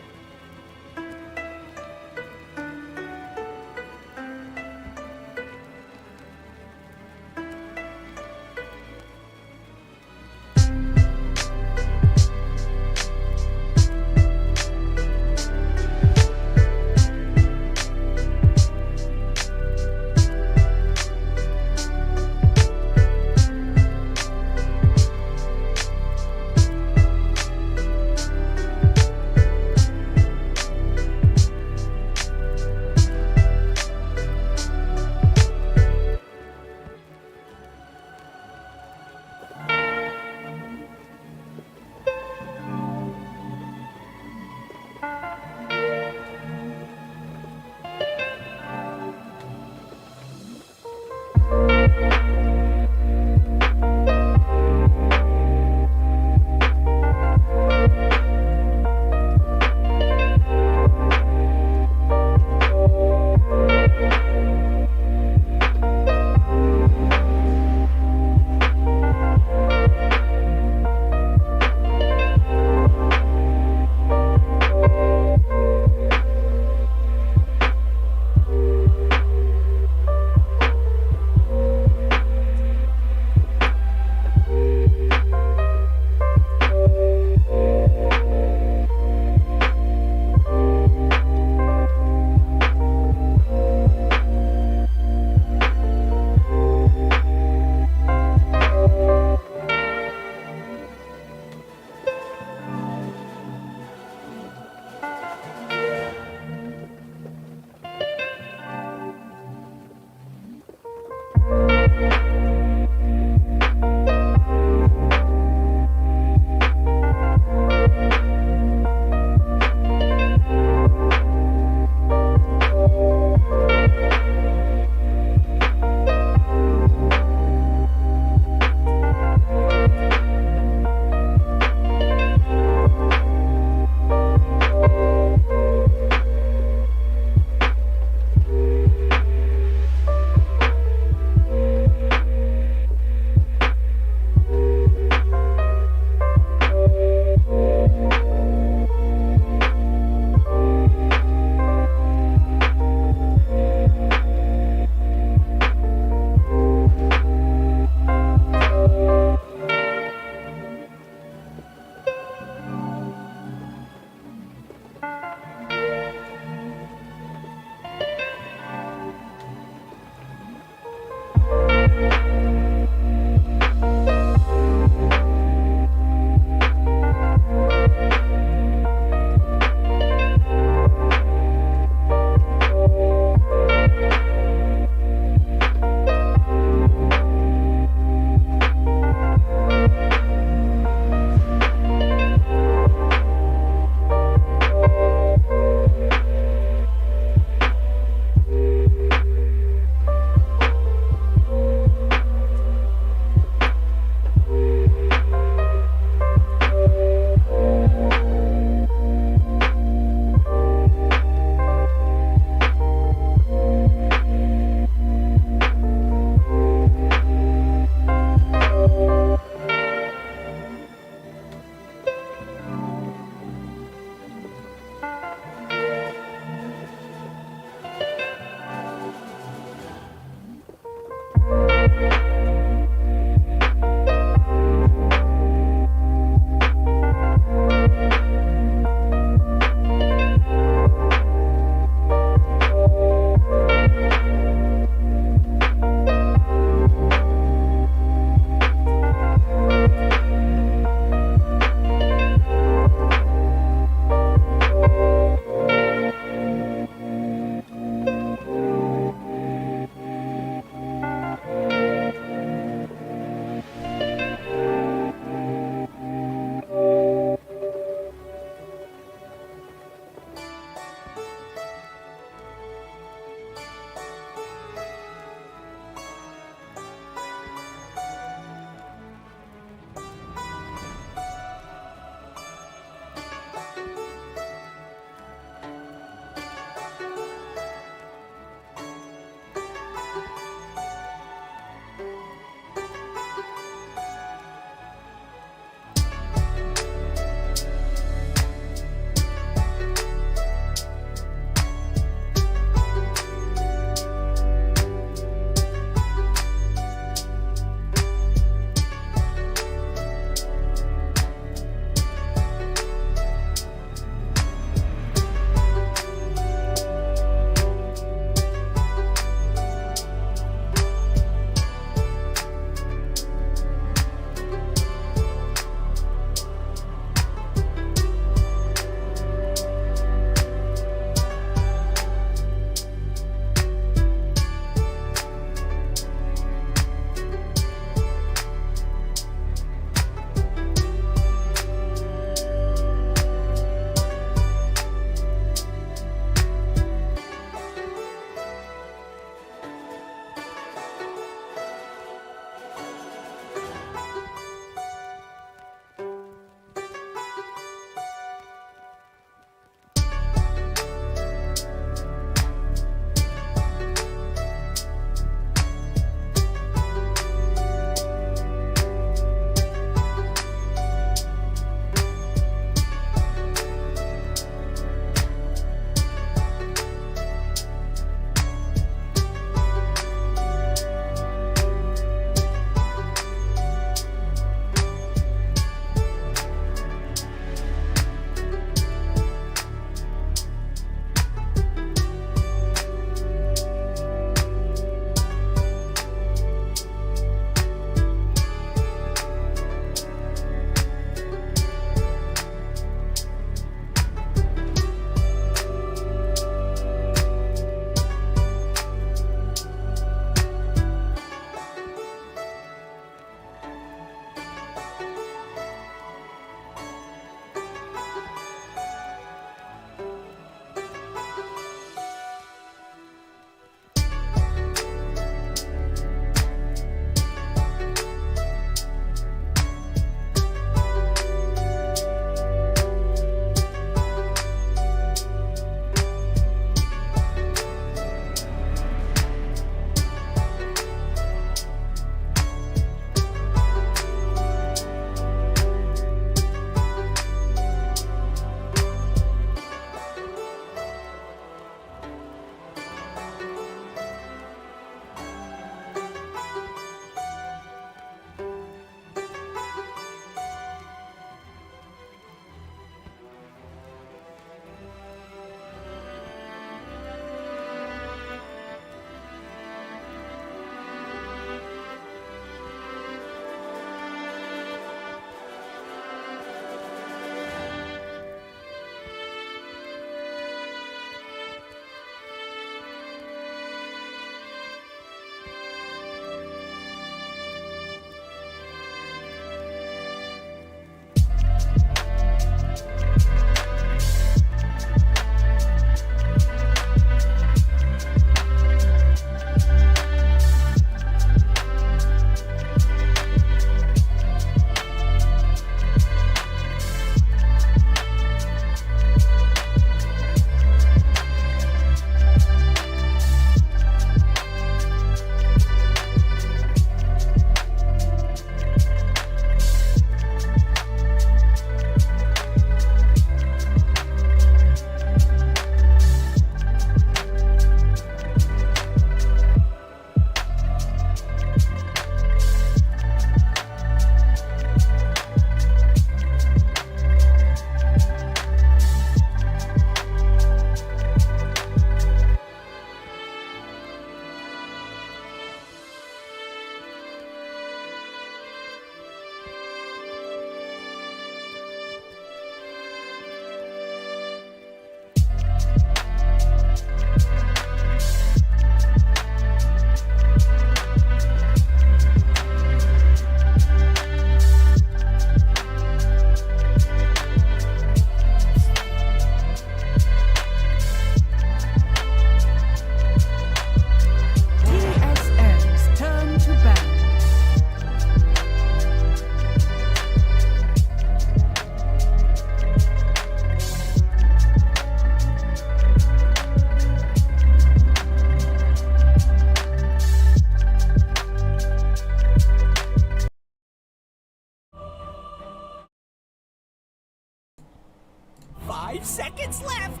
5 seconds left.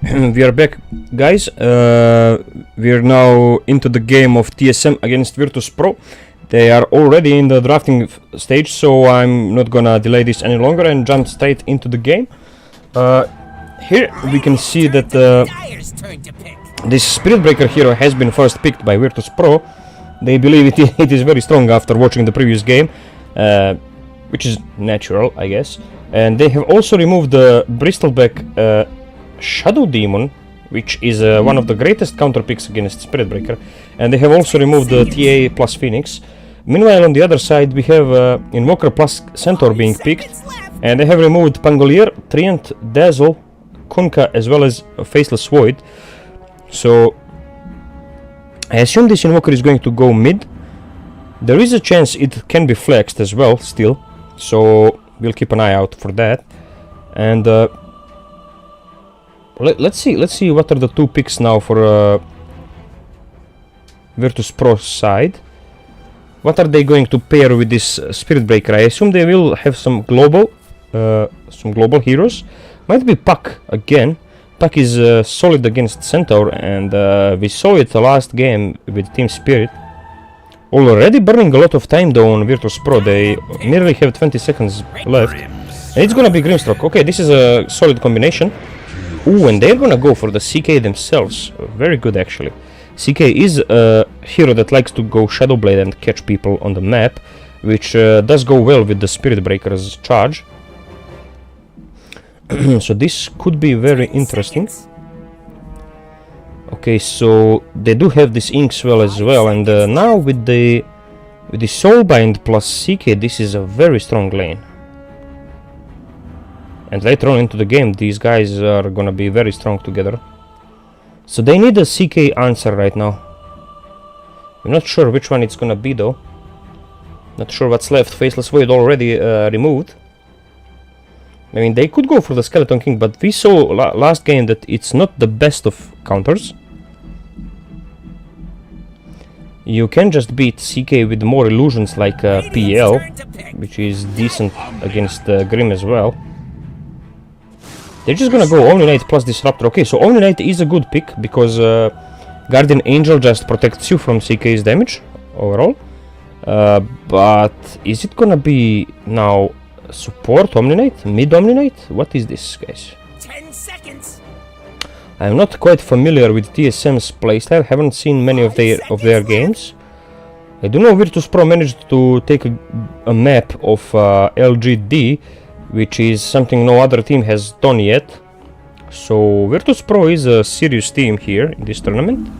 And we are back, guys. We are now into the game of TSM against Virtus Pro. They are already in the drafting stage, so I'm not gonna delay this any longer and jump straight into the game. Here we can see that Dyer's turn to pick. this Spirit Breaker hero has been first picked by Virtus Pro. They believe it is very strong after watching the previous game, which is natural, I guess. And they have also removed the Bristleback Shadow Demon, which is one of the greatest counter picks against Spirit Breaker. And they have also removed the TA plus Phoenix. Meanwhile, on the other side, we have Invoker plus Centaur being picked. And they have removed Pangolier, Treant, Dazzle, Kunkka, as well as Faceless Void. So I assume this Invoker is going to go mid. There is a chance it can be flexed as well still, so we'll keep an eye out for that. And let's see what are the two picks now for Virtus Pro side. What are they going to pair with this Spirit Breaker? I assume they will have some global heroes. Might be Puck again. Puck is solid against Centaur, and we saw it the last game with Team Spirit. Already burning a lot of time though on Virtus Pro. They nearly have 20 seconds left. And it's gonna be Grimstroke. Okay, this is a solid combination. Ooh, and they're gonna go for the CK themselves. Very good actually. CK is a hero that likes to go Shadow Blade and catch people on the map, which does go well with the Spirit Breaker's charge. So this could be very interesting. Okay, so they do have this Inkswell as well, and now with the Soulbind plus CK, this is a very strong lane. And later on into the game, these guys are gonna be very strong together. So they need a CK answer right now. I'm not sure which one it's gonna be though. Not sure what's left. Faceless Void already removed. I mean, they could go for the Skeleton King, but we saw last game that it's not the best of counters. You can just beat CK with more illusions like PL, which is decent against Grim as well. They're just gonna go Omni Knight plus Disruptor. Okay, so Omni Knight is a good pick because Guardian Angel just protects you from CK's damage overall. But is it gonna be now support Omni Knight? Mid Omni Knight? What is this, guys? 10 seconds. I'm not quite familiar with TSM's playstyle, haven't seen many of their games. I do know Virtus Pro managed to take a map of LGD, which is something no other team has done yet. So Virtus Pro is a serious team here in this tournament.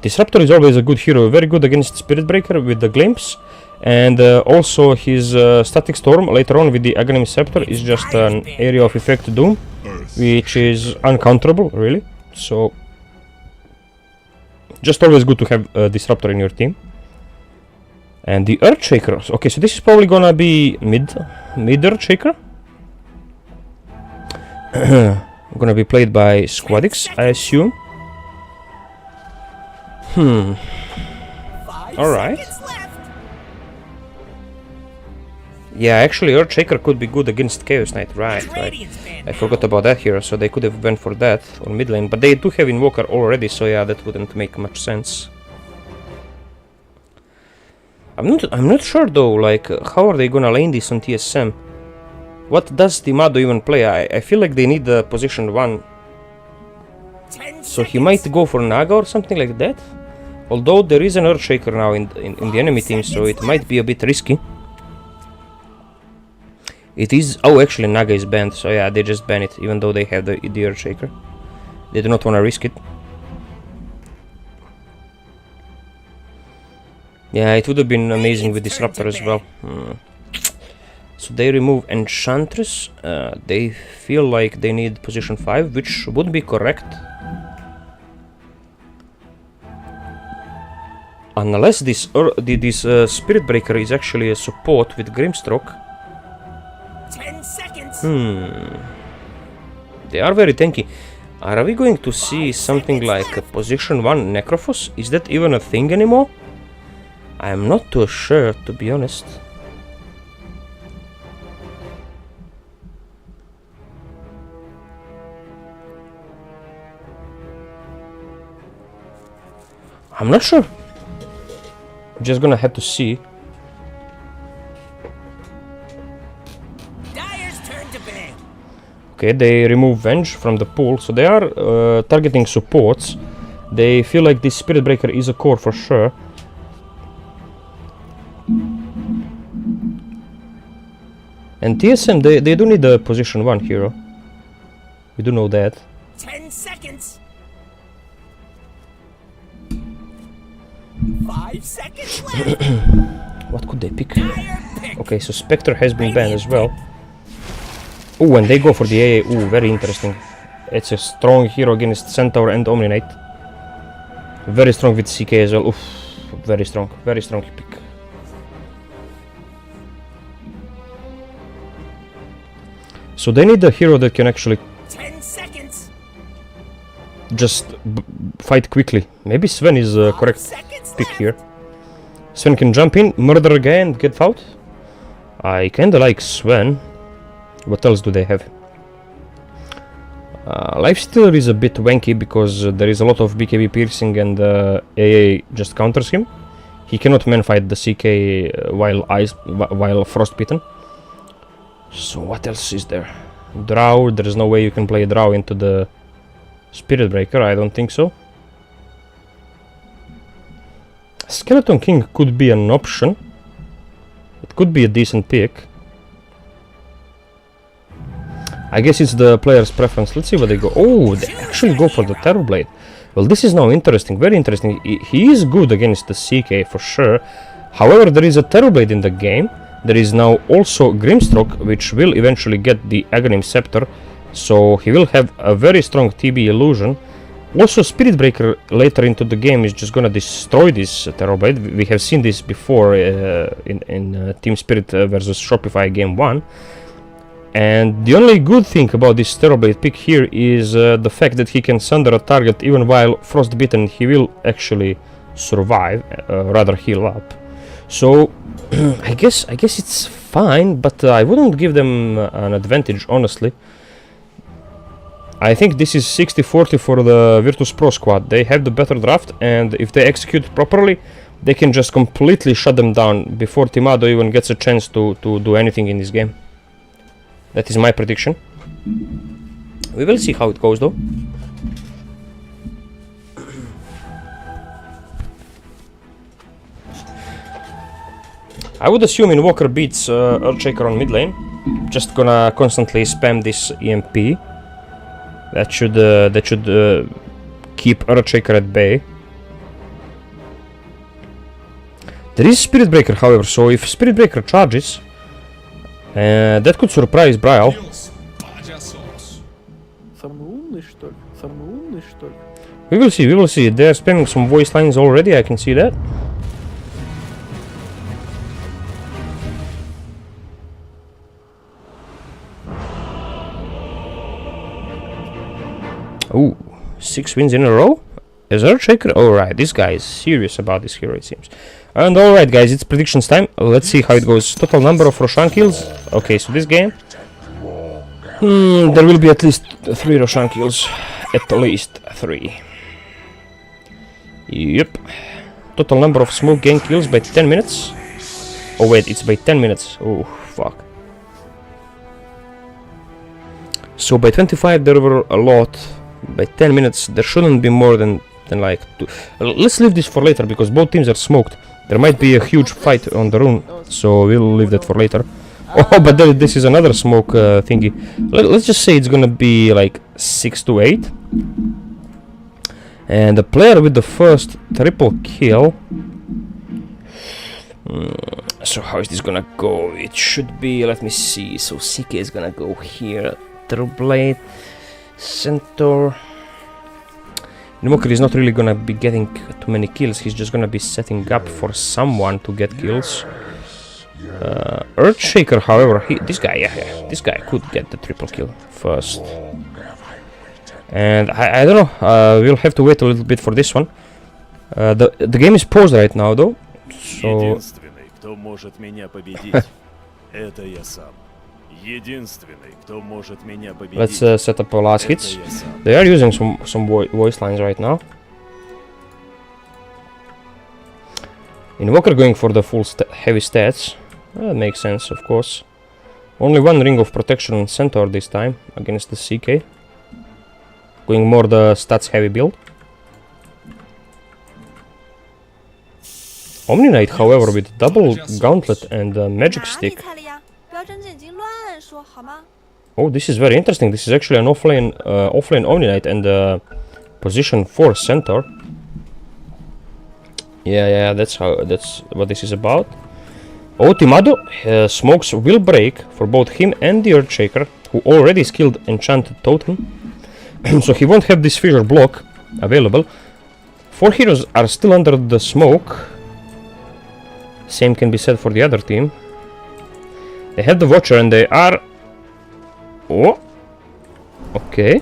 Disruptor is always a good hero, very good against Spirit Breaker with the Glimpse, and also his Static Storm later on with the Aghanim Scepter is just an area of effect doom, which is uncounterable really, so just always good to have a Disruptor in your team. And the Earthshaker, okay, so this is probably gonna be mid Earthshaker. Gonna be played by Squadix, I assume. Alright. Yeah, actually Earthshaker could be good against Chaos Knight, right. I forgot about that here, so they could have went for that on mid lane, but they do have Invoker already, so yeah, that wouldn't make much sense. I'm not sure though, like, how are they gonna lane this on TSM? What does Timado even play? I feel like they need the position 1. So he might go for Naga or something like that. Although there is an Earthshaker now in the enemy team, so it might be a bit risky. It is... oh, actually Naga is banned, so yeah, they just ban it, even though they have the Earthshaker. They do not want to risk it. Yeah, it would have been amazing with Disruptor as well. So they remove Enchantress. They feel like they need position 5, which would be correct. Unless this Spirit Breaker is actually a support with Grimstroke. 10 seconds. They are very tanky. Are we going to see something like a position 1 Necrophos? Is that even a thing anymore? I'm not too sure, to be honest. I'm not sure. Just gonna have to see. Dyer's turn to ban. Okay, they remove Venge from the pool, so they are targeting supports. They feel like this Spirit Breaker is a core for sure. And TSM, they do need a position 1 hero. We do know that. 10 seconds. 5 seconds left. What could they pick? Dyer pick. Okay, so Spectre has been banned as well. Ooh, and they go for the AA. Ooh, very interesting. It's a strong hero against Centaur and Omni Knight. Very strong with CK as well. Oof, very strong pick. So they need a hero that can actually 10 seconds. just fight quickly. Maybe Sven is a correct Seconds pick left. here. Sven can jump in, murder a guy and get out. I kinda like Sven. What else do they have? Lifestealer is a bit wanky because there is a lot of BKB piercing and AA just counters him. He cannot man-fight the CK while frostbitten. So what else is there? Drow, there is no way you can play Drow into the Spirit Breaker, I don't think so. Skeleton King could be an option. It could be a decent pick. I guess it's the player's preference. Let's see what they go. Oh, they actually go for the Terrorblade. Well, this is now interesting, very interesting. He is good against the CK for sure. However, there is a Terrorblade in the game. There is now also Grimstroke, which will eventually get the Aghanim Scepter. So he will have a very strong TB illusion. Also, Spirit Breaker later into the game is just gonna destroy this Terrorblade. We have seen this before in Team Spirit versus Shopify game 1. And the only good thing about this Terrorblade pick here is the fact that he can sunder a target even while frostbitten. He will actually survive, rather heal up. So I guess it's fine, but I wouldn't give them an advantage, honestly. I think this is 60-40 for the Virtus Pro squad. They have the better draft, and if they execute properly, they can just completely shut them down before Timado even gets a chance to do anything in this game. That is my prediction. We will see how it goes though. I would assume Invoker beats Earthshaker on mid lane. Just gonna constantly spam this EMP. That should keep Earthshaker at bay. There is Spirit Breaker, however, so if Spirit Breaker charges, that could surprise Braille. We will see. They are spamming some voice lines already, I can see that. Ooh, 6 wins in a row? Is Earthshaker? Alright, this guy is serious about this hero, it seems. And alright guys, it's predictions time. Let's see how it goes. Total number of Roshan kills. Okay, so this game, there will be at least 3 Roshan kills. At least 3. Yep. Total number of smoke gang kills by 10 minutes. Oh wait, it's by 10 minutes. Oh, fuck. So by 25 there were a lot. By 10 minutes there shouldn't be more than like 2. Let's leave this for later because both teams are smoked. There might be a huge fight on the rune, so we'll leave that for later. Oh, but this is another smoke thingy. Let's just say it's gonna be like 6 to 8. And the player with the first triple kill. So how is this gonna go? It should be, let me see. So CK is gonna go here. Terrorblade, Centaur. Invoker is not really gonna be getting too many kills. He's just gonna be setting up for someone to get kills. Earthshaker, however, this guy could get the triple kill first. And I don't know. We'll have to wait a little bit for this one. The game is paused right now, though. So Единственный, кто может меня победить, это я сам. Единственный, кто может меня победить. let's set up last это hits. я сам. They are using some voice lines right now. Invoker going for the full heavy stats. That makes sense, of course. Only one ring of protection on Centaur this time against the CK. Going more the stats heavy build. Omni Knight, however, with double gauntlet and magic 哪里 stick. 猜了呀？不要睁着眼睛乱说好吗？ Oh, this is very interesting. This is actually an offlane Omni Knight and position for Centaur. Yeah, that's what this is about. Oh, Timado, smokes will break for both him and the Earthshaker, who already skilled Enchanted Totem. So he won't have this fissure block available. 4 heroes are still under the smoke. Same can be said for the other team. They have the Watcher and they are... Oh! Okay.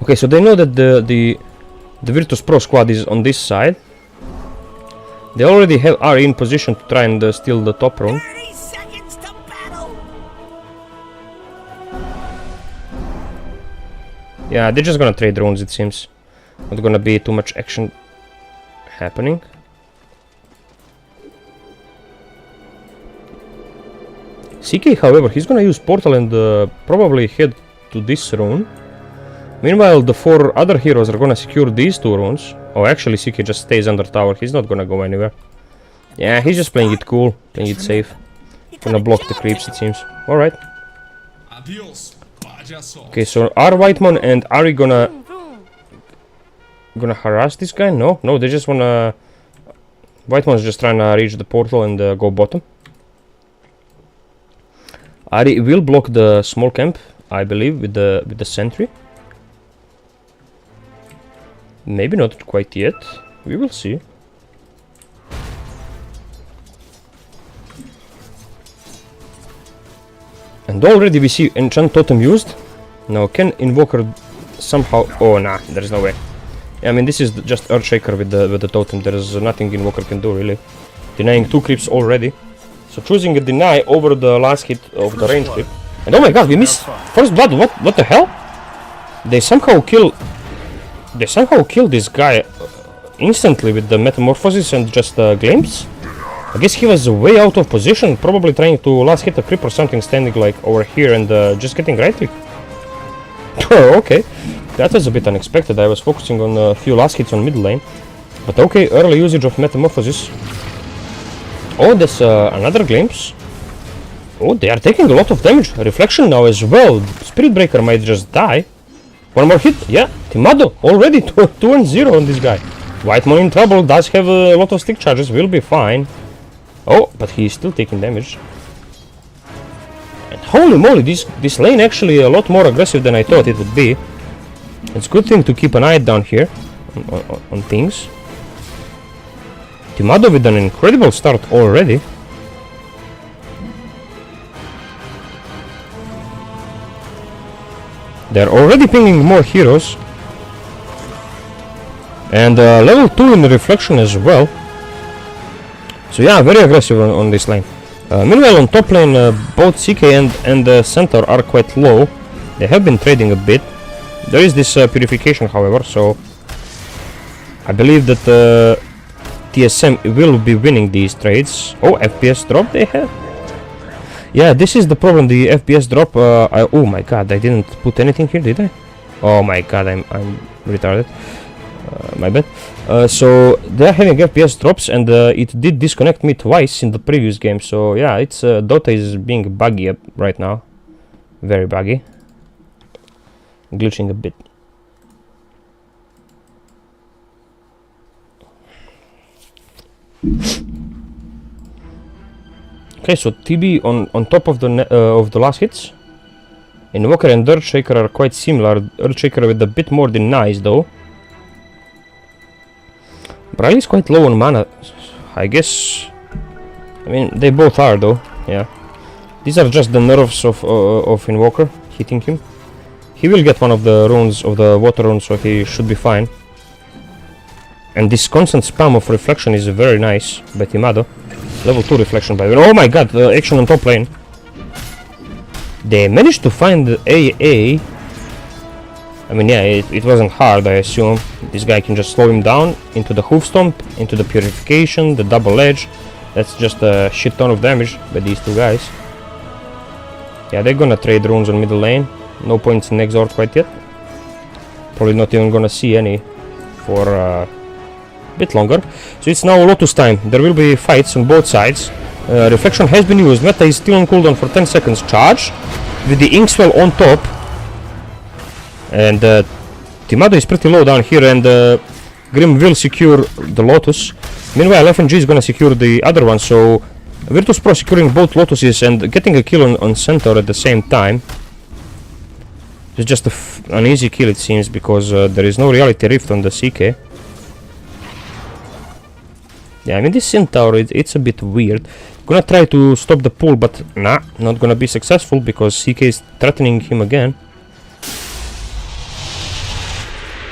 Okay, so they know that the Virtus Pro squad is on this side. They already are in position to try and steal the top rune. 30 seconds to battle. Yeah, they're just gonna trade runes, it seems. Not gonna be too much action happening. CK, however, he's gonna use Portal and probably head to this rune. Meanwhile, the 4 other heroes are gonna secure these 2 runes. Oh, actually, CK just stays under tower. He's not gonna go anywhere. Yeah, he's just playing it cool, playing it safe. Gonna block the creeps, it seems. Alright. Okay, so are Whitemon and Ari gonna harass this guy? No, they just wanna... Whitemon's just trying to reach the portal and go bottom. Ari will block the small camp, I believe, with the sentry. Maybe not quite yet. We will see. And already we see Enchant Totem used. Now can Invoker somehow... Oh, nah, there's no way. I mean, this is just Earthshaker with the totem. There is nothing Invoker can do, really. Denying 2 creeps already. So choosing a deny over the last hit of the range creep. And oh my god, we missed first blood. What the hell? They somehow kill this guy instantly with the metamorphosis and just glimpse. I guess he was way out of position, probably trying to last hit a creep or something, standing like over here and just getting right click. Oh, okay, that was a bit unexpected. I was focusing on a few last hits on mid lane, but okay, early usage of metamorphosis. Oh, there's another glimpse. Oh, they are taking a lot of damage. Reflection now as well. Spirit Breaker might just die. One more hit. Yeah, Timado already 2-0 on this guy. Whitemon in trouble. Does have a lot of stick charges. Will be fine. Oh, but he's still taking damage. And holy moly, this lane actually a lot more aggressive than I thought it would be. It's a good thing to keep an eye down here on things. Timado with an incredible start already. They're already pinging more heroes. And level 2 in the reflection as well. So yeah, very aggressive on this lane. Meanwhile on top lane, both CK and Centaur are quite low. They have been trading a bit. There is this purification, however, so I believe that TSM will be winning these trades. Oh, FPS drop they have. Yeah, this is the problem, the FPS drop. Oh my god, I didn't put anything here, did I? Oh my god, I'm retarded. My bad. So they're having FPS drops, and it did disconnect me twice in the previous game. So yeah, it's Dota is being buggy up right now, very buggy, glitching a bit. Okay, so TB on top of the last hits. Invoker and Earthshaker are quite similar. Earthshaker with a bit more denies though. Briley is quite low on mana, I guess. I mean, they both are though. Yeah, these are just the nerves of Invoker hitting him. He will get one of the runes of the water rune, so he should be fine. And this constant spam of reflection is very nice by Timado. Level 2 reflection by the way. Oh my god, the action on top lane. They managed to find the AA. I mean, yeah, it wasn't hard, I assume. This guy can just slow him down into the hoof stomp, into the purification, the double edge. That's just a shit ton of damage by these two guys. Yeah, they're gonna trade runes on middle lane. No points in Exort quite yet. Probably not even gonna see any for a bit longer. So it's now Lotus time. There will be fights on both sides. Reflection has been used. Meta is still on cooldown for 10 seconds. Charge with the Inkswell on top. And Timado is pretty low down here, and Grim will secure the Lotus. Meanwhile, FNG is gonna secure the other one, so Virtus Pro securing both Lotuses and getting a kill on Centaur at the same time. It's just an easy kill, it seems, because there is no Reality Rift on the CK. Yeah, I mean, this Centaur, it's a bit weird. Gonna try to stop the pull, but nah, not gonna be successful because CK is threatening him again.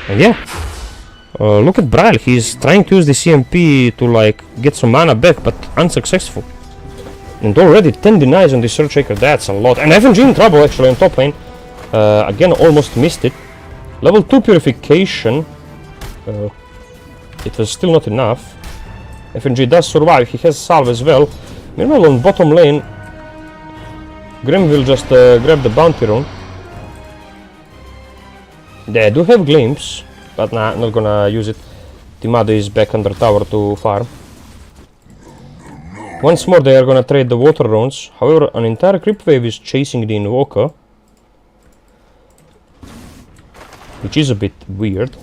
And yeah, look at Braille, he's trying to use the CMP to like get some mana back, but unsuccessful. And already 10 denies on the Earthshaker, that's a lot. And FNG in trouble actually on top lane. Again, almost missed it. Level 2 purification. It was still not enough. FNG does survive, he has salve as well. Meanwhile on bottom lane, Grim will just grab the bounty rune. They do have glimpse, but nah, not gonna use it. Timado is back under tower to farm. Once more they are gonna trade the water runes. However, an entire creep wave is chasing the Invoker, which is a bit weird.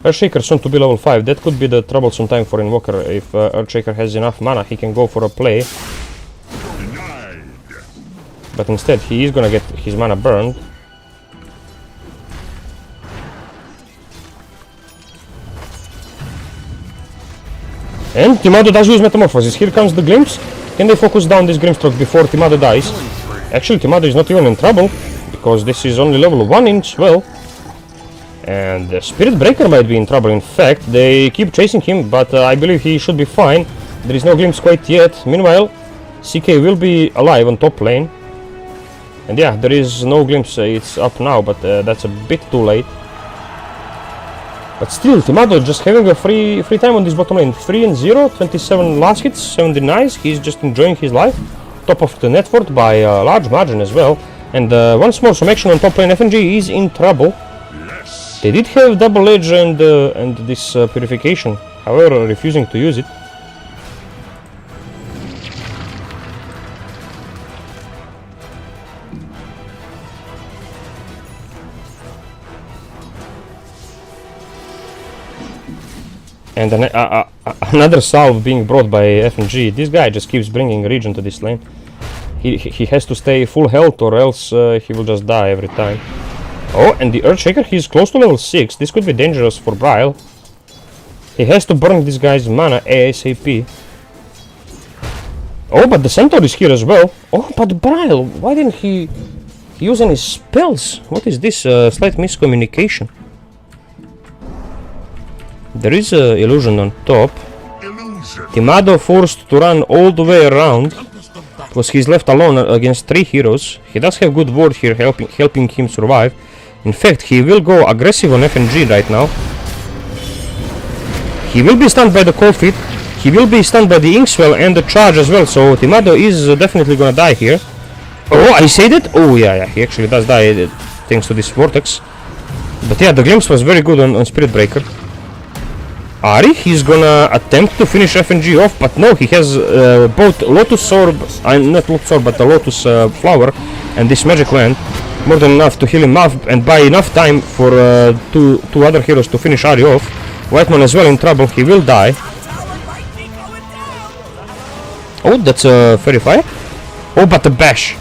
Earthshaker soon to be level 5. That could be the troublesome time for Invoker. If Earthshaker has enough mana, he can go for a play. But instead, he is gonna get his mana burned. And Timado does use Metamorphosis. Here comes the Glimpse. Can they focus down this Grimstroke before Timado dies? Actually, Timado is not even in trouble, because this is only level 1 inch well. And the Spirit Breaker might be in trouble. In fact, they keep chasing him, but I believe he should be fine. There is no Glimpse quite yet. Meanwhile, CK will be alive on top lane. And yeah, there is no Glimpse. It's up now, but that's a bit too late. But still, Timado just having a free time on this bottom lane. 3-0, 27 last hits, 7 denies. He's just enjoying his life. Top of the net worth by a large margin as well. And once more, some action on top lane. FNG is in trouble. They did have double edge and this purification, however, refusing to use it. And another salve being brought by FNG. This guy just keeps bringing Regen to this lane. He has to stay full health or else he will just die every time. Oh, and the Earthshaker, he's close to level 6. This could be dangerous for Braille. He has to burn this guy's mana ASAP. Oh, but the Centaur is here as well. Oh, but Braille, why didn't he use any spells? What is this? Slight miscommunication. There is an illusion on top. Timado forced to run all the way around because he's left alone against 3 heroes. He does have good ward here helping him survive. In fact, he will go aggressive on FNG right now. He will be stunned by the Cold Feet. He will be stunned by the Inkswell and the charge as well. So Timado is definitely gonna die here. Oh, I say that? Oh yeah, he actually does die thanks to this Vortex. But yeah, the Glimpse was very good on Spirit Breaker. Ari, he's gonna attempt to finish FNG off, but no, he has both Lotus Orb, not Lotus Orb, but the Lotus Flower and this Magic Land. More than enough to heal him up and buy enough time for two other heroes to finish Ari off. Whiteman as well in trouble, he will die. Oh, that's a Fairy Fire. Oh, but the Bash.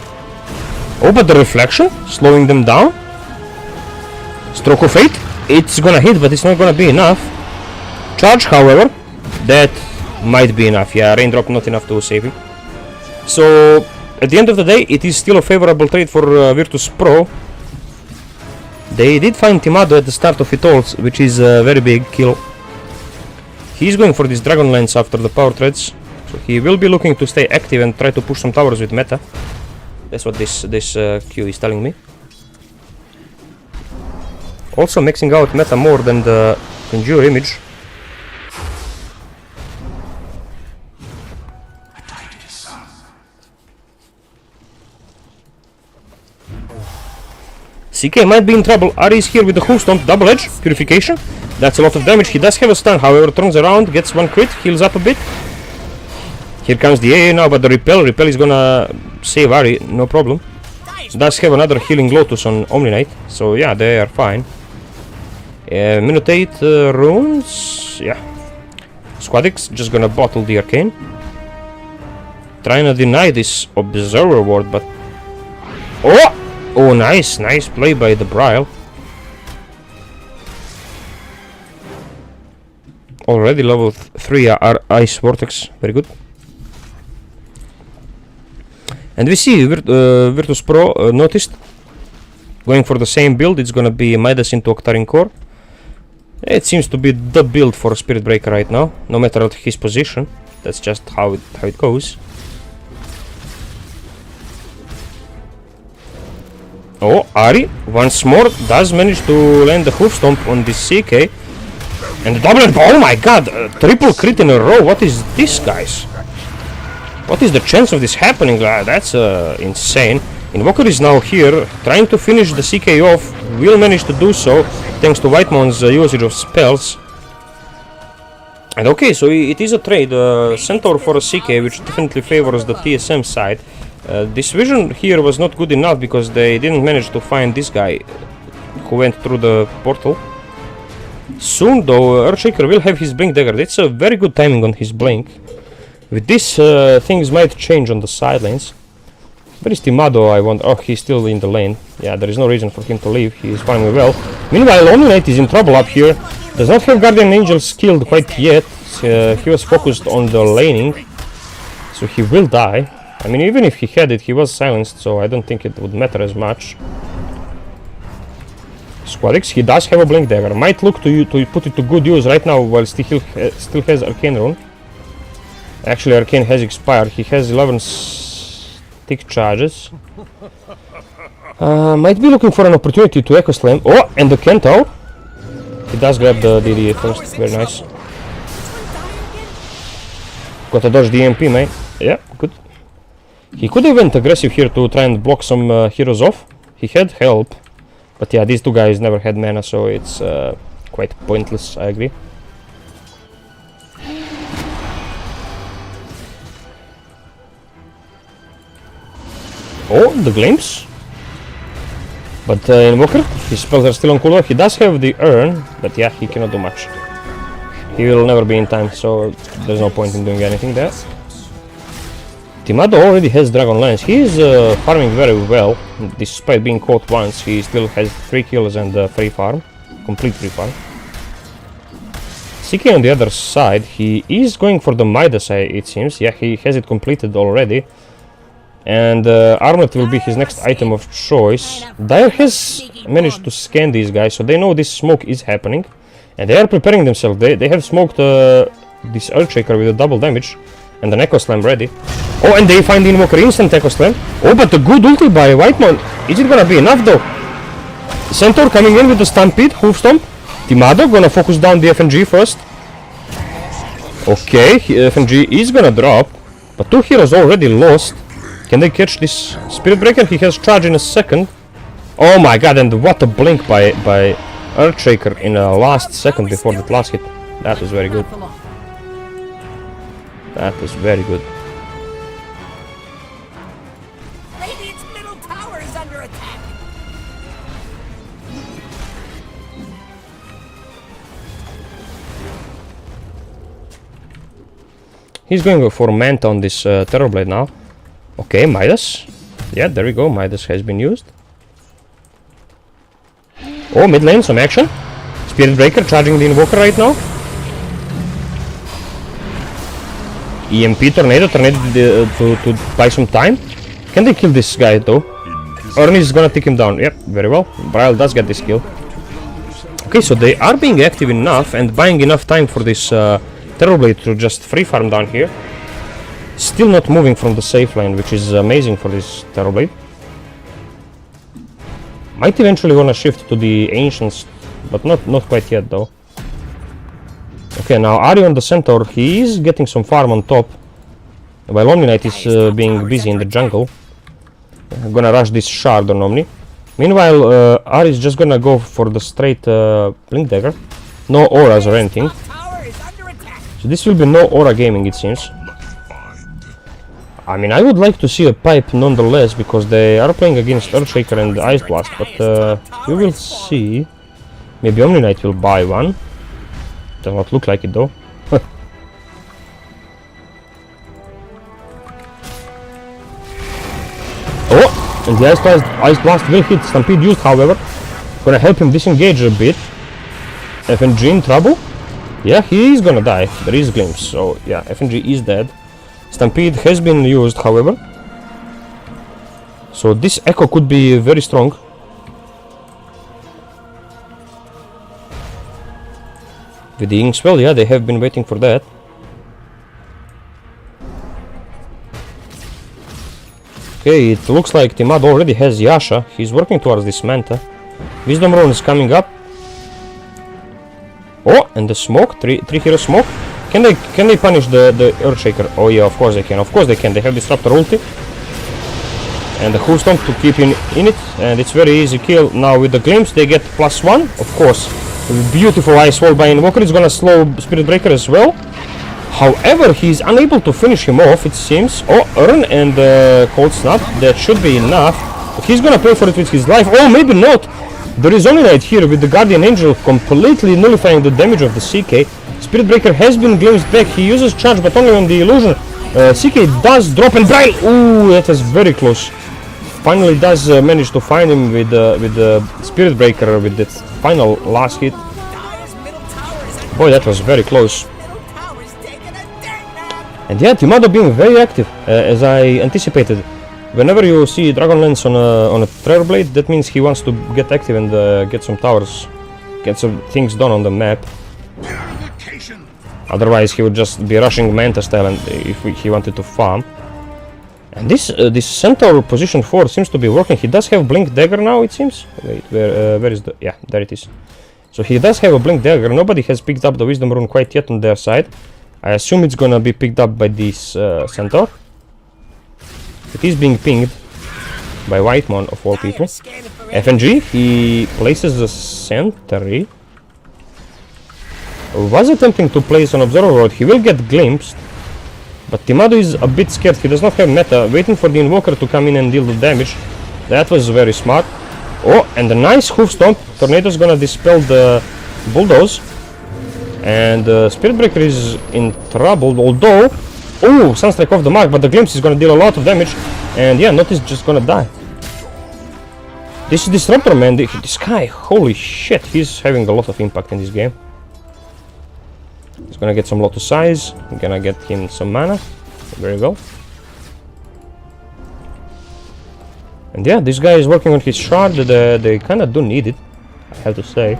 Oh, but the Reflection, slowing them down. Stroke of Fate, it's gonna hit, but it's not gonna be enough. Charge, however, that might be enough. Yeah, Raindrop not enough to save him. So, at the end of the day, it is still a favorable trade for Virtus Pro. They did find Timado at the start of it all, which is a very big kill. He's going for this Dragon Lance after the power threads. So he will be looking to stay active and try to push some towers with meta. That's what this Q is telling me. Also maxing out meta more than the Conjure image. CK might be in trouble. Ari is here with the hoof stomp, double edge, purification. That's a lot of damage. He does have a stun, however, turns around, gets one crit, heals up a bit. Here comes the AA now, but the repel is gonna save Ari, no problem. Does have another healing Lotus on Omni Knight, so yeah, they are fine. Minute 8 runes, yeah. Squadix just gonna bottle the arcane. Trying to deny this Observer ward, but... Oh! Oh, nice play by the Brile. Already level 3 Ice Vortex, very good. And we see Virtus Pro noticed. Going for the same build, it's gonna be Midas into Octarine Core. It seems to be the build for Spirit Breaker right now, no matter what his position. That's just how it goes. Oh, Ari, once more, does manage to land the hoof stomp on this CK. And the double, oh my god, triple crit in a row, what is this, guys? What is the chance of this happening? That's insane. Invoker is now here, trying to finish the CK off, will manage to do so, thanks to Whitemon's usage of spells. And okay, so it is a trade, Centaur for a CK, which definitely favors the TSM side. This vision here was not good enough because they didn't manage to find this guy who went through the portal. Soon though, Earthshaker will have his Blink Dagger. It's a very good timing on his Blink. With this, things might change on the side lanes. Where is Timado, I wonder? Oh, he's still in the lane. Yeah, there is no reason for him to leave. He is farming well. Meanwhile, Omni Knight is in trouble up here. Does not have Guardian Angel skilled quite yet. He was focused on the laning, so he will die. I mean, even if he had it, he was silenced, so I don't think it would matter as much. Squadix, he does have a Blink Dagger. Might look to put it to good use right now while still has Arcane Rune. Actually, Arcane has expired. He has 11 stick charges. Might be looking for an opportunity to Echo Slam. Oh, and the Kento. He does grab the DD first. Very nice. Got to dodge the EMP, mate. Yeah, good. He could have went aggressive here to try and block some heroes off. He had help. But yeah, these two guys never had mana, so it's quite pointless, I agree. Oh, the glimpse. But Invoker, his spells are still on cooldown. He does have the urn, but yeah, he cannot do much. He will never be in time, so there's no point in doing anything there. Timado already has Dragon Lance. He is farming very well. Despite being caught once, he still has 3 kills and free farm. Complete free farm. CK on the other side, he is going for the Midas, it seems. Yeah, he has it completed already. And Armlet will be his next item of choice. Dire has managed to scan these guys, so they know this smoke is happening. And they are preparing themselves. They have smoked this Earthshaker with a double damage. And an Echo Slam ready. Oh, and they find the Invoker instant Echo Slam. Oh, but a good ulti by Whitemon. Is it gonna be enough though? Centaur coming in with the Stampede, Hoof Stomp. Timado gonna focus down the FNG first. Okay, FNG is gonna drop. But 2 heroes already lost. Can they catch this Spirit Breaker? He has charge in a second. Oh my god, and what a blink by Earthshaker in a last second before that last hit. That was very good. That was very good. Radiant's middle tower is under attack. He's going for Manta on this Terrorblade now. Okay, Midas. Yeah, there we go. Midas has been used. Oh, mid lane, some action. Spirit Breaker charging the Invoker right now. EMP Tornado to buy some time. Can they kill this guy though? Ernie is gonna take him down. Yep, very well. Bryle does get this kill. Okay, so they are being active enough and buying enough time for this Terrorblade to just free farm down here. Still not moving from the safe lane, which is amazing for this Terrorblade. Might eventually wanna shift to the Ancients, but not quite yet though. Okay, now Ari on the Centaur, he is getting some farm on top, while Omni Knight is being busy in the jungle. I'm gonna rush this shard on Omni. Meanwhile, Ari is just gonna go for the straight Blink Dagger. No auras or anything. Tower is under attack. So this will be no aura gaming, it seems. I mean, I would like to see a pipe nonetheless, because they are playing against Earthshaker and Ice Blast, but we will see. Maybe Omni Knight will buy one. Does not look like it though. Oh, and the Ice Blast will hit. Stampede used, however. Gonna help him disengage a bit. FNG in trouble? Yeah, he is gonna die. There is glimpse, so yeah, FNG is dead. Stampede has been used, however. So this Echo could be very strong. With the Inkswell, yeah, they have been waiting for that. Okay, it looks like Timad already has Yasha. He's working towards this Manta. Wisdom Rune is coming up. Oh, and the smoke, three hero smoke. Can they punish the Earthshaker? Oh yeah, of course they can. Of course they can. They have Disruptor ulti. And the Hoofstomp to keep in it. And it's very easy kill. Now with the Glimpse they get +1, of course. Beautiful Ice Wall by Invoker. It's gonna slow Spirit Breaker as well. However, he's unable to finish him off, it seems. Oh, Earn and Cold Snap. That should be enough. But he's gonna pay for it with his life. Oh, maybe not. There is Omni Knight here with the Guardian Angel completely nullifying the damage of the CK. Spirit Breaker has been glimpsed back. He uses charge, but only on the illusion. CK does drop and Bryle. Ooh, that was very close. Finally does manage to find him with the Spirit Breaker with that final last hit. Dyer's middle tower is under Boy, that was very close. middle tower's taking a dirt nap. And yeah, Timado being very active, as I anticipated. Whenever you see Dragonlance on a Terrorblade, that means he wants to get active and get some towers, get some things done on the map. Otherwise, he would just be rushing Manta style, and if he wanted to farm. And this Centaur position 4 seems to be working. He does have Blink Dagger now, it seems. Wait, where is the... yeah, there it is. So he does have a Blink Dagger. Nobody has picked up the Wisdom Rune quite yet on their side. I assume it's gonna be picked up by this Centaur. It is being pinged by Whitemon of all people. FNG, he places the Sentry. Was attempting to place an Observer Rod. He will get glimpsed. But Timado is a bit scared. He does not have meta. Waiting for the Invoker to come in and deal the damage. That was very smart. Oh, and a nice Hoof Stomp. Tornado's gonna dispel the Bulldoze. And Spirit Breaker is in trouble, although... oh, Sunstrike off the mark, but the Glimpse is gonna deal a lot of damage. And yeah, Notice just gonna die. This Disruptor, man, this guy, holy shit, he's having a lot of impact in this game. He's gonna get some Lotus Eyes, gonna get him some mana. Very well. And yeah, this guy is working on his shard. They kinda do need it, I have to say.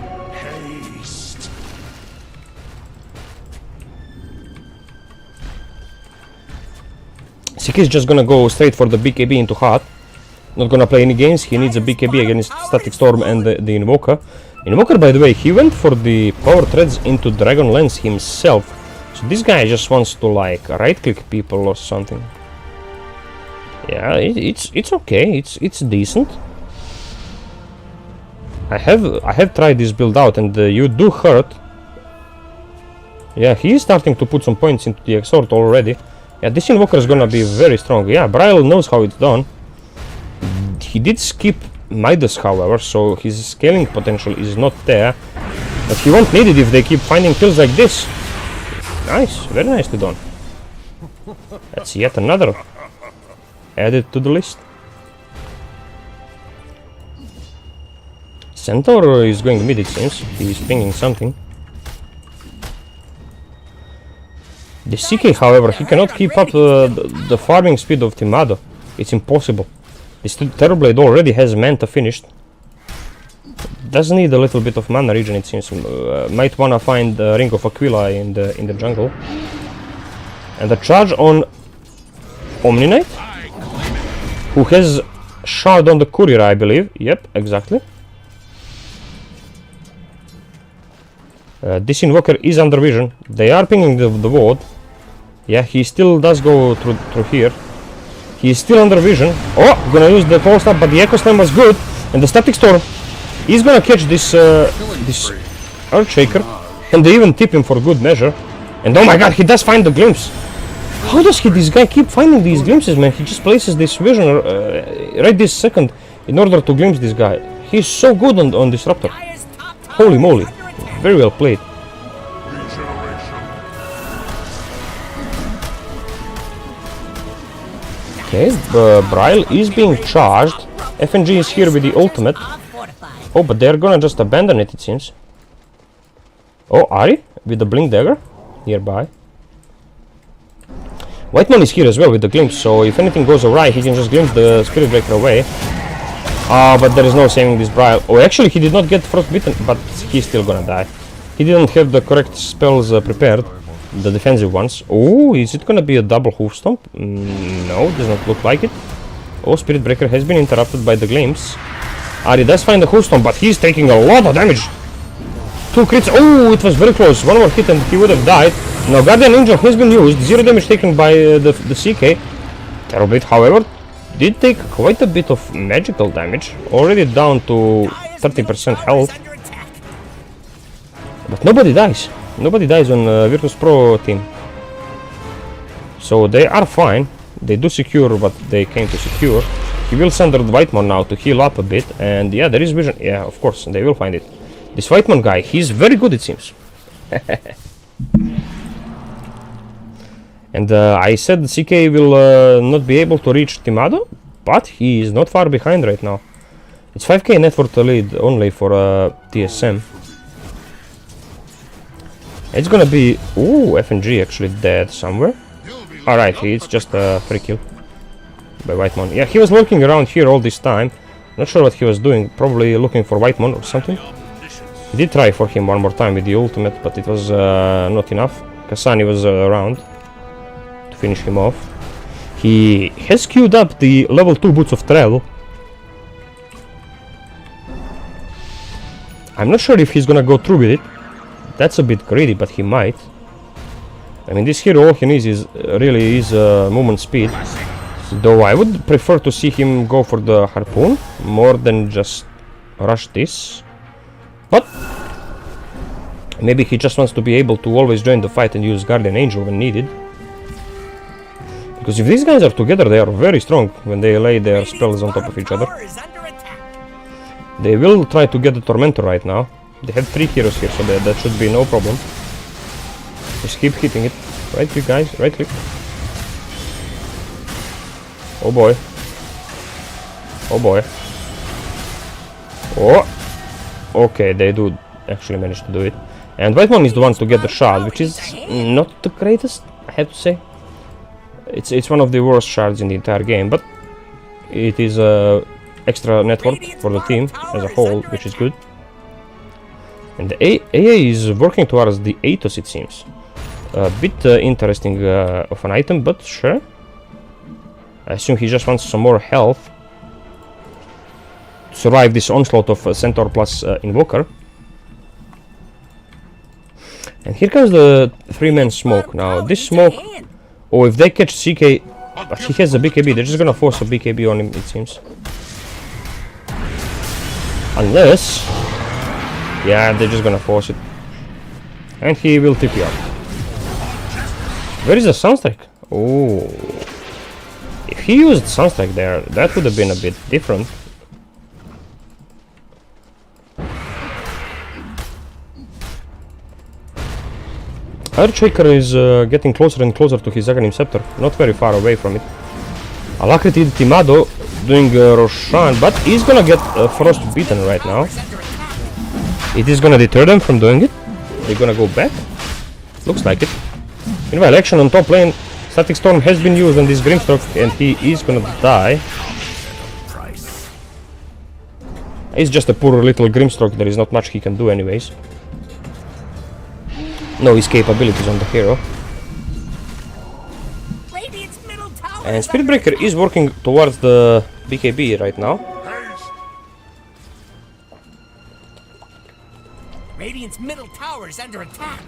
CK is just gonna go straight for the BKB into Heart. Not gonna play any games. He needs a BKB against Static Storm and the Invoker. Invoker, by the way, he went for the Power Threads into Dragonlance himself. So this guy just wants to like right-click people or something. Yeah, it's okay. It's decent. I have tried this build out, and you do hurt. Yeah, he is starting to put some points into the Exhort already. Yeah, this Invoker is gonna be very strong. Yeah, Bryle knows how it's done. He did skip Midas, however, so his scaling potential is not there. But he won't need it if they keep finding kills like this. Nice, very nicely done. That's yet another added to the list. Centaur is going mid, it seems. He's pinging something. The CK, however, he cannot keep up the farming speed of Timado. It's impossible. This Terrorblade already has Manta finished. Does need a little bit of mana regen, it seems. Might wanna find Ring of Aquila in the jungle. And a charge on Omni Knight, who has shard on the courier, I believe. Yep, exactly. This Invoker is under vision. They are pinging the ward. Yeah, he still does go through here. He is still under vision. Oh, gonna use the pole stab, but the Echo Slam was good. And the Static Storm is gonna catch this this Earthshaker. And they even tip him for good measure. And oh my god, he does find the glimpse. How does this guy keep finding these glimpses, man? He just places this vision right this second in order to glimpse this guy. He's so good on Disruptor. Holy moly. Very well played. Okay, Bryle is being charged. FNG is here with the ultimate. Oh, but they're gonna just abandon it seems. Oh, Ari with the Blink Dagger nearby. Whiteman is here as well with the glimpse, so if anything goes awry, he can just glimpse the Spirit Breaker away. But there is no saving this Bryle. Oh, actually he did not get frostbitten, but he's still gonna die. He didn't have the correct spells prepared, the defensive ones. Oh, is it gonna be a double hoof stomp? No, does not look like it. Oh, Spirit Breaker has been interrupted by the glimpse. Ari does find the hoof stomp, but he's taking a lot of damage. 2 crits. Oh, it was very close. One more hit and he would have died. Now Guardian Angel has been used. 0 damage taken by the CK. Terrorblade, however, did take quite a bit of magical damage. Already down to 30% health. But nobody dies. Nobody dies on Virtus Pro team. So they are fine. They do secure what they came to secure. He will send the Whitemon now to heal up a bit. And yeah, there is vision. Yeah, of course, they will find it. This Whitemon guy, he's very good it seems. And I said CK will not be able to reach Timado, but he is not far behind right now. It's 5k net worth lead only for TSM. It's gonna be... Ooh, FNG actually dead somewhere. Alright, it's just a free kill by Whitemon. Yeah, he was lurking around here all this time. Not sure what he was doing, probably looking for Whitemon or something. He did try for him one more time with the ultimate, but it was not enough. Kasani was around to finish him off. He has queued up the level 2 Boots of Travel. I'm not sure if he's gonna go through with it. That's a bit greedy, but he might. I mean, this hero, all he needs is really is movement speed. Though I would prefer to see him go for the harpoon more than just rush this. But maybe he just wants to be able to always join the fight and use Guardian Angel when needed. Because if these guys are together, they are very strong when they lay their spells on top of each other. They will try to get the Tormentor right now. They have 3 heroes here, so that should be no problem. Just keep hitting it. Right click, guys, right click. Oh boy. Oh boy. Oh! Okay, they do actually manage to do it. And Whitemon is the one to get the shard, which is not the greatest, I have to say. It's one of the worst shards in the entire game, but it is extra network for the team as a whole, which is good. And the AA is working towards the Athos, it seems. A bit interesting of an item, but sure. I assume he just wants some more health to survive this onslaught of Centaur plus Invoker. And here comes the 3-man smoke. Now, this smoke... Oh, if they catch CK... But he has a BKB, they're just gonna force a BKB on him, it seems. Unless... Yeah, they're just gonna force it. And he will tip you up. Where is the Sunstrike? Oh. If he used Sunstrike there, that would have been a bit different. Earthshaker is getting closer and closer to his Aghanim Scepter, not very far away from it. Alacrity Timado doing Roshan, but he's gonna get frost beaten right now. It is gonna deter them from doing it. They're gonna go back. Looks like it. Meanwhile, action on top lane. Static Storm has been used on this Grimstroke and he is gonna die. He's just a poor little Grimstroke, there is not much he can do anyways. No escape abilities on the hero. Radiant's middle tower And is Spirit under Breaker is working towards the BKB right now. Radiant's middle tower is under attack.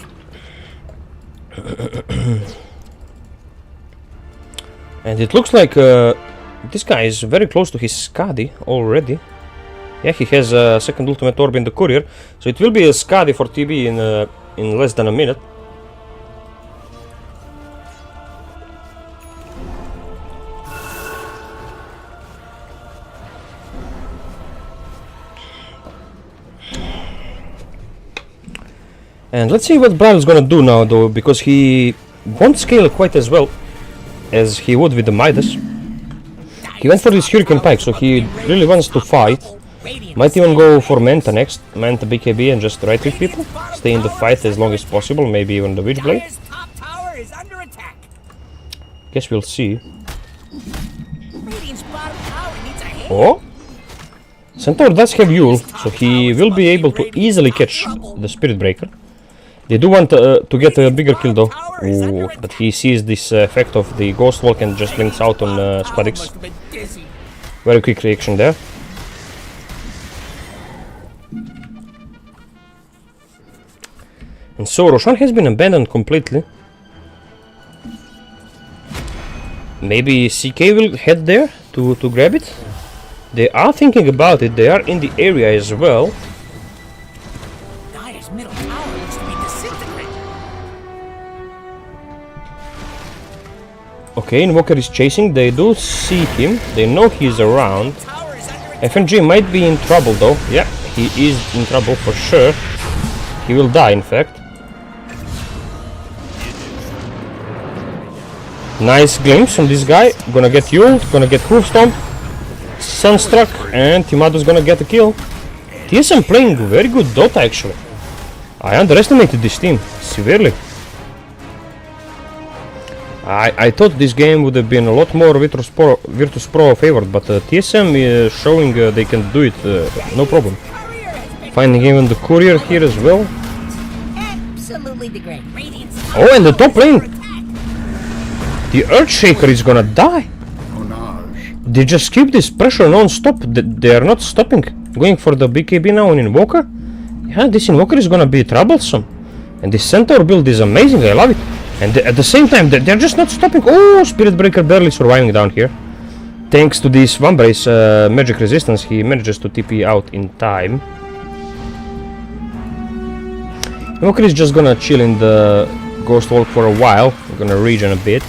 And it looks like this guy is very close to his Skadi already. Yeah, he has a second ultimate orb in the courier, so it will be a Skadi for TB in less than a minute. And let's see what Brawl is gonna do now though, because he won't scale quite as well as he would with the Midas. He went for this Hurricane Pike, so he really wants to fight. Might even go for Manta next, Manta BKB and just right click people. Stay in the fight as long as possible, maybe even the Witchblade. Dire's top tower is under attack. Guess we'll see. Radiant's bottom tower needs a hand. Oh! Centaur does have Yule, so he will be able to easily catch the Spirit Breaker. They do want to get a bigger kill though. Ooh, but he sees this effect of the Ghost Walk and just blinks out on Squadix. Must have been dizzy. Very quick reaction there. And so Roshan has been abandoned completely. Maybe CK will head there to grab it. They are thinking about it, they are in the area as well. Dire's middle tower looks to be disintegrated. Okay, Invoker is chasing, they do see him, they know he's around. Tower is under attack. FNG might be in trouble though. Yeah, he is in trouble for sure. He will die in fact. Nice glimpse from this guy. Gonna get Yuled, gonna get Hoof Stomp, Sunstruck, and Timado's gonna get a kill. TSM playing very good Dota actually. I underestimated this team severely. I thought this game would have been a lot more Virtus Pro favored, but TSM is showing they can do it no problem. Finding even the courier here as well. Absolutely degrade. Radiant's Oh, and the top lane! The Earthshaker is gonna die! They just keep this pressure non-stop. They are not stopping. Going for the BKB now on Invoker. Yeah, this Invoker is gonna be troublesome. And this Centaur build is amazing, I love it. And at the same time, they're just not stopping. Oh, Spirit Breaker barely surviving down here. Thanks to this Vambrace magic resistance, he manages to TP out in time. Invoker is just gonna chill in the Ghost Walk for a while. We're gonna regen a bit.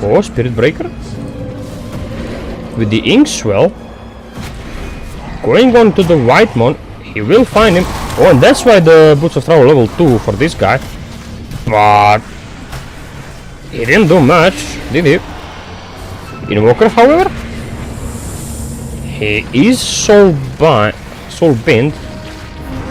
Oh, Spirit Breaker. With the Inkswell. Going on to the Whitemon. He will find him. Oh, and that's why the Boots of Travel level 2 for this guy. But he didn't do much, did he? Invoker, however, he is soul bent.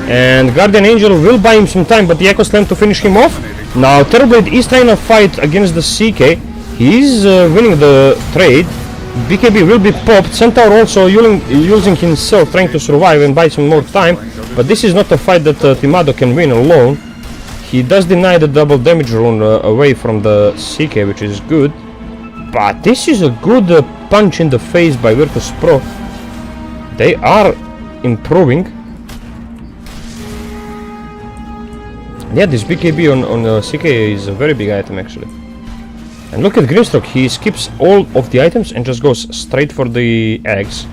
And Guardian Angel will buy him some time, but the Echo Slam to finish him off. Now Terrorblade is trying to fight against the CK. He's winning the trade. BKB will be popped. Centaur also using himself, trying to survive and buy some more time. But this is not a fight that Timado can win alone. He does deny the double damage rune away from the CK, which is good. But this is a good punch in the face by Virtus Pro. They are improving. Yeah, this BKB on CK is a very big item actually. And look at Grimstroke, he skips all of the items and just goes straight for the eggs.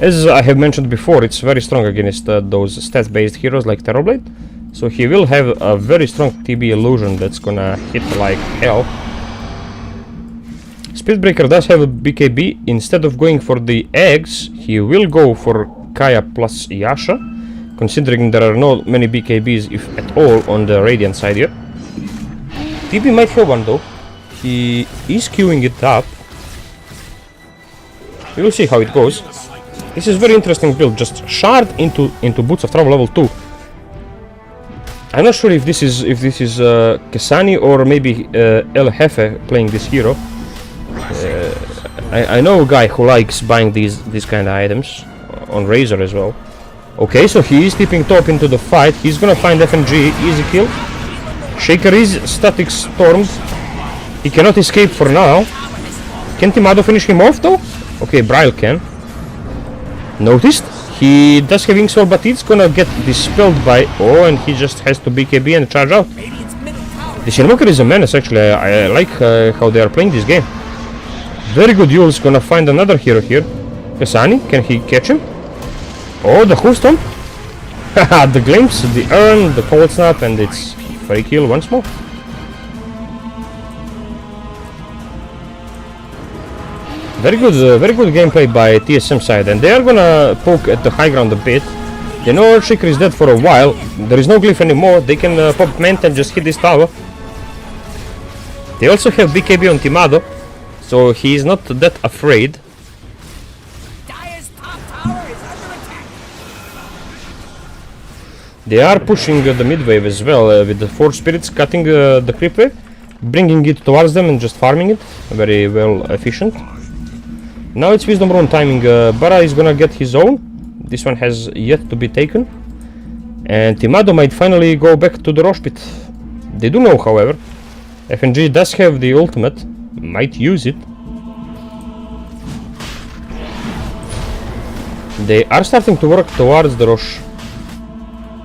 As I have mentioned before, it's very strong against those stat-based heroes like Terrorblade. So he will have a very strong TB illusion that's gonna hit like hell. Speedbreaker does have a BKB. Instead of going for the eggs, he will go for Kaya plus Yasha. Considering there are not many BKBs, if at all, on the Radiant side here. TB might have one though. He is queuing it up. We will see how it goes. This is very interesting build. Just shard into Boots of Travel level 2. I'm not sure if this is Kesani or maybe El Jefe playing this hero. I know a guy who likes buying these kind of items on Razor as well. Okay, so he is tipping top into the fight. He's gonna find FNG, easy kill. Shaker is static stormed. He cannot escape for now. Can Timado finish him off though? Okay, Bryle can. Noticed? He does have Inksoul, but it's gonna get dispelled by... Oh, and he just has to BKB and charge out. This Invoker is a menace actually. I like how they are playing this game. Very good. Yule's gonna find another hero here. Kasani, can he catch him? Oh, the Hoof Stomp. Haha, the glimpse, the urn, the cold snap, and it's free kill once more. Very good gameplay by TSM side, and they are gonna poke at the high ground a bit. They know Earthshaker is dead for a while. There is no glyph anymore. They can pop Ment and just hit this tower. They also have BKB on Timado, so he is not that afraid. Dire's top tower is under attack. They are pushing the mid wave as well with the 4 spirits, cutting the creep wave, bringing it towards them and just farming it. Very well efficient. Now it's Wisdom Rune timing. Bara is gonna get his own. This one has yet to be taken. And Timado might finally go back to the Rosh Pit. They do know, however. FNG does have the ultimate. Might use it. They are starting to work towards the Rosh.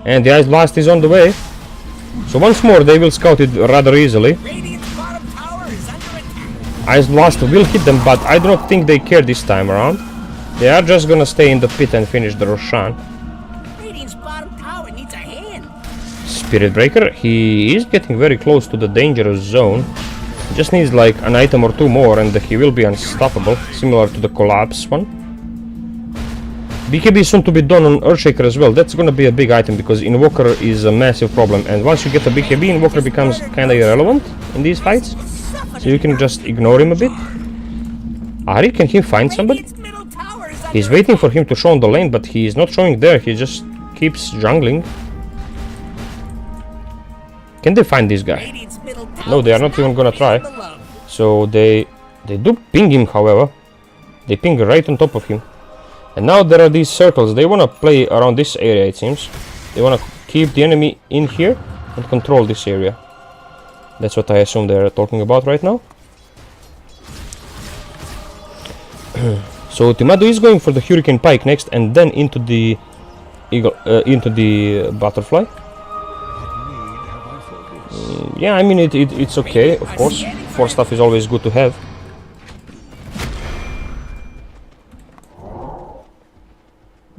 And the Ice Blast is on the way. So once more they will scout it rather easily. Radiant's bottom tower is under attack. Ice Blast will hit them, but I do not think they care this time around. They are just gonna stay in the pit and finish the Roshan. Radiant's bottom tower needs a hand. Spirit Breaker, he is getting very close to the dangerous zone. Just needs like an item or two more and he will be unstoppable, similar to the Collapse one. BKB is soon to be done on Earthshaker as well. That's gonna be a big item because Invoker is a massive problem, and once you get a BKB, Invoker becomes kinda irrelevant in these fights. So you can just ignore him a bit. Ari, can he find somebody? Radiant's middle tower is under He's waiting for him to show on the lane, but he is not showing there. He just keeps jungling. Can they find this guy? Radiant's middle tower No, they are is not even gonna try. below. So they do ping him, however. They ping right on top of him. And now there are these circles. They wanna play around this area, it seems. They wanna keep the enemy in here and control this area. That's what I assume they're talking about right now. So Timado is going for the Hurricane Pike next, and then into the eagle, into the butterfly. Yeah, I mean it's okay, of course. 4 stuff is always good to have.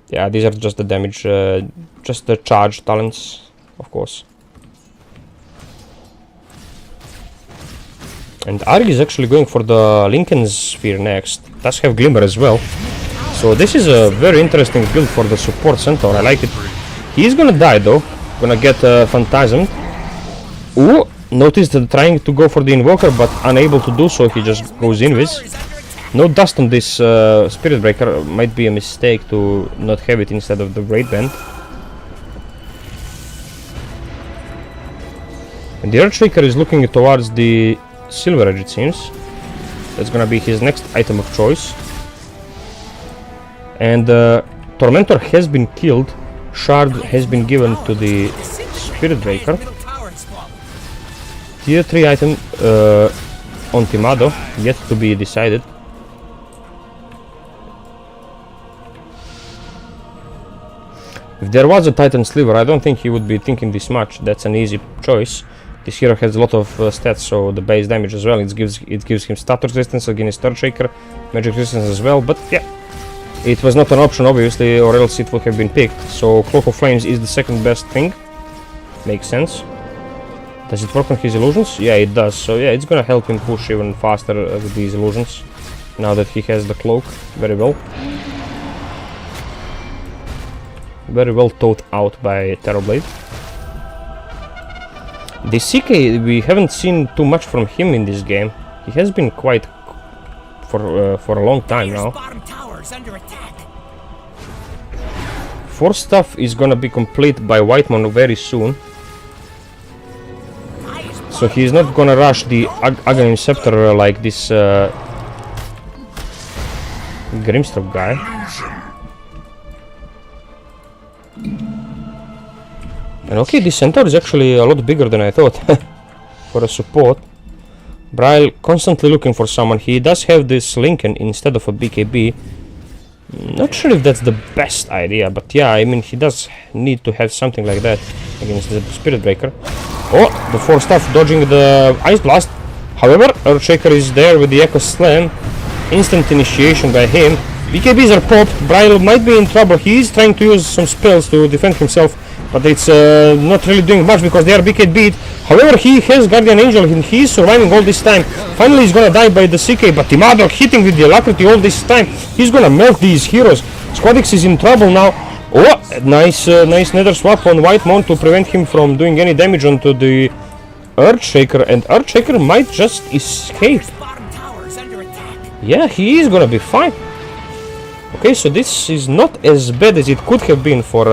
Yeah, these are just the damage, just the charge talents, of course. And Ari is actually going for the Lincoln Sphere next. Does have Glimmer as well. So this is a very interesting build for the support centaur. I like it. He is gonna die though. Gonna get Phantasmed. Ooh, notice that trying to go for the Invoker but unable to do so. He just goes invis. No dust on this Spirit Breaker. Might be a mistake to not have it instead of the Great Band. And the Earthshaker is looking towards the Silver Edge, it seems. That's gonna be his next item of choice. And Tormentor has been killed. Shard has been given to the Spirit Breaker. Middle tower is falling. Tier 3 item on Timado, yet to be decided. If there was a Titan Sliver, I don't think he would be thinking this much. That's an easy choice. This hero has a lot of stats, so the base damage as well. It gives him stat resistance against Earthshaker, magic resistance as well. But yeah, it was not an option obviously, or else it would have been picked. So Cloak of Flames is the second best thing. Makes sense. Does it work on his illusions? Yeah, it does. So yeah, it's gonna help him push even faster with these illusions. Now that he has the cloak, very well. Very well thought out by Terrorblade. The CK, we haven't seen too much from him in this game. He has been quite for a long time now. Bottom tower is under attack. 4 stuff is gonna be complete by Whitemon very soon. So he is not gonna rush the Aghanim Scepter like this Grimstrop guy. And okay, this centaur is actually a lot bigger than I thought for a support. Braille constantly looking for someone. He does have this Lincoln instead of a BKB. Not sure if that's the best idea, but yeah, I mean, he does need to have something like that against the Spirit Breaker. Oh, the 4 staff dodging the Ice Blast. However, Earthshaker is there with the Echo Slam. Instant initiation by him. BKBs are popped. Braille might be in trouble. He is trying to use some spells to defend himself, but it's not really doing much because they are BKB'd. However, he has Guardian Angel and he is surviving all this time. Finally, he's gonna die by the CK, but Timado hitting with the Alacrity all this time. He's gonna melt these heroes. Squadix is in trouble now. Oh, nice Nether Swap on Whitemon to prevent him from doing any damage onto the Earthshaker, and Earthshaker might just escape. Bottom tower is under attack. Yeah, he is gonna be fine. Okay, so this is not as bad as it could have been for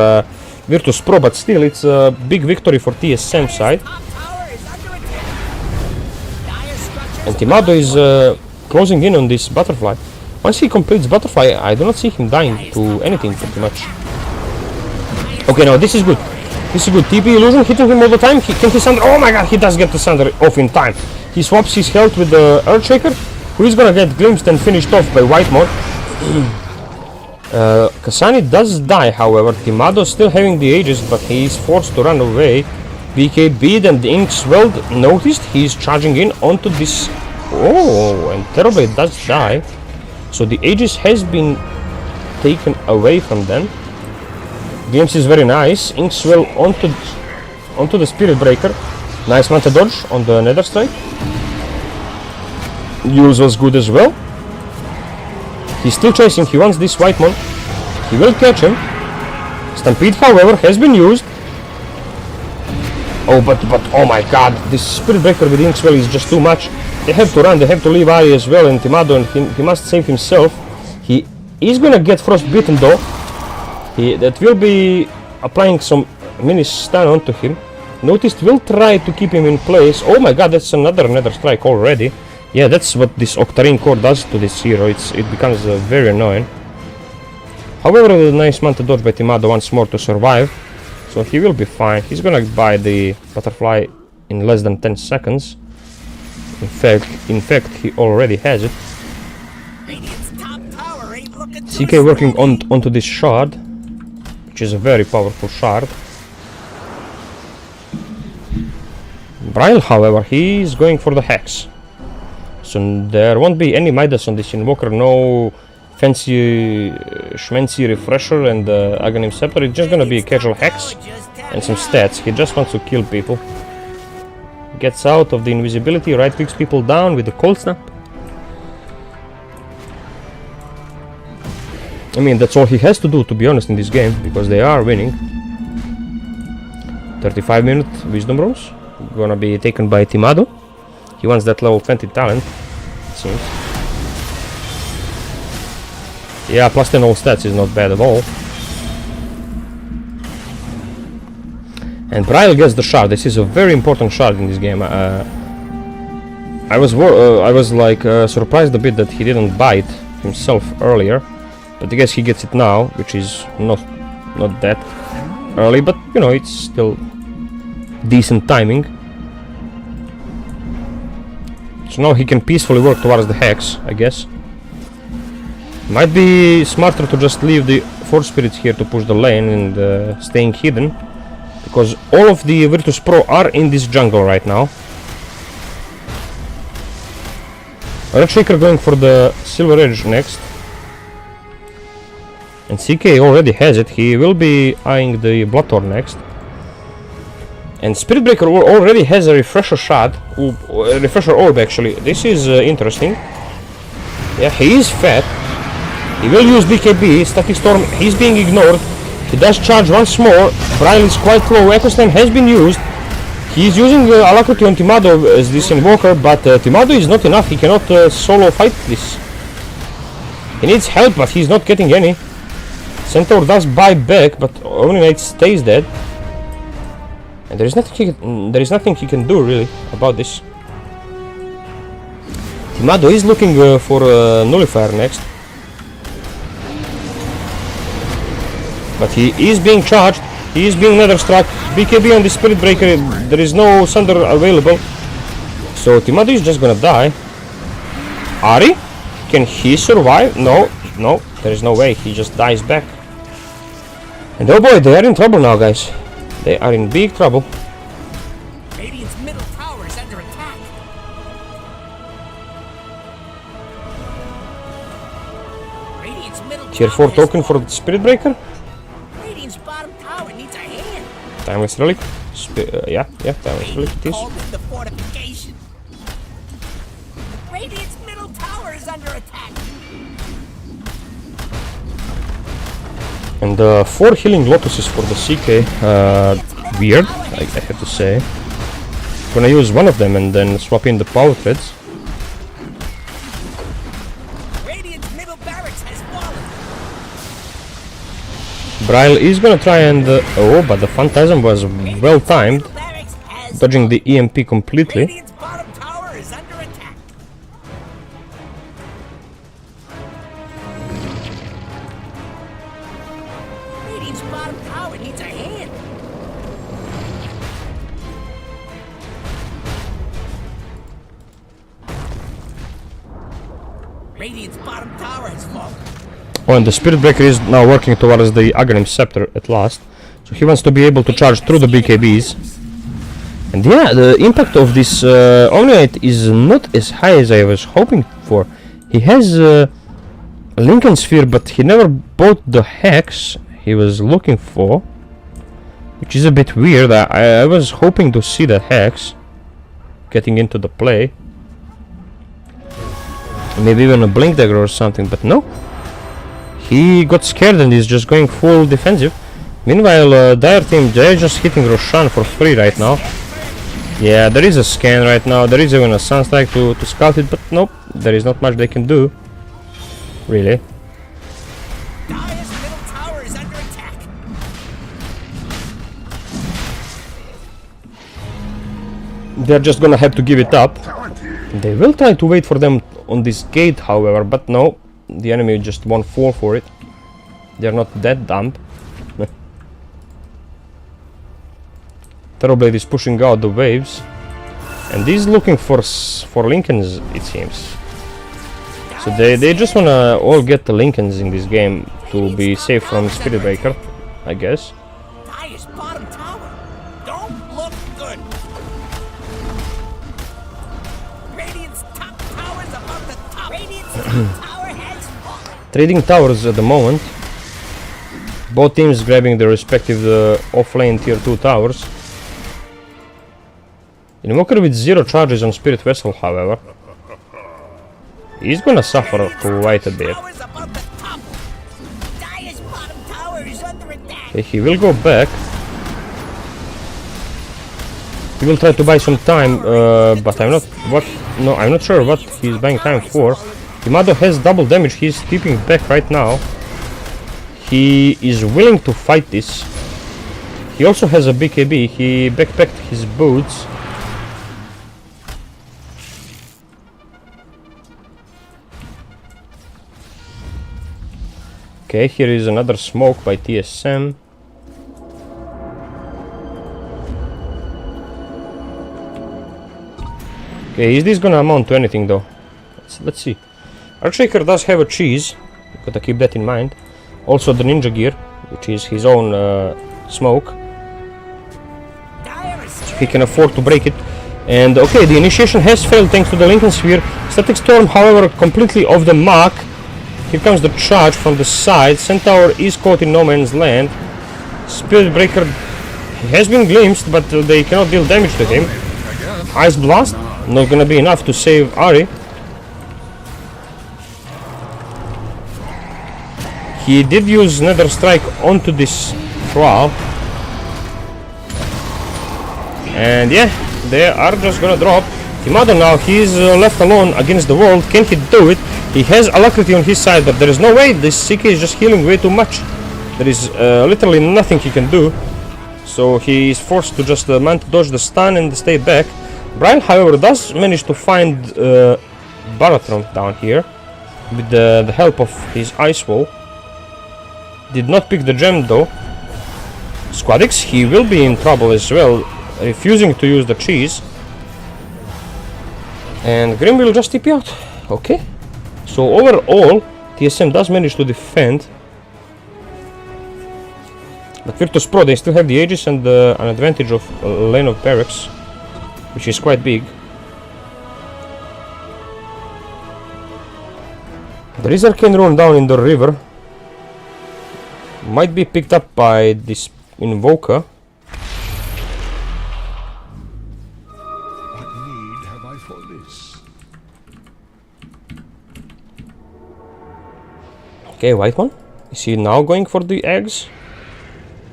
Virtus Pro, but still, it's a big victory for TSM side. Top tower is under attack. Dire structures. And Timado is closing in on this Butterfly. Once he completes Butterfly, I do not see him dying to anything pretty much. Okay, now this is good. This is good. TP Illusion hitting him all the time. Can he Sunder? Oh my god, he does get the Sunder off in time. He swaps his health with the Earthshaker, who is gonna get glimpsed and finished off by Whitemon. Kasani does die, however. Timado still having the Aegis, but he is forced to run away. BKB and the Inkswell noticed he is charging in onto this. Oh, and Terrorblade does die. So the Aegis has been taken away from them. Glimpse is very nice. Inkswell onto the Spirit Breaker. Nice Manta dodge on the Nether Strike. Use was good as well. He's still chasing. He wants this Whitemon. He will catch him. Stampede, however, has been used. Oh, but oh my god, this Spirit Breaker with Inkswell is just too much. They have to run. They have to leave Ari as well, and Timado, and he must save himself. He is gonna get frostbitten though. That will be applying some mini stun onto him. Noticed will try to keep him in place. Oh my god, that's another Nether Strike already. Yeah, that's what this Octarine Core does to this hero. It becomes very annoying. However, a nice Manta dodge by Timado once more to survive. So he will be fine. He's gonna buy the Butterfly in less than 10 seconds. In fact, he already has it. Radiant's top tower ain't looking CK working onto this shard, which is a very powerful shard. Braille, however, he is going for the Hex. So there won't be any Midas on this Invoker, no fancy schmancy refresher and Aghanim Scepter. It's just gonna be a casual Hex and some stats. He just wants to kill people. Gets out of the invisibility, right clicks people down with the Cold Snap. I mean, that's all he has to do, to be honest, in this game, because they are winning. 35-minute Wisdom Rose, gonna be taken by Timado. He wants that level 20 talent, it seems. Yeah, plus 10 all stats is not bad at all. And Braille gets the shard. This is a very important shard in this game. I was like surprised a bit that he didn't buy it himself earlier, but I guess he gets it now, which is not that early, but you know, it's still decent timing. So now he can peacefully work towards the Hex, I guess. Might be smarter to just leave the Force Spirits here to push the lane and staying hidden, because all of the Virtus Pro are in this jungle right now. Earthshaker going for the Silver Edge next. And CK already has it. He will be eyeing the Bloodthorn next. And Spirit Breaker already has a refresher shot, a refresher orb actually. This is interesting. Yeah, he is fat. He will use BKB, Static Storm, he's being ignored. He does charge once more. Braille is quite low, Echo Slam has been used. He is using Alacrity on Timado as this Invoker, but Timado is not enough, he cannot solo fight this. He needs help, but he's not getting any. Centaur does buy back, but Omni-Knight stays dead. And there is nothing he can do really about this. Timado is looking for a Nullifier next. But he is being charged. He is being nether struck. BKB on the Spirit Breaker. There is no Thunder available. So Timado is just gonna die. Ari? Can he survive? No, no, there is no way. He just dies back. And oh boy, they are in trouble now, guys. They are in big trouble. Radiant's middle tower is under attack. Radiant's middle Tier 4 tower has token for fallen. the Spirit Breaker. Radiant's bottom tower needs a hand. Timeless Relic. Yeah, Timeless Relic it is. Called in the fortification. Radiant's middle tower is under attack. And 4 healing lotuses for the CK. Weird, I have to say. Gonna use one of them and then swap in the power threads. Radiant's middle barracks has fallen. Bryle is gonna try and... oh, but the Phantasm was well timed, Middle barracks has dodging the EMP completely. Radiant's bottom tower is under attack. Radiant's bottom tower needs a hand. Radiant's bottom tower has fallen. Oh, and the Spirit Breaker is now working towards the Aghanim Scepter at last. So he wants to be able to charge through the BKBs. And yeah, the impact of this Omniite is not as high as I was hoping for. He has a Lincoln Sphere, but he never bought the Hex he was looking for. Which is a bit weird. I was hoping to see the Hex getting into the play. Maybe even a Blink Dagger or something, but no. He got scared and is just going full defensive. Meanwhile, Dire Team, they're just hitting Roshan for free right now. Yeah, there is a scan right now. There is even a Sunstrike to scout it, but nope, there is not much they can do. Really. Dire's middle tower is under attack. They're just gonna have to give it up. They will try to wait for them on this gate, however, but no. The enemy just won't fall for it. They're not that dumb. Terrorblade is pushing out the waves. And he's looking for Lincolns, it seems. So they just wanna all get the Lincolns in this game to be safe from Spirit Breaker, I guess. Dire's bottom tower don't look good. Radiant's top tower is above the top. Radiant's top tower has fallen. Trading towers at the moment. Both teams grabbing their respective off-lane tier 2 towers. Invoker with 0 charges on Spirit Vessel, however. He's gonna suffer quite a bit. Tower's above the top. Dire's bottom tower is under attack. Okay, he will go back. He will try to buy some time, but I'm not sure what he's buying time for. Timado has double damage. He's keeping back right now. He is willing to fight this. He also has a BKB. He backpacked his boots. Okay, here is another smoke by TSM. Okay, is this gonna amount to anything though? Let's see. Archshaker does have a cheese. Gotta keep that in mind. Also the ninja gear, which is his own smoke. Dire is So he can afford to break it. And okay, the initiation has failed thanks to the Lincoln Sphere. Static Storm, however, completely off the mark. Here comes the charge from the side. Centaur is caught in no man's land. Spirit Breaker has been glimpsed, but they cannot deal damage to him. Ice Blast, not gonna be enough to save Ari. He did use Nether Strike onto this Thrall. And yeah, they are just gonna drop. Timado now, he's left alone against the world. Can he do it? He has Alacrity on his side, but there is no way. This CK is just healing way too much. There is literally nothing he can do. So he is forced to just dodge the stun and stay back. Brian, however, does manage to find Baratron down here with the help of his Ice Wall. did not pick the gem though. Squadix, he will be in trouble as well, refusing to use the cheese. And Grim will just TP out. Okay. So overall, TSM does manage to defend. But Virtus Pro, they still have the Aegis and an advantage of lane of barracks, which is quite big. There is Arcane Rune down in the river. Might be picked up by this Invoker. What need have I for this? Okay, white one. Is he now going for the eggs?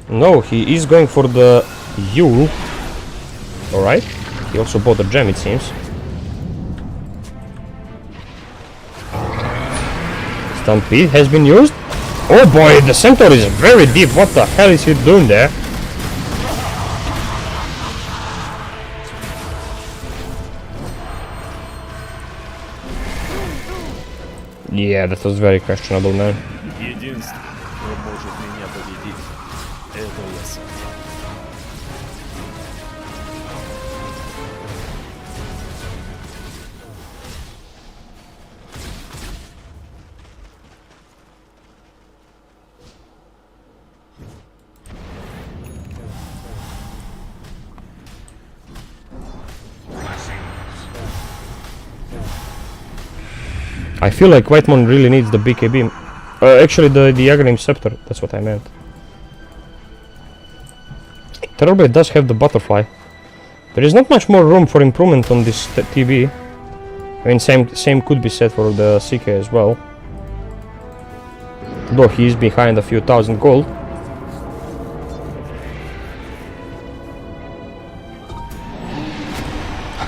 No, he is going for the Yule. Alright. He also bought the gem, it seems. Stampede has been used. Oh boy, the centaur is very deep. What the hell is he doing there? Yeah, that was very questionable, man. Единственный, кто может меня победить, это я сам. I feel like Whitemon really needs the BKB. Actually, the Aghanim Scepter, that's what I meant. Terrorblade does have the butterfly. There is not much more room for improvement on this TB. I mean, same could be said for the CK as well. Though he is behind a few thousand gold.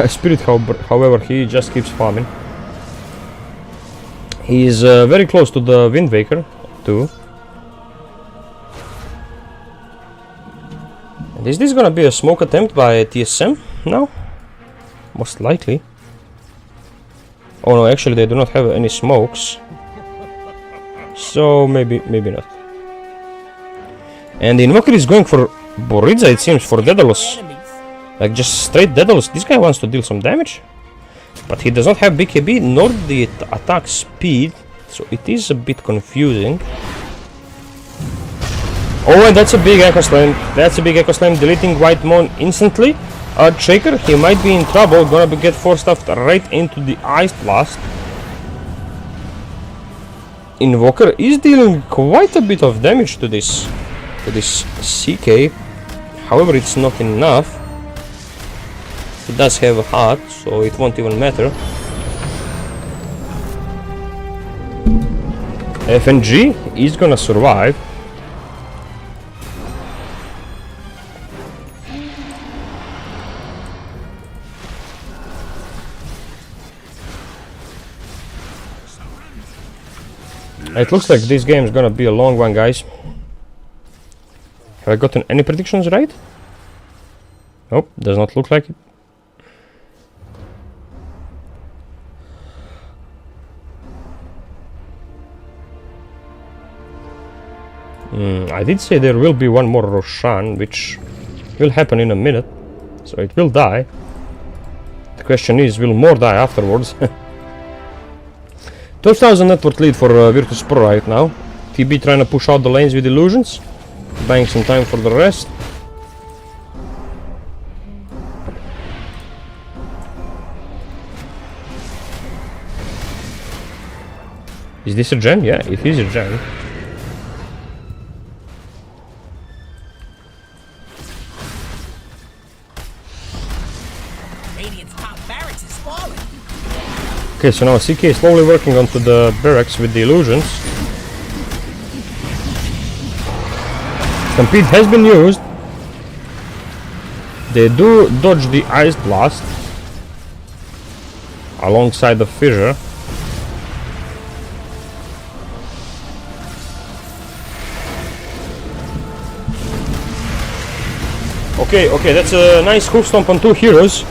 Spirit, however, he just keeps farming. He is very close to the Wind Waker too. And is this gonna be a smoke attempt by TSM now? Most likely. Oh no, actually they do not have any smokes. So maybe not. And the Invoker is going for Boridza, it seems, for Daedalus. Like just straight Daedalus. This guy wants to deal some damage. But he does not have BKB nor the attack speed, so it is a bit confusing. Oh, and that's a big Echo Slam. That's a big Echo Slam, deleting Whitemon instantly. Shaker, he might be in trouble, gonna get force-stuffed right into the Ice Blast. Invoker is dealing quite a bit of damage to this CK. However, it's not enough. He does have a heart, so it won't even matter. FNG is gonna survive. It looks like this game is gonna be a long one, guys. Have I gotten any predictions right? Nope, does not look like it. I did say there will be one more Roshan, which will happen in a minute, so it will die. The question is, will more die afterwards? 12,000 net worth lead for Virtus Pro right now. TB trying to push out the lanes with illusions, buying some time for the rest. Is this a gem? Yeah, it is a gem. Okay, so now CK is slowly working onto the barracks with the illusions. Stampede has been used. They do dodge the Ice Blast alongside the Fissure. Okay, that's a nice hoof stomp on two heroes.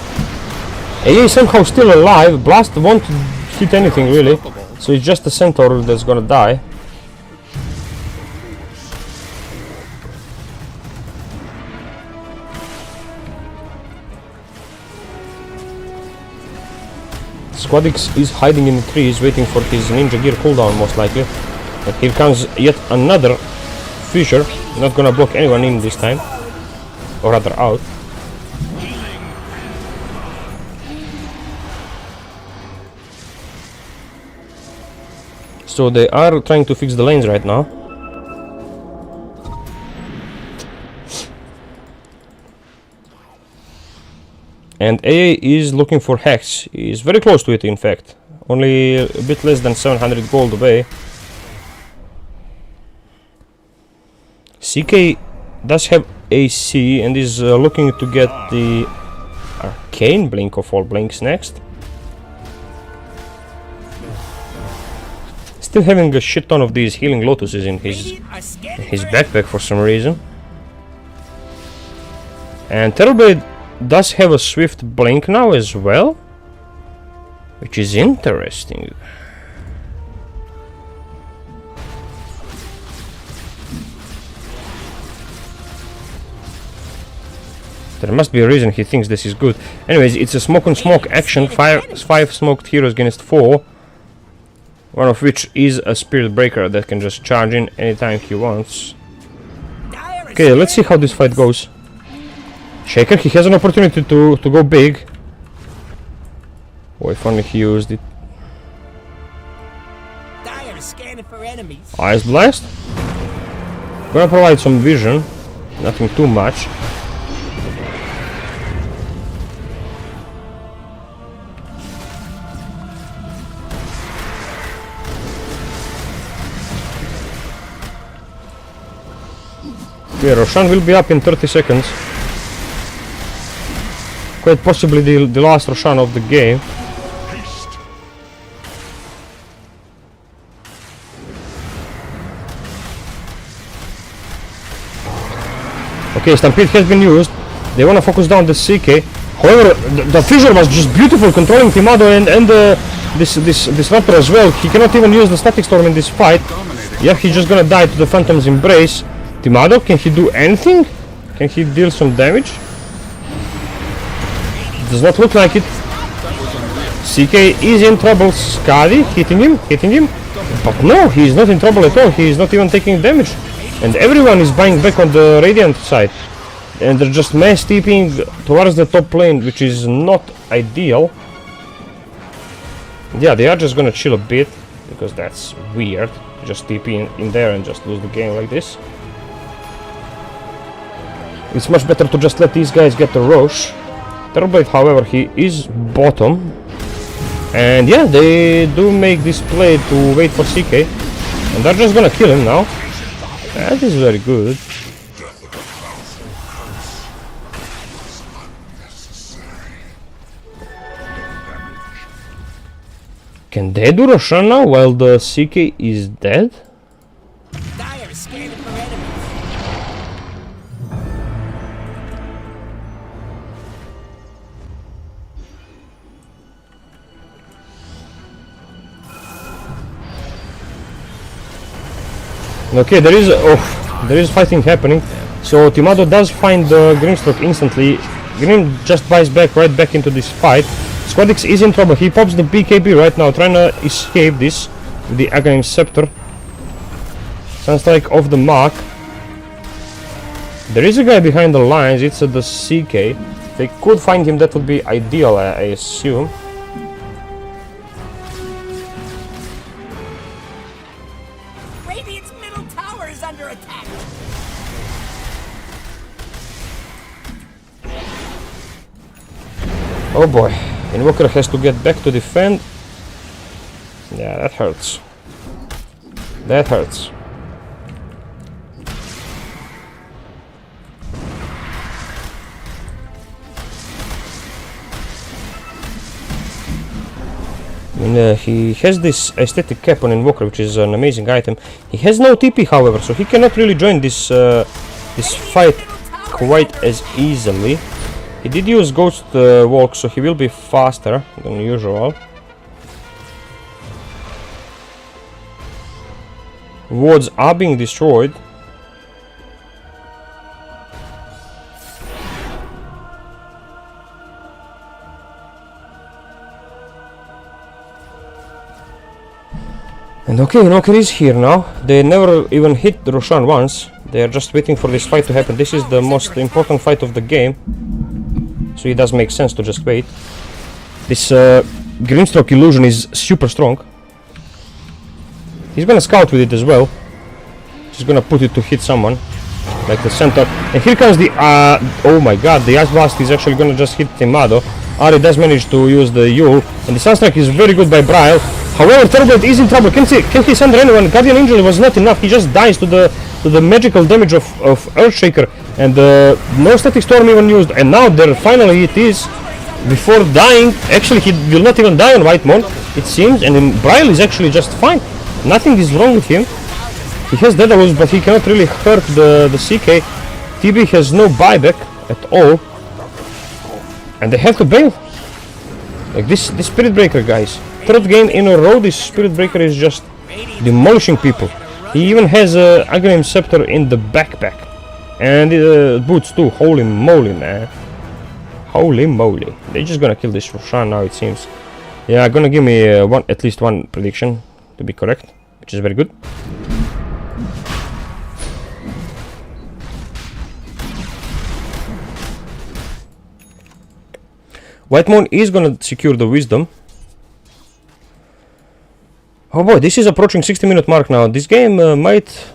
AA is somehow still alive. Blast won't hit anything really, so it's just the Centaur that's gonna die. Squadix is hiding in the trees, waiting for his ninja gear cooldown, most likely. And here comes yet another fissure. Not gonna block anyone in this time, or rather out. So they are trying to fix the lanes right now. And AA is looking for Hex. He's very close to it, in fact. Only a bit less than 700 gold away. CK does have AC and is looking to get the Arcane Blink of all blinks next. Still having a shit ton of these healing lotuses in his backpack for some reason. And Terrorblade does have a swift blink now as well, which is interesting. There must be a reason he thinks this is good. Anyways, it's a smoke on smoke action. Five smoked heroes against 4. One of which is a Spirit Breaker that can just charge in anytime he wants. Okay, let's see how this fight goes. Shaker, he has an opportunity to go big. Oh, if only he used it. Ice Blast. Gonna provide some vision. Nothing too much. Okay, Roshan will be up in 30 seconds. Quite possibly the last Roshan of the game. Okay, Stampede has been used. They want to focus down the CK. However, the fissure was just beautiful, controlling Timado and this Raptor as well. He cannot even use the Static Storm in this fight. Yeah, he's just gonna die to the Phantom's Embrace. Timado, can he do anything? Can he deal some damage? Does not look like it. CK is in trouble. Skadi hitting him. But no, he is not in trouble at all. He is not even taking damage. And everyone is buying back on the Radiant side. And they're just mass TPing towards the top lane, which is not ideal. Yeah, they are just gonna chill a bit, because that's weird. Just TP in there and just lose the game like this. It's much better to just let these guys get the rush. Terrorblade, however, he is bottom. And yeah, they do make this play to wait for CK. And they're just gonna kill him now. That is very good. Can they do Roshan now while the CK is dead? Okay, there is fighting happening. So Timado does find the Grimstroke instantly. Grim just buys right back into this fight. Squadix is in trouble. He pops the BKB right now, trying to escape this with the Aghanim Scepter. Sounds like off the mark. There is a guy behind the lines. It's the CK. If they could find him, that would be ideal, I assume. Oh boy, Invoker has to get back to defend. Yeah, that hurts. That hurts. And, he has this aesthetic cap on Invoker, which is an amazing item. He has no TP, however, so he cannot really join this this fight quite as easily. He did use Ghost Walk, so he will be faster than usual. Wards are being destroyed. And okay, Invoker is here now. They never even hit Roshan once. They are just waiting for this fight to happen. This is the most important fight of the game, so it does make sense to just wait. This Grimstroke illusion is super strong. He's gonna scout with it as well. He's gonna put it to hit someone, like the center. And here comes the oh my god, the Ice Blast is actually gonna just hit Timado. Ari does manage to use the Yule, and the Sunstrike is very good by Bryle. However, Turboblade is in trouble. Can he send anyone? Guardian Angel was not enough. He just dies to the magical damage of Earthshaker, and no Static Storm even used. And now there finally it is. Before dying, actually he will not even die on Whitemon, it seems, and then Bryle is actually just fine. Nothing is wrong with him. He has Daedalus, but he cannot really hurt the CK. TB has no buyback at all, and they have to bail. Like this Spirit Breaker, guys. Third game in a row, this Spirit Breaker is just demolishing people. He even has a Aghanim Scepter in the backpack, and boots too. Holy moly, man! Holy moly! They're just gonna kill this Roshan now, it seems. Yeah, gonna give me at least one prediction to be correct, which is very good. Whitemon is gonna secure the Wisdom. Oh boy, this is approaching 60-minute mark now. This game might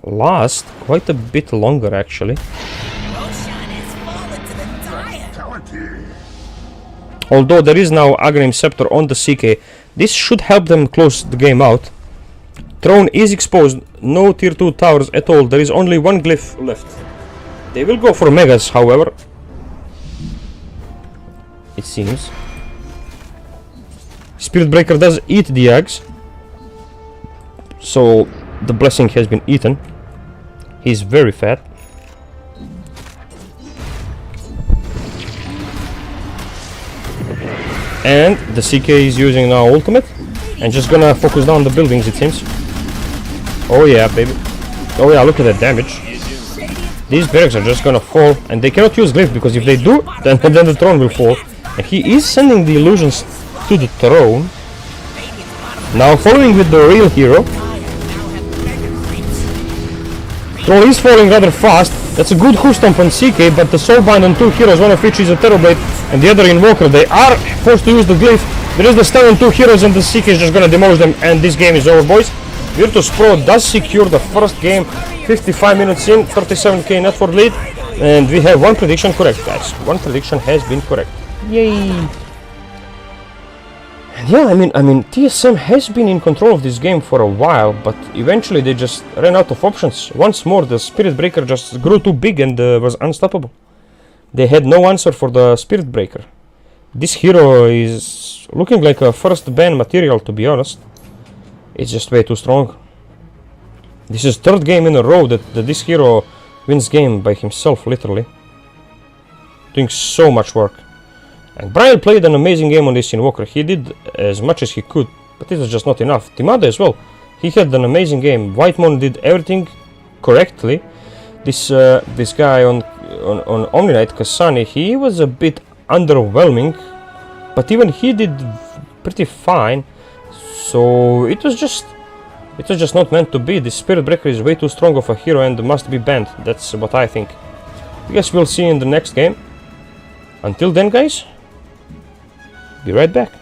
last quite a bit longer, actually. Roshan has fallen to the dire. Although there is now Aghanim Scepter on the CK, this should help them close the game out. Throne is exposed, no tier 2 towers at all, there is only one glyph left. They will go for Megas, however. It seems. Spirit Breaker does eat the eggs, so the blessing has been eaten. He's very fat. And the CK is using now ultimate and just gonna focus down the buildings, it seems. Oh yeah, baby. Oh yeah, look at that damage. These barracks are just gonna fall, and they cannot use glyph, because if they do, then the throne will fall. And he is sending the illusions to the throne. Now following with the real hero. Throne is falling rather fast. That's a good hoof stomp on CK, but the soulbind on two heroes, one of which is a Terrorblade and the other Invoker. They are forced to use the glyph. There is the stun on two heroes, and the CK is just gonna demolish them, and this game is over, boys. Virtus Pro does secure the first game, 55 minutes in, 37k net worth lead, and we have one prediction correct, guys. One prediction has been correct. Yay! And yeah, I mean, TSM has been in control of this game for a while, but eventually they just ran out of options. Once more, the Spirit Breaker just grew too big and was unstoppable. They had no answer for the Spirit Breaker. This hero is looking like a first ban material, to be honest. It's just way too strong. This is third game in a row that this hero wins game by himself, literally. Doing so much work. And Bryle played an amazing game on this Invoker. He did as much as he could, but it was just not enough. Timada as well. He had an amazing game. Whitemon did everything correctly. This guy on Omni Knight, Kasani, he was a bit underwhelming, but even he did pretty fine. So it was just not meant to be. This Spirit Breaker is way too strong of a hero and must be banned. That's what I think. I guess we'll see in the next game. Until then, guys, be right back.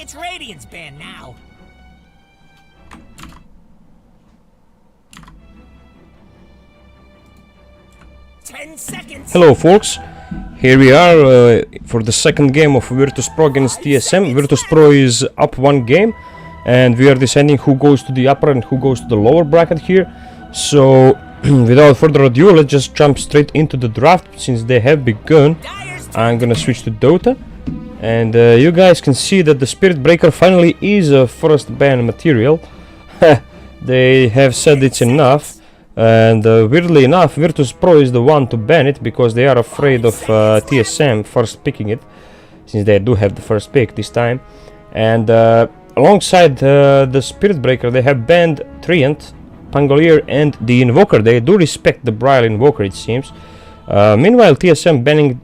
It's Radiant's band now. Hello folks, here we are for the second game of Virtus Pro against TSM. Virtus Pro is up one game and we are deciding who goes to the upper and who goes to the lower bracket here. So without further ado, let's just jump straight into the draft since they have begun. I'm gonna switch to Dota and you guys can see that the Spirit Breaker finally is a first ban material. They have said it's enough. And weirdly enough, Virtus Pro is the one to ban it because they are afraid of TSM first picking it, since they do have the first pick this time. And alongside the Spirit Breaker, they have banned Treant, Pangolier, and the Invoker. They do respect the Braille Invoker, it seems. Meanwhile, TSM banning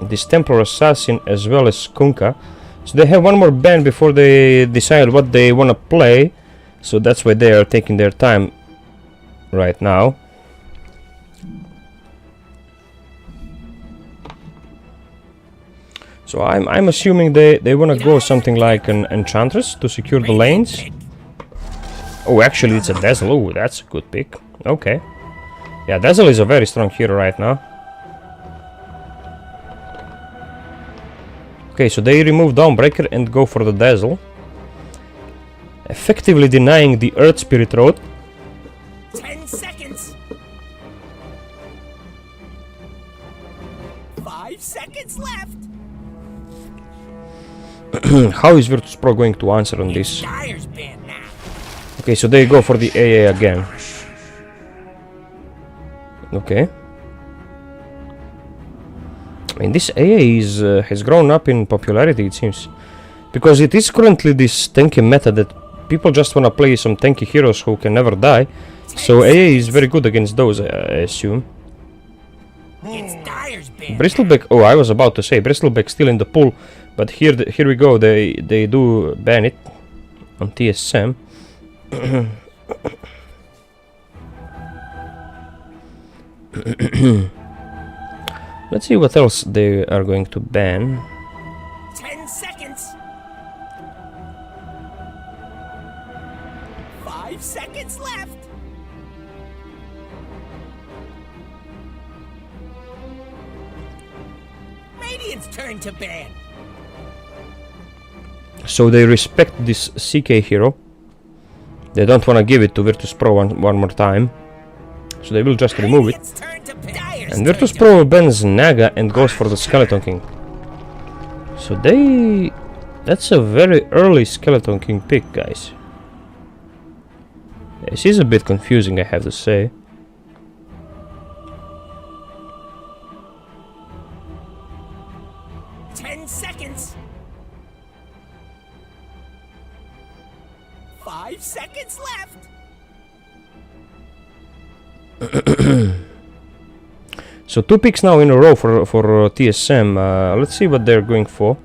this Templar Assassin as well as Kunkka. So they have one more ban before they decide what they want to play. So that's why they are taking their time right now. So I'm assuming they want to go something like an Enchantress to secure the lanes. Oh, actually it's a Dazzle. Oh, that's a good pick. Okay. Yeah, Dazzle is a very strong hero right now. Okay, so they remove Dawnbreaker and go for the Dazzle, effectively denying the Earth Spirit Road. 10 seconds. 5 seconds left. How is Virtus Pro going to answer on this? Dyer's band now. Okay, so they go for the AA again. Okay. I mean, this AA is, has grown up in popularity, it seems. Because it is currently this tanky meta that people just want to play some tanky heroes who can never die. So AA is very good against those, I assume. It's Dyer's band. Bristleback, oh, I was about to say, Bristleback still in the pool. But here we go, they do ban it on TSM. Let's see what else they are going to ban. 10 seconds. 5 seconds left. Radiant's turn to ban. So they respect this CK hero. They don't want to give it to Virtus Pro one more time. So they will just remove it. Radiant's turn to ban. Dyer's And turn Virtus to Pro bans Naga and goes for the Skeleton King. So they... That's a very early Skeleton King pick, guys. This is a bit confusing, I have to say. Seconds. 5 seconds left. So 2 picks now in a row for TSM. Let's see what they're going for.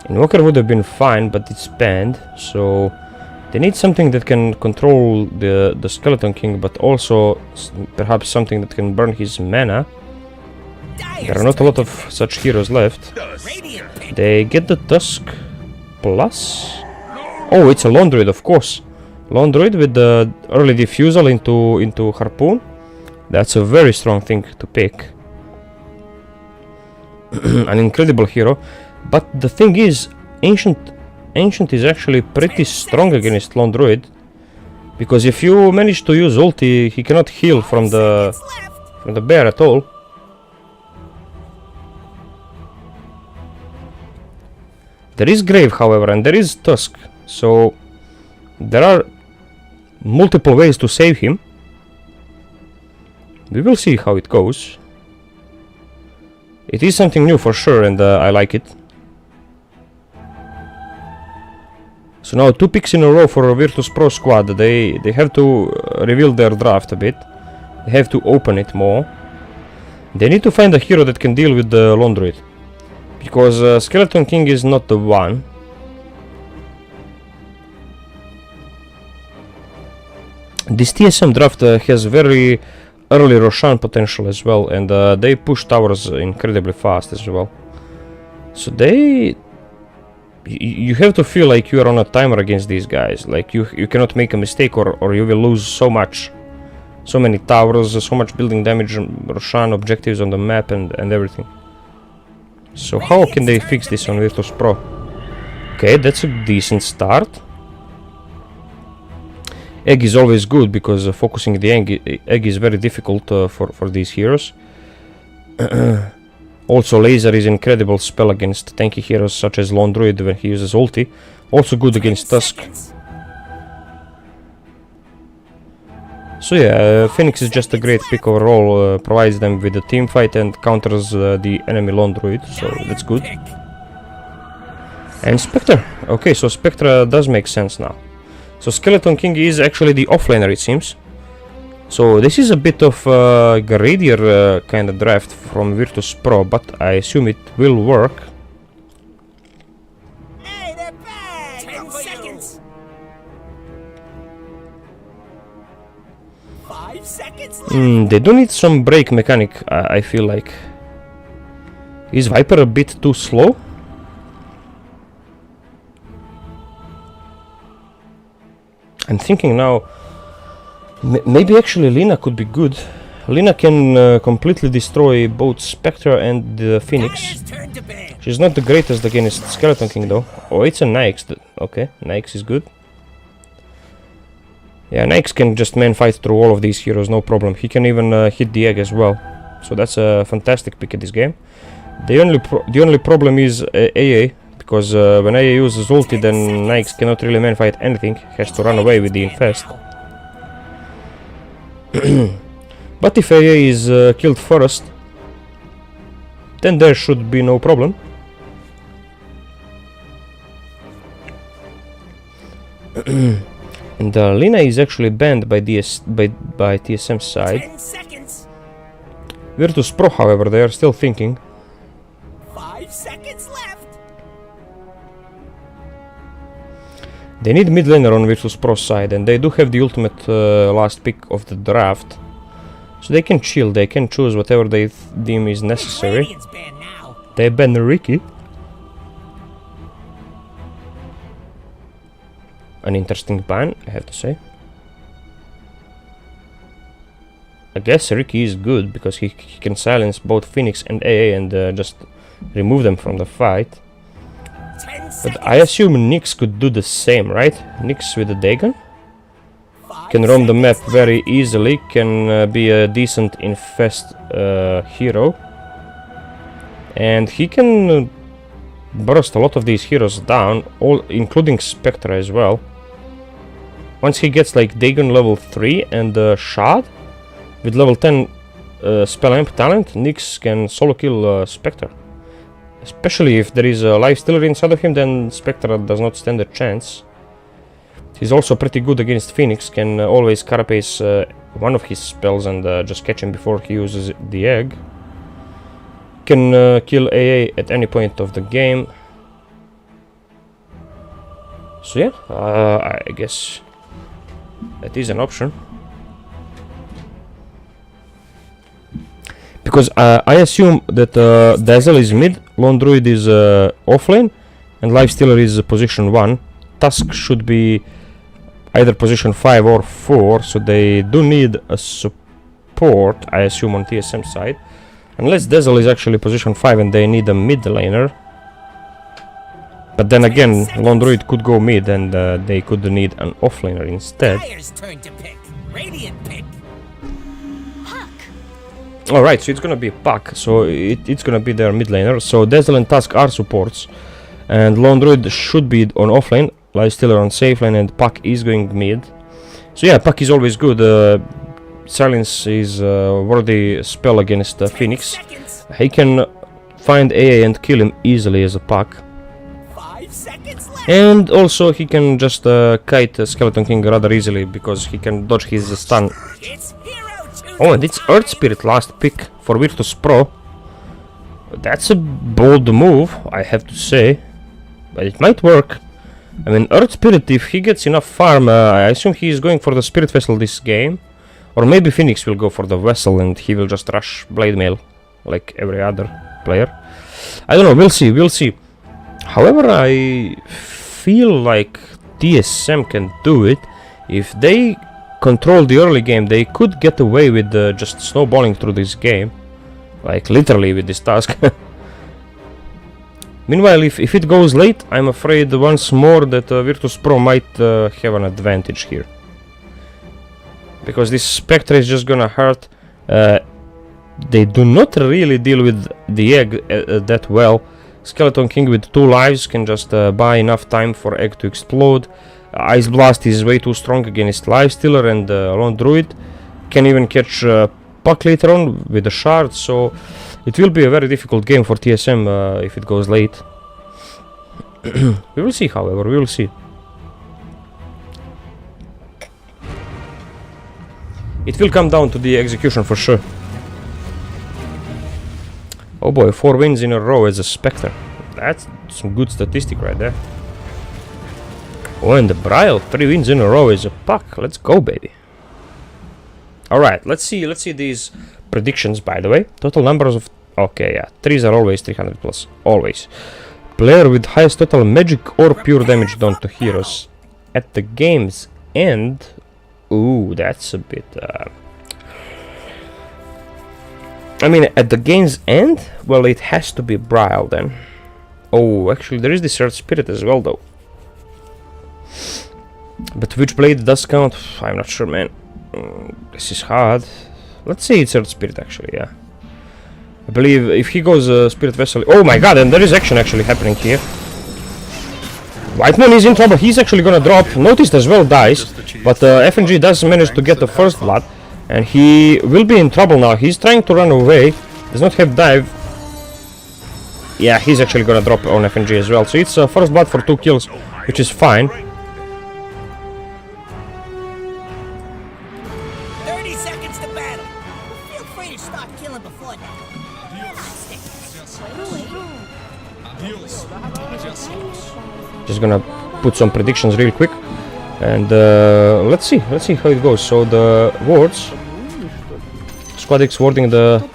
Invoker would have been fine, but it's banned, so they need something that can control the Skeleton King, but also perhaps something that can burn his mana. There are not a lot of such heroes left. They get the Tusk Plus. Oh, it's a Lone Druid, of course. Lone Druid with the early Diffusal into Harpoon. That's a very strong thing to pick. An incredible hero. But the thing is, Ancient is actually pretty strong against Lone Druid, because if you manage to use ulti, he cannot heal from the bear at all. There is Grave, however, and there is Tusk, so there are multiple ways to save him. We will see how it goes. It is something new for sure, and I like it. So now 2 picks in a row for a Virtus Pro squad. They have to reveal their draft a bit. They have to open it more. They need to find a hero that can deal with the Lone Druid, because Skeleton King is not the one. This TSM draft has very early Roshan potential as well, and they push towers incredibly fast as well. So you have to feel like you are on a timer against these guys. Like you cannot make a mistake, or you will lose so much. So many towers, so much building damage, Roshan objectives on the map, and everything. So how can they fix this on Virtus Pro? Okay, that's a decent start. Egg is always good, because focusing the egg is very difficult for these heroes. Also, laser is an incredible spell against tanky heroes such as Lone Druid when he uses ulti. Also good against Tusk. So yeah, Phoenix is just a great pick overall, provides them with a team fight and counters the enemy Lone Druid, so that's good. And Spectre. Okay, so Spectre does make sense now. So Skeleton King is actually the offlaner, it seems. So this is a bit of a greedier kind of draft from Virtus Pro, but I assume it will work. Hey, they're back! 10 seconds! 5 seconds left! They do need some break mechanic, I feel like. Is Viper a bit too slow? I'm thinking now, maybe actually Lina could be good. Lina can completely destroy both Spectre and the Phoenix. She's not the greatest against Skeleton King though. Oh, it's a Nyx. Okay, Nyx is good. Yeah, Nyx can just man fight through all of these heroes, no problem. He can even hit the egg as well. So that's a fantastic pick in this game. The only problem is AA. Because when AA uses ulti, then Nyx cannot really man fight anything, has to run away with the infest. But if AA is killed first, then there should be no problem. And Lina is actually banned by TSM side. 10 seconds! Virtus Pro, however, they are still thinking. 5 seconds left! They need mid laner on Virtus Pro side, and they do have the ultimate last pick of the draft. So they can chill, they can choose whatever they deem is necessary. They ban Ricky. An interesting ban, I have to say. I guess Ricky is good, because he can silence both Phoenix and AA and just remove them from the fight. But I assume Nyx could do the same, right? Nyx with the Dagon can roam the map very easily, can be a decent infest hero, and he can burst a lot of these heroes down, all including Spectre as well. Once he gets like Dagon level 3 and Shad with level 10 spell amp talent, Nyx can solo kill Spectre. Especially if there is a life stealer inside of him, then Spectre does not stand a chance. He's also pretty good against Phoenix, can always carapace one of his spells and just catch him before he uses the egg. Can kill AA at any point of the game. So yeah, I guess that is an option. Because I assume that Dazzle is mid, Lone Druid is offlane, and Lifestealer is position 1. Tusk should be either position 5 or 4, so they do need a support, I assume, on TSM side. Unless Dazzle is actually position 5 and they need a mid laner. But then again, Lone Druid could go mid and they could need an offlaner instead. Turn to pick. Radiant pick. Alright, so it's gonna be Puck, so it's gonna be their mid laner. So Dazzle and Tusk are supports, and Lone Druid should be on offlane, Lifestealer on safe lane, and Puck is going mid. So yeah, Puck is always good. Silence is a worthy spell against Phoenix. He can find AA and kill him easily as a Puck. 5 seconds left. And also he can just kite Skeleton King rather easily, because he can dodge his stun. It's hero to Oh, and it's Earth Spirit last pick for Virtus Pro. That's a bold move, I have to say, but it might work. I mean, Earth Spirit, if he gets enough farm, I assume he is going for the Spirit Vessel this game. Or maybe Phoenix will go for the Vessel and he will just rush Blade Mail like every other player. I don't know, we'll see, we'll see. However, I feel like TSM can do it. If they control the early game, they could get away with just snowballing through this game. Like literally with this task. Meanwhile, if it goes late, I'm afraid once more that Virtus Pro might have an advantage here. Because this Spectre is just gonna hurt. They do not really deal with the egg that well. Skeleton King with 2 lives can just buy enough time for egg to explode. Ice Blast is way too strong against Lifestealer, and Lone Druid can even catch Puck later on with a shard, so it will be a very difficult game for TSM if it goes late. We will see, however, we will see. It will come down to the execution for sure. Oh boy, 4 wins in a row as a Spectre. That's some good statistic right there. Oh, and the Brile, 3 wins in a row as a Puck. Let's go, baby. Alright, let's see these predictions, by the way. Total numbers of... Okay, yeah, 3s are always 300 plus. Always. Player with highest total magic or pure damage done to heroes. At the game's end... Ooh, that's a bit... I mean, at the game's end? Well, it has to be Brile then. Oh, actually, there is the Earth Spirit as well, though. But which blade does count? I'm not sure, man. This is hard. Let's say it's Earth Spirit, actually, yeah. I believe if he goes Spirit Vessel... Oh my god, and there is action actually happening here. Whiteman is in trouble. He's actually gonna drop. Noticed as well dies. But FNG does manage to get the first blood. And he will be in trouble now. He's trying to run away. Does not have dive. Yeah, he's actually gonna drop on FNG as well. So it's first blood for 2 kills, which is fine. 30 seconds to battle. Feel free to start killing before that. Just gonna put some predictions real quick. And let's see how it goes. So the wards, Squad X warding the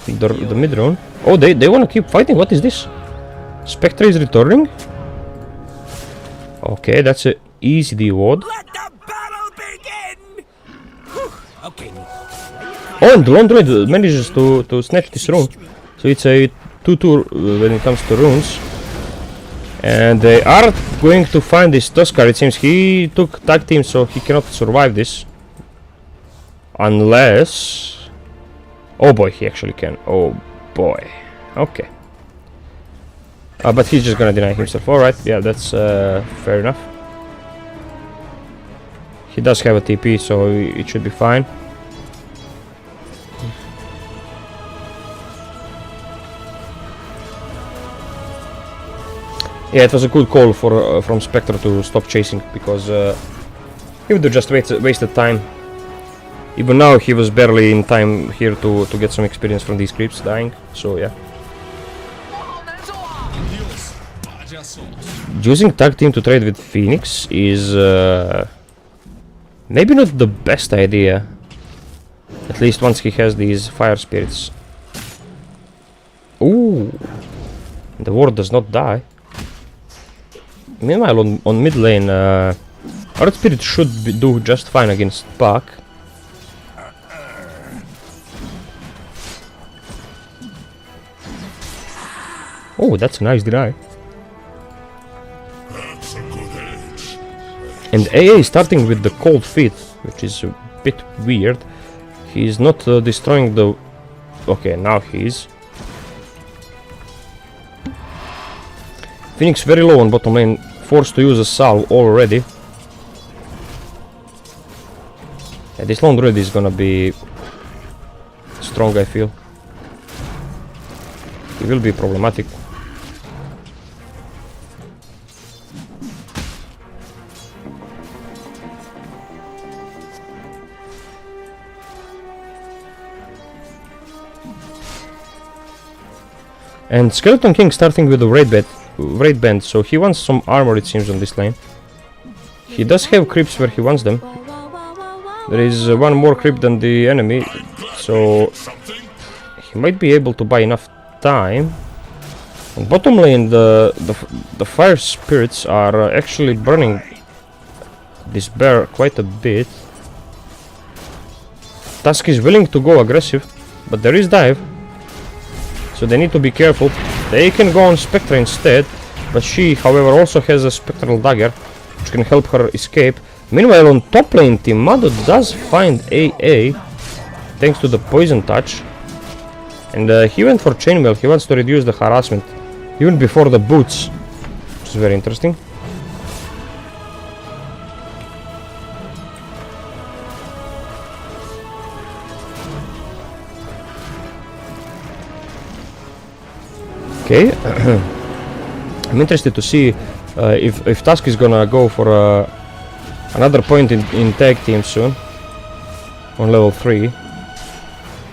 mid drone. Oh, they want to keep fighting. What is this? Spectre is returning. Okay, that's a easy ward. Let the battle begin. Okay. Oh, and the Lone Druid manages to snatch this rune. So it's a 2-2 when it comes to runes. And they are going to find this Tuskar. It seems he took tag team, so he cannot survive this. Unless... Oh boy, he actually can. Oh boy. Okay. But he's just gonna deny himself. Alright, yeah, that's fair enough. He does have a TP, so it should be fine. Yeah, it was a good call from Spectre to stop chasing, because he would have just wasted time. Even now he was barely in time here to get some experience from these creeps dying, so yeah. Using tag team to trade with Phoenix is maybe not the best idea. At least once he has these fire spirits. Ooh, the ward does not die. Meanwhile, on mid lane, Earth Spirit should do just fine against Puck. Oh, that's a nice deny. And AA is starting with the cold feet, which is a bit weird. He's not destroying the... Okay, now he is. Phoenix very low on bottom lane, forced to use a salve already. Yeah, this Lone Druid is gonna be strong, I feel. He will be problematic. And Skeleton King starting with a raid band, so he wants some armor, it seems, on this lane. He does have creeps where he wants them. There is one more creep than the enemy, so he might be able to buy enough time. On bottom lane, the fire spirits are actually burning this bear quite a bit. Tusk is willing to go aggressive, but there is dive, so they need to be careful. They can go on Spectre instead, but she, however, also has a spectral dagger, which can help her escape. Meanwhile, on top lane, Timado does find AA, thanks to the poison touch, and he went for chainmail. He wants to reduce the harassment, even before the boots, which is very interesting. Okay, I'm interested to see if Tusk is gonna go for another point in tag team soon, on level 3.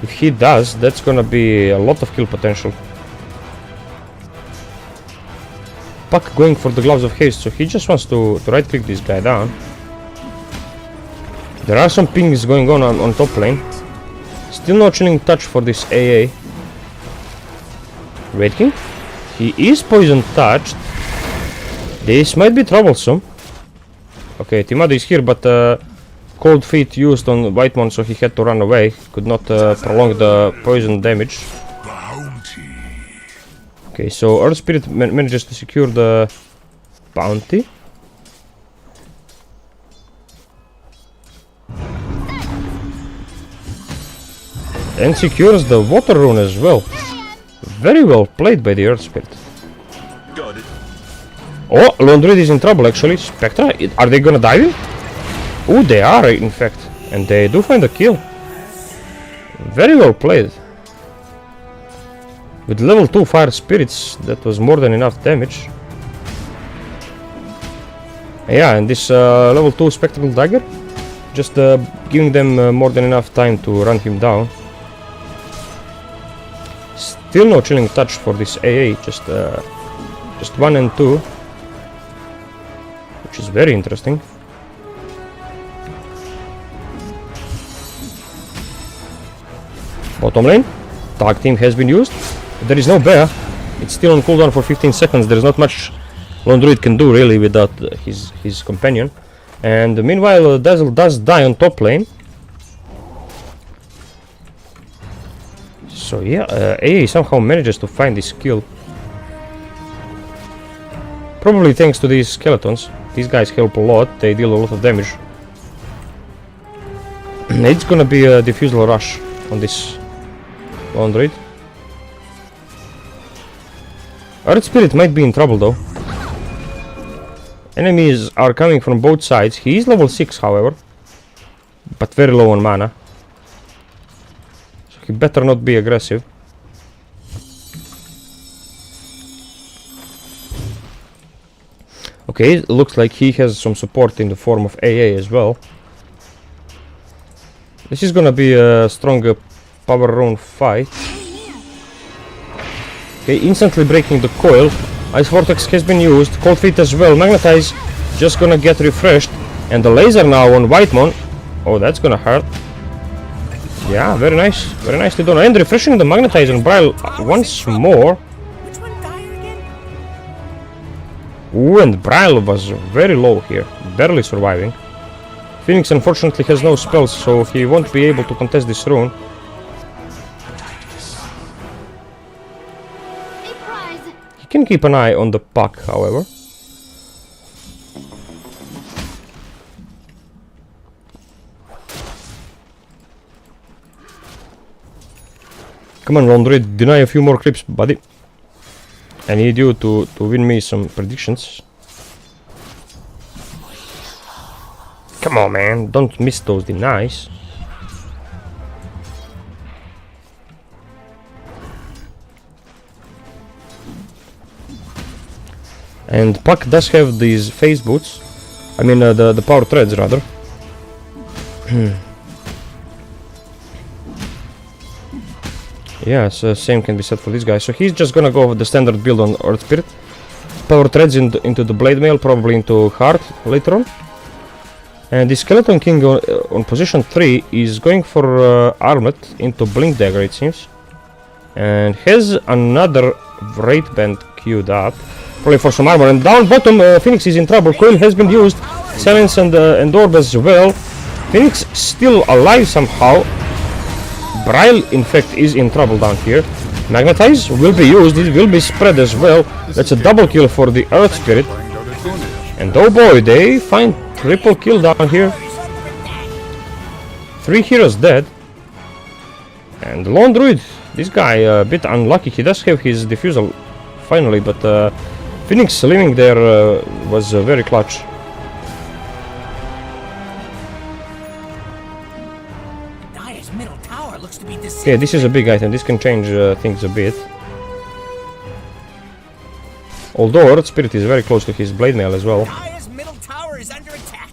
If he does, that's gonna be a lot of kill potential. Puck going for the gloves of haste, so he just wants to right click this guy down. There are some pings going on top lane. Still no chilling touch for this AA. Red King, he is poison touched. This might be troublesome. Okay, Timado is here, but cold feet used on Whitemon, so he had to run away. Could not prolong the poison damage. Okay, so Earth Spirit manages to secure the bounty. And secures the water rune as well. Very well played by the Earth Spirit. Got it. Oh, Londred is in trouble actually. Spectra, are they gonna dive him? Oh, they are in fact. And they do find a kill. Very well played. With level 2 fire spirits, that was more than enough damage. Yeah, and this level 2 spectacle dagger, just giving them more than enough time to run him down. Still no chilling touch for this AA, just 1 and 2, which is very interesting. Bottom lane, tag team has been used. There is no bear. It's still on cooldown for 15 seconds. There's not much Lone Druid can do really without his companion. And meanwhile, Dazzle does die on top lane. So yeah, AA somehow manages to find this kill. Probably thanks to these skeletons. These guys help a lot, they deal a lot of damage. It's gonna be a diffusal rush on this Lone Druid. Earth Spirit might be in trouble though. Enemies are coming from both sides. He is level 6 however, but very low on mana. He better not be aggressive. Okay, it looks like he has some support in the form of AA as well. This is gonna be a strong power rune fight. Okay, instantly breaking the coil. Ice Vortex has been used. Cold Feet as well. Magnetize just gonna get refreshed. And the laser now on Whitemon. Oh, that's gonna hurt. Yeah, very nice. Very nicely done. And refreshing the Magnetize on Brile once more. Which one dire again? Ooh, and Brile was very low here. Barely surviving. Phoenix unfortunately has no spells, so he won't be able to contest this rune. He can keep an eye on the puck, however. Come on, Lone Druid, deny a few more creeps, buddy. I need you to win me some predictions. Come on, man, don't miss those denies. And Puck does have these phase boots. I mean, the power threads, rather. Yeah, so same can be said for this guy. So he's just gonna go with the standard build on Earth Spirit. Power threads into the blade mail, probably into heart later on. And the Skeleton King on position 3 is going for Armlet into Blink Dagger, it seems. And has another Wraith Band queued up, probably for some armor. And down bottom, Phoenix is in trouble. Coil has been used, Silence and Orb as well. Phoenix still alive somehow. Bryle, in fact, is in trouble down here. Magnetize will be used, it will be spread as well. That's a double kill for the Earth Spirit. And oh boy, they find triple kill down here. 3 heroes dead. And Lone Druid, this guy a bit unlucky. He does have his defusal finally, but Phoenix living there was very clutch. Dire's middle tower looks to be Okay, this is a big item. This can change things a bit. Although Earth Spirit is very close to his blade mail as well. Dire's middle tower is under attack.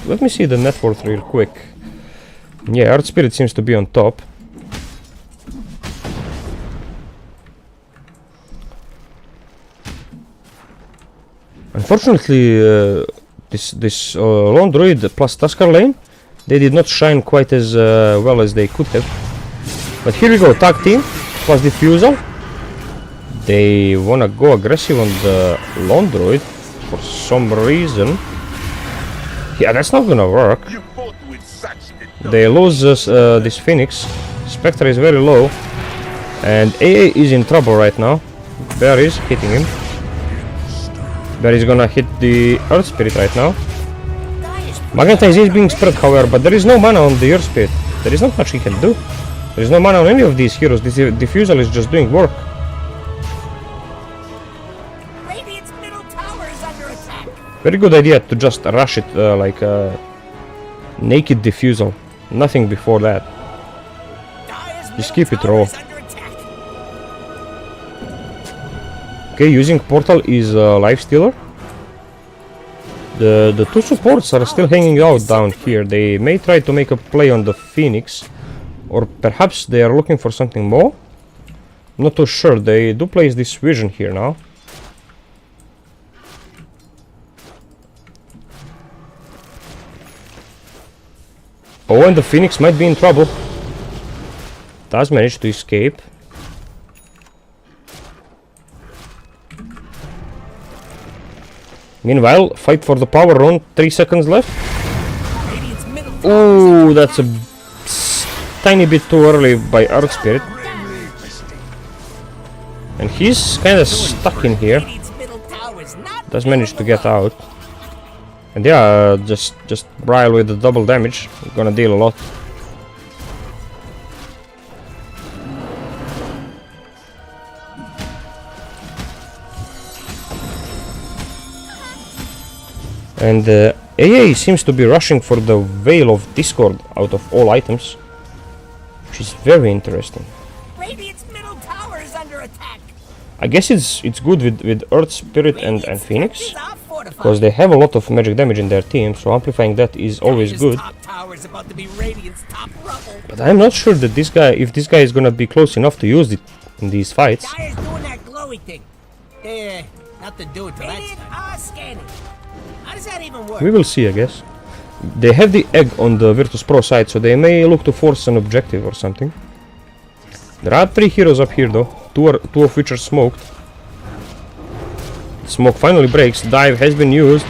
Let me see the net worth real quick. Yeah, Earth Spirit seems to be on top. Unfortunately, this Lone Druid plus Tusker lane, they did not shine quite as well as they could have. But here we go, tag team plus Diffusal. They wanna go aggressive on the Lone Druid for some reason. Yeah, that's not gonna work. You fought with such They lose this Phoenix. Spectre is very low. And AA is in trouble right now. Bear is hitting him. Bear is gonna hit the Earth Spirit right now. Magnetize is being spread, however, but there is no mana on the Earth Spirit. There is not much he can do. There is no mana on any of these heroes. This Diffusal is just doing work. Radiant's middle tower is under attack. Very good idea to just rush it like naked Diffusal. Nothing before that. Dire's Just middle keep it tower raw. is under attack. Okay, using Portal is Life Stealer. The two supports are still hanging out down here. They may try to make a play on the Phoenix, or perhaps they are looking for something more. I'm not too sure. They do place this vision here now. Oh, and the Phoenix might be in trouble. Does manage to escape. Meanwhile, fight for the power rune. 3 seconds left. Radiant's middle tower is Oh, that's a tiny bit too early by Earth Spirit. And he's kind of stuck in here. Radiant's middle tower is not Does manage to get out. And yeah, just Bryle with the double damage. Gonna deal a lot. And AA seems to be rushing for the Veil of Discord out of all items, which is very interesting. Radiant's middle tower is under attack. I guess it's good with Earth Spirit and Phoenix, Is our fortified. because they have a lot of magic damage in their team, so amplifying that is always Dire's good. top tower is about to be Radiant's top rubble. But I'm not sure that if this guy is gonna be close enough to use it in these fights. Dire's doing that glowy thing. Nothing to do with Radiant are scanning. How does that even work? We will see, I guess. They have the egg on the Virtus Pro side, so they may look to force an objective or something. There are 3 heroes up here though, two of which are smoked. Smoke finally breaks, dive has been used.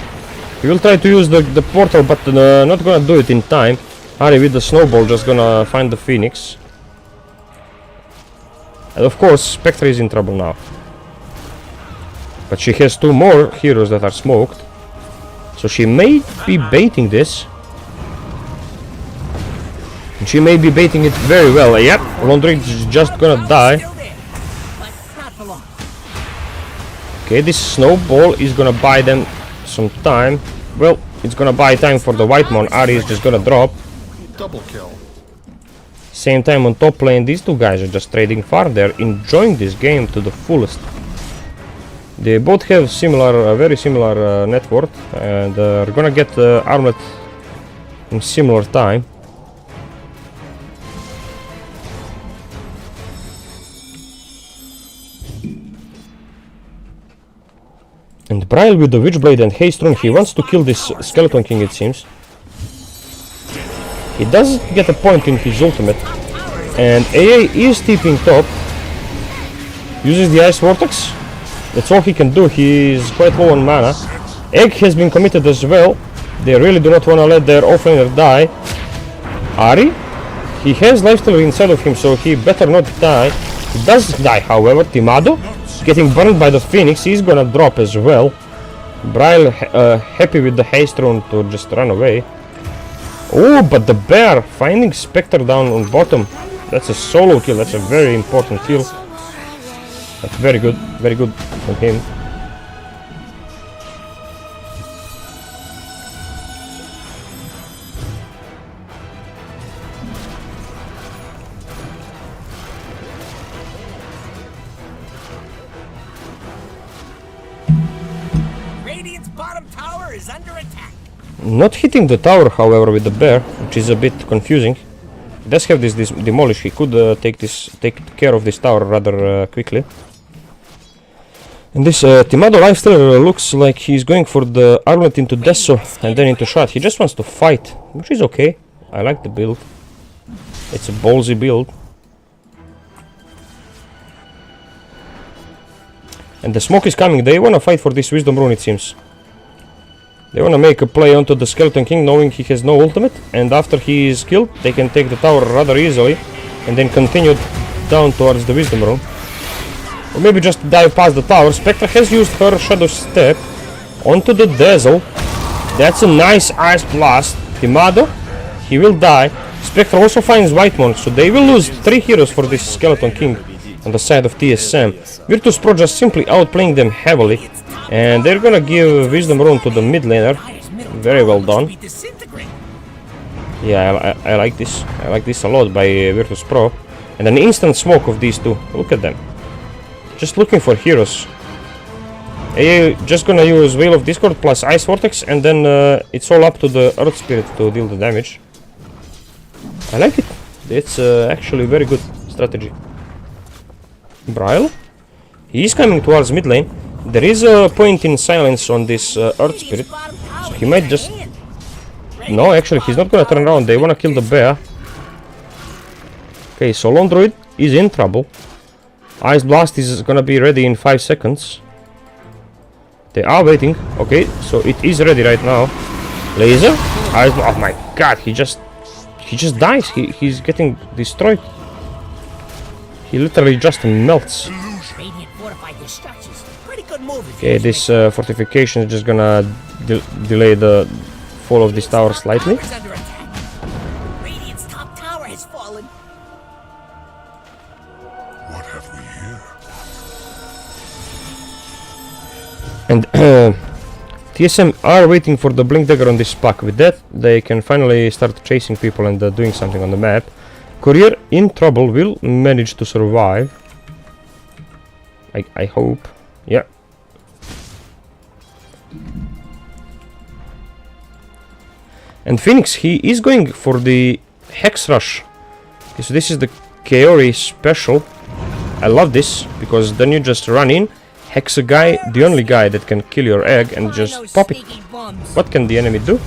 He will try to use the portal, but not gonna do it in time. Ari with the snowball just gonna find the Phoenix. And of course, Spectre is in trouble now. But she has 2 more heroes that are smoked. So she may be baiting this. And she may be baiting it very well. Yep, Lone Druid is just gonna die. Still there, but not for long. Okay, this snowball is gonna buy them some time. Well, it's gonna buy time for the white mon. Ari is just gonna drop. Double kill. Same time on top lane, these 2 guys are just trading far. They're enjoying this game to the fullest. They both have very similar net worth, and are gonna get Armlet in similar time. And And Bryle with the Witchblade and Haste Rune, he wants to kill this Skeleton King, it seems. He does get a point in his ultimate. And AA is TPing top. Uses the Ice Vortex. That's all he can do, he is quite low on mana. Egg has been committed as well. They really do not want to let their offlaner die. Ari? He has lifesteal inside of him, so he better not die. He does die, however. Timado, getting burned by the Phoenix, he's gonna drop as well. Bryle happy with the haste rune to just run away. Oh, but the bear finding Spectre down on bottom. That's a solo kill, that's a very important kill. That's very good from him. Radiant's bottom tower is under attack. Not hitting the tower, however, with the bear, which is a bit confusing. He does have this demolish. He could take care of this tower rather quickly. And this Timado lifestealer looks like he's going for the armlet into Deso and then into shot. He just wants to fight, which is okay. I like the build. It's a ballsy build. And the smoke is coming. They want to fight for this Wisdom Rune, it seems. They want to make a play onto the Skeleton King knowing he has no ultimate. And after he is killed, they can take the tower rather easily. And then continue down towards the Wisdom Rune. Or maybe just dive past the tower. Spectre has used her Shadow Step onto the Dazzle. That's a nice Ice Blast. Timado, he will die. Spectre also finds White Monk, so they will lose 3 heroes for this Skeleton King on the side of TSM. Virtus Pro just simply outplaying them heavily. And they're gonna give Wisdom Rune to the mid laner. Very well done. Yeah, I like this. I like this a lot by Virtus Pro. And an instant smoke of these two. Look at them. Just looking for heroes. AA just gonna use Veil of Discord plus Ice Vortex, and then it's all up to the Earth Spirit to deal the damage. I like it. It's actually a very good strategy. Bryle? He is coming towards mid lane. There is a point in silence on this Earth Spirit, so he might just... No, actually he's not gonna turn around. They wanna kill the bear. Okay, so Lone Druid is in trouble. Ice Blast is gonna be ready in 5 seconds. They are waiting. Okay, so it is ready right now. Laser. Ice Blast. Oh my god, he just dies. He's getting destroyed. He literally just melts. Okay, this fortification is just gonna delay the fall of this tower slightly. And TSM are waiting for the Blink Dagger on this pack. With that, they can finally start chasing people and doing something on the map. Courier in trouble will manage to survive. I hope. Yeah. And Phoenix, he is going for the Hex Rush. Okay, so this is the Kaori special. I love this, because then you just run in, hex a guy, the only guy that can kill your egg, and just pop it. What can the enemy do?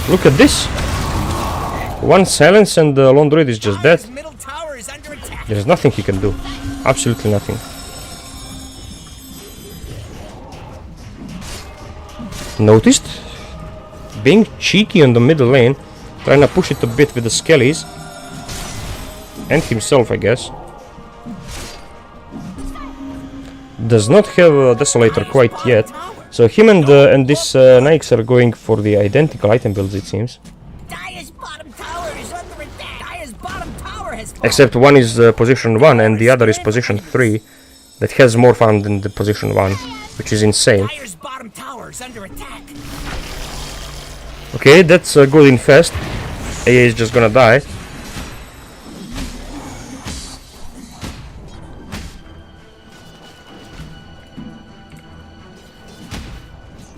Look at this. One silence and the Lone Druid is just dead. There's nothing he can do. Absolutely nothing. Noticed? Being cheeky on the middle lane, trying to push it a bit with the Skellies. And himself, I guess. Does not have a Desolator quite yet. So him and this Nyx are going for the identical item builds, it seems. Except one is position 1 and the other is position 3. That has more fun than the position 1, which is insane. Okay, that's good infest. AA is just gonna die.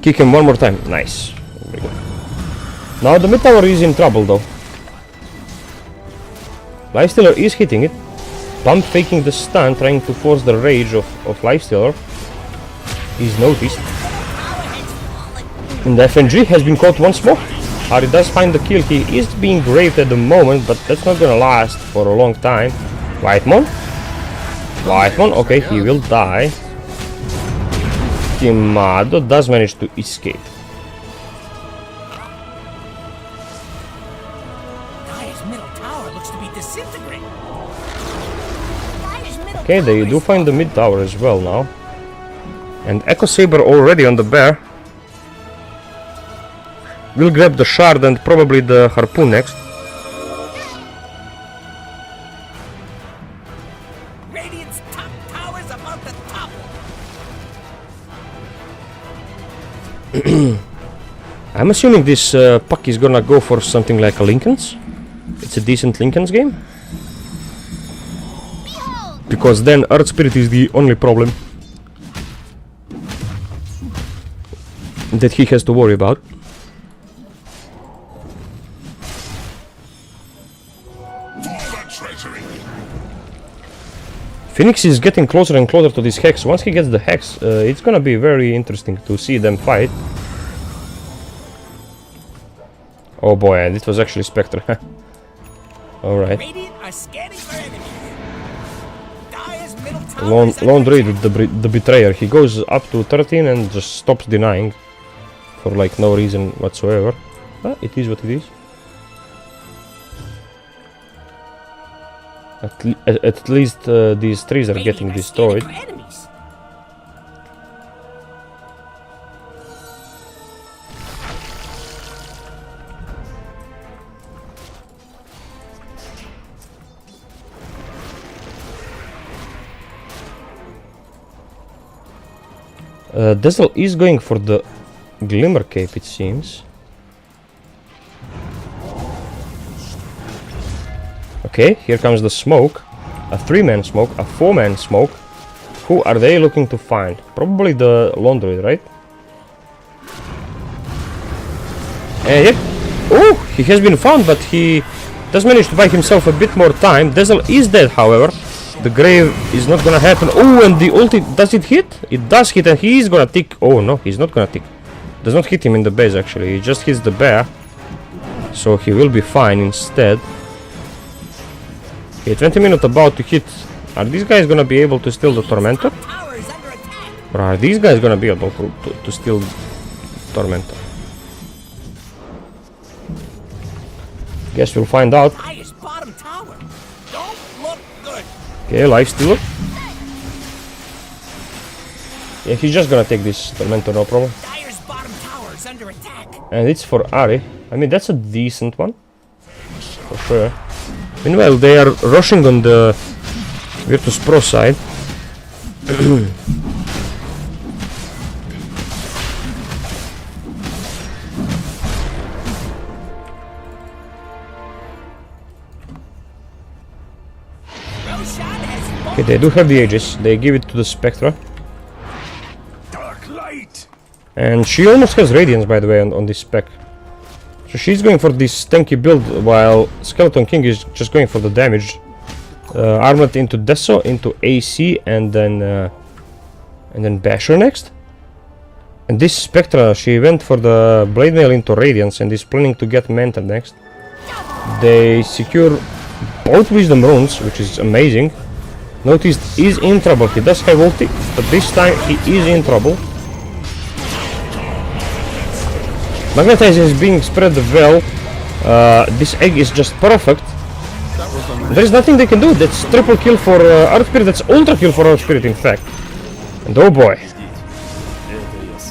Kick him one more time. Nice. Very good. Now the mid tower is in trouble though. Lifestealer is hitting it. Pump faking the stun, trying to force the rage of Lifestealer. He's noticed. And the FNG has been caught once more. Ari does find the kill. He is being raped at the moment, but that's not gonna last for a long time. Whitemon? Whitemon, okay, he will die. Timado does manage to escape. Dire's middle tower looks to be disintegrating. Okay, they do find the mid tower as well now. And Echo Saber already on the bear. We'll grab the shard and probably the harpoon next. Radiant's top tower's about to topple. I'm assuming this puck is gonna go for something like a Lincoln's. It's a decent Lincoln's game. Because then Earth Spirit is the only problem that he has to worry about. Phoenix is getting closer and closer to this hex. Once he gets the hex, it's gonna be very interesting to see them fight. Oh boy, and it was actually Spectre. Alright. Radiant are scanning for enemies. Dire's middle tower is Lone Druid with the Betrayer. He goes up to 13 and just stops denying. For like no reason whatsoever. But it is what it is. At least these trees are getting destroyed. Dazzle is going for the Glimmer Cape, it seems. Okay, here comes the smoke. A 3-man smoke, a 4-man smoke. Who are they looking to find? Probably the Lone Druid, right? And yep. Oh, he has been found, but he does manage to buy himself a bit more time. Dazzle is dead, however. The grave is not gonna happen. Oh, and the ulti, does it hit? It does hit, and he is gonna tick. Oh no, he's not gonna tick. Does not hit him in the base, actually. He just hits the bear. So he will be fine instead. Okay, 20 minutes about to hit. Are these guys gonna be able to steal the Tormentor? Or are these guys gonna be able to steal Tormentor? Guess we'll find out. Okay, life stealer. Yeah, he's just gonna take this Tormentor, no problem. And it's for Ari. I mean, that's a decent one. For sure. Meanwhile, they are rushing on the Virtus Pro side. Okay, they do have the Aegis. They give it to the Spectra. Dark light. And she almost has Radiance, by the way, on this spec. So she's going for this tanky build, while Skeleton King is just going for the damage. Armored into Deso, into AC, and then Basher next. And this Spectra, she went for the Blade Mail into Radiance and is planning to get Manta next. They secure both Wisdom Runes, which is amazing. Notice is in trouble. He does have ulti, but this time he is in trouble. Magnetize is being spread well. This egg is just perfect. There is nothing they can do. That's triple kill for Earth Spirit. That's ultra kill for Earth Spirit, in fact. And oh boy.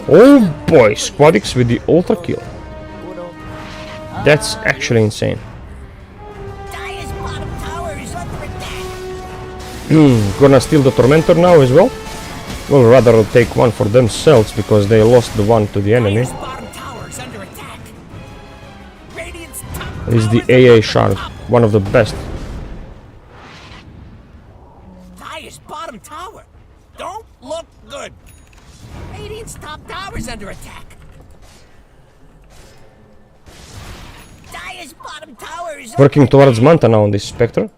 Oh boy, Squadix with the ultra kill. That's actually insane. Gonna steal the Tormentor now as well. Well, rather take one for themselves because they lost the one to the enemy. This is the AA shard, one of the best. Dire's bottom tower. Don't look good. Radiant's top tower's under attack. Dire's bottom tower is Working towards Manta now on this Spectre.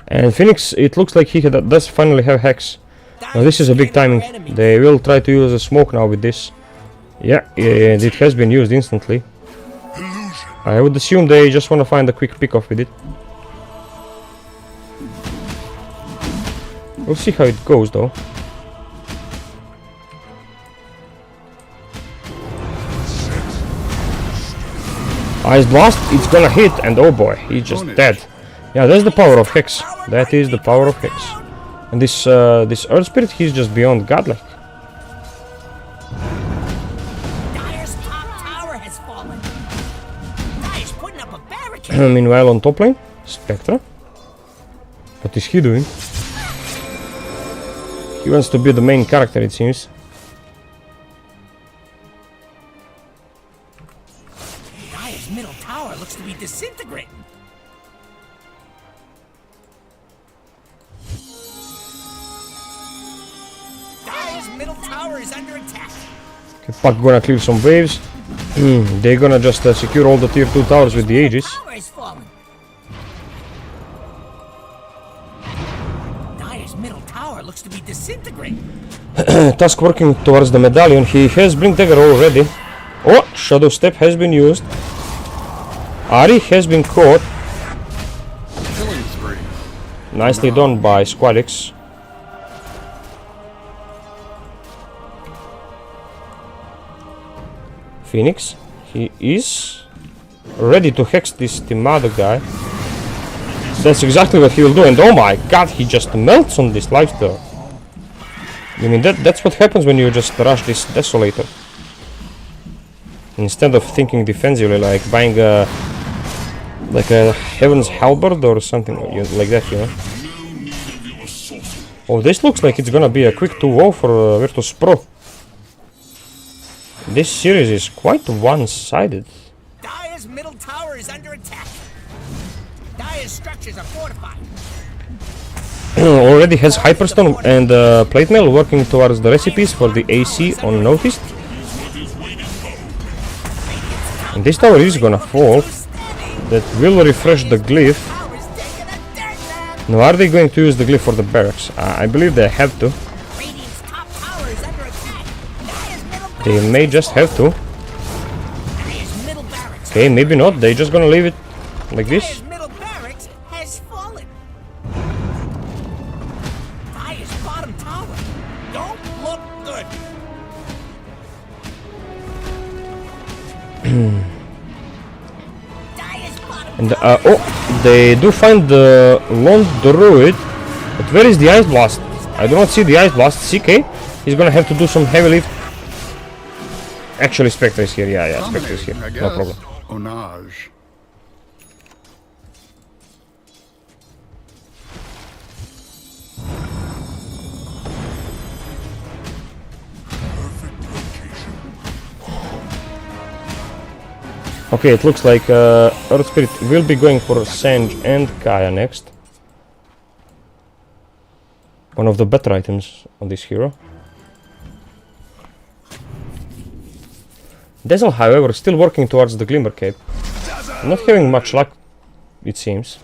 And Phoenix, it looks like he does finally have Hex. Now this is a big timing. They will try to use a smoke now with this. Yeah, and it has been used instantly. Illusion. I would assume they just want to find a quick pick-off with it. We'll see how it goes though. Ice Blast, it's gonna hit, and oh boy, he's just dead. Yeah, that's the power of Hex. That is the power of Hex. And this Earth Spirit, he's just beyond godlike. Dire's top tower has fallen. Dire's putting up a barricade. Meanwhile, on top lane, Spectra. What is he doing? He wants to be the main character, it seems. Dire's middle tower looks to be disintegrating. Dire's middle tower is under attack. Okay, Puck gonna clear some waves. They're gonna just secure all the tier 2 towers with the Aegis. Tower has fallen. Dire's middle tower looks to be disintegrating. Tusk working towards the medallion. He has Blink Dagger already. Oh, Shadow Step has been used. Ari has been caught. Killing spree. Nicely done by Squadix. Phoenix, he is ready to hex this Timado guy. That's exactly what he will do, and oh my god, he just melts on this lifesteal. I mean, that's what happens when you just rush this Desolator. Instead of thinking defensively, like buying a Heaven's Halberd or something like that, you know. Oh, this looks like it's gonna be a quick 2-0 for Virtus Pro. This series is quite one-sided. Dire's middle tower is under attack. Dire's structures are fortified. Already has Hyperstone and Plate Mail working towards the recipes for the AC on Noticed. And this tower is gonna fall. That will refresh the glyph. Tower's taking a dirt nap. Now, are they going to use the glyph for the barracks? I believe they have to. Radiant's top tower is under attack. Dire's middle They barracks. may just have to. Dire's middle barracks. Okay, maybe not. They're just gonna leave it like this. Dire's middle barracks has fallen. Dire's bottom tower don't look good. Dire's bottom And tower oh, they do find the Lone Druid. But where is the Ice Blast? I do not see the Ice Blast. CK, he's gonna have to do some heavy lift. Actually, Spectre is here. Yeah, Spectre is here. Dominating, I No guess. problem. Onage. Okay, it looks like Earth Spirit will be going for Sange and Kaya next. One of the better items on this hero. Dazzle, however, still working towards the Glimmer Cape. Not having much luck, it seems.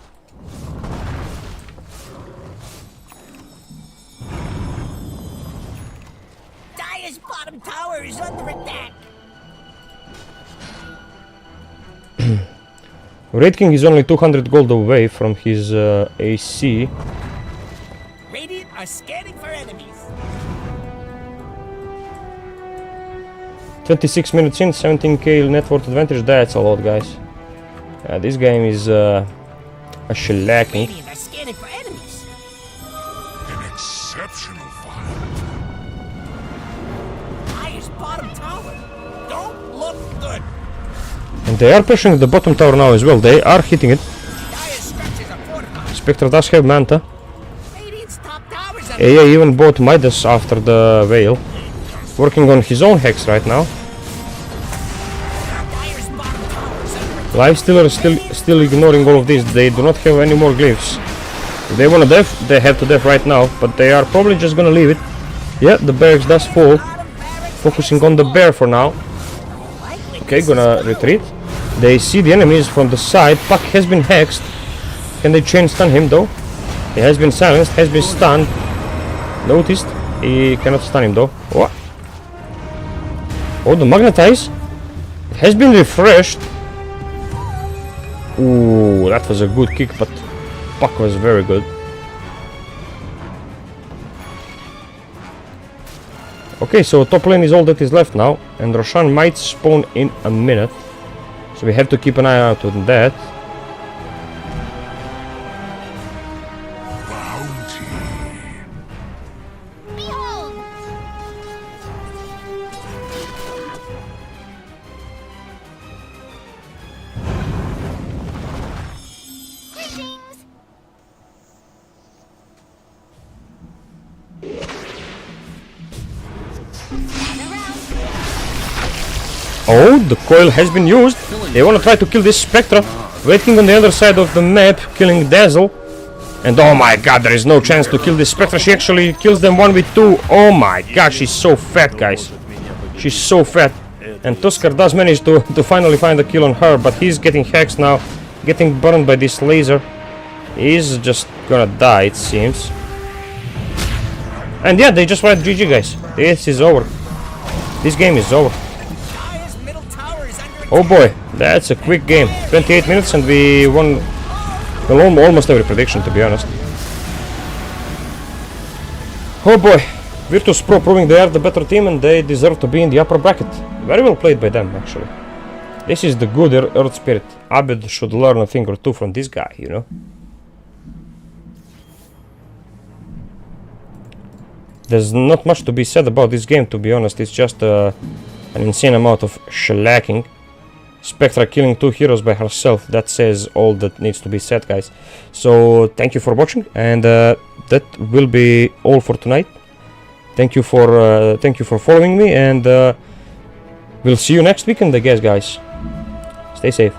Dire's bottom tower is under attack. Raid King is only 200 gold away from his AC. Radiant are scanning for enemies. 26 minutes in, 17k net worth advantage, that's a lot, guys. This game is a shellacking. Radiant are scanning for enemies. An exceptional fight. Dire's bottom tower don't look good. And they are pressuring the bottom tower now as well, they are hitting it. Dire's structures are fortified. Spectre does have Manta. Radiant's top tower is under AA even bought Midas after the Veil. Working on his own Hex right now. Dire's bottom tower is under attack. Lifestealer is still ignoring all of this, they do not have any more glyphs. If they wanna def, they have to def right now, but they are probably just gonna leave it. Yeah, the barracks does fall. Focusing on the bear for now. Okay, gonna retreat. They see the enemies from the side. Puck has been hexed. Can they chain stun him though? He has been silenced, has been stunned. Noticed. He cannot stun him though. Oh. Oh, the magnetize. It has been refreshed. Ooh, that was a good kick, but Puck was very good. Okay, so top lane is all that is left now, and Roshan might spawn in a minute. So we have to keep an eye out on that. Bounty. Behold! Oh, the coil has been used. They want to try to kill this Spectra. Waiting on the other side of the map, killing Dazzle. And oh my god, there is no chance to kill this Spectra. She actually kills them 1v2. Oh my god, she's so fat, guys. She's so fat. And Tuskar does manage to finally find a kill on her, but he's getting hexed now. Getting burned by this laser. He's just gonna die, it seems. And yeah, they just went GG, guys. This is over. This game is over. Dire's middle tower is under Oh boy, that's a quick game. 28 minutes and we won well, almost every prediction, to be honest. Oh boy, Virtus Pro proving they are the better team and they deserve to be in the upper bracket. Very well played by them, actually. This is the good Earth Spirit. Abed should learn a thing or two from this guy, you know. There's not much to be said about this game, to be honest. It's just an insane amount of shellacking. Spectra killing 2 heroes by herself. That says all that needs to be said, guys. So thank you for watching, and that will be all for tonight. Thank you for following me, and we'll see you next weekend, I guess, guys. Stay safe.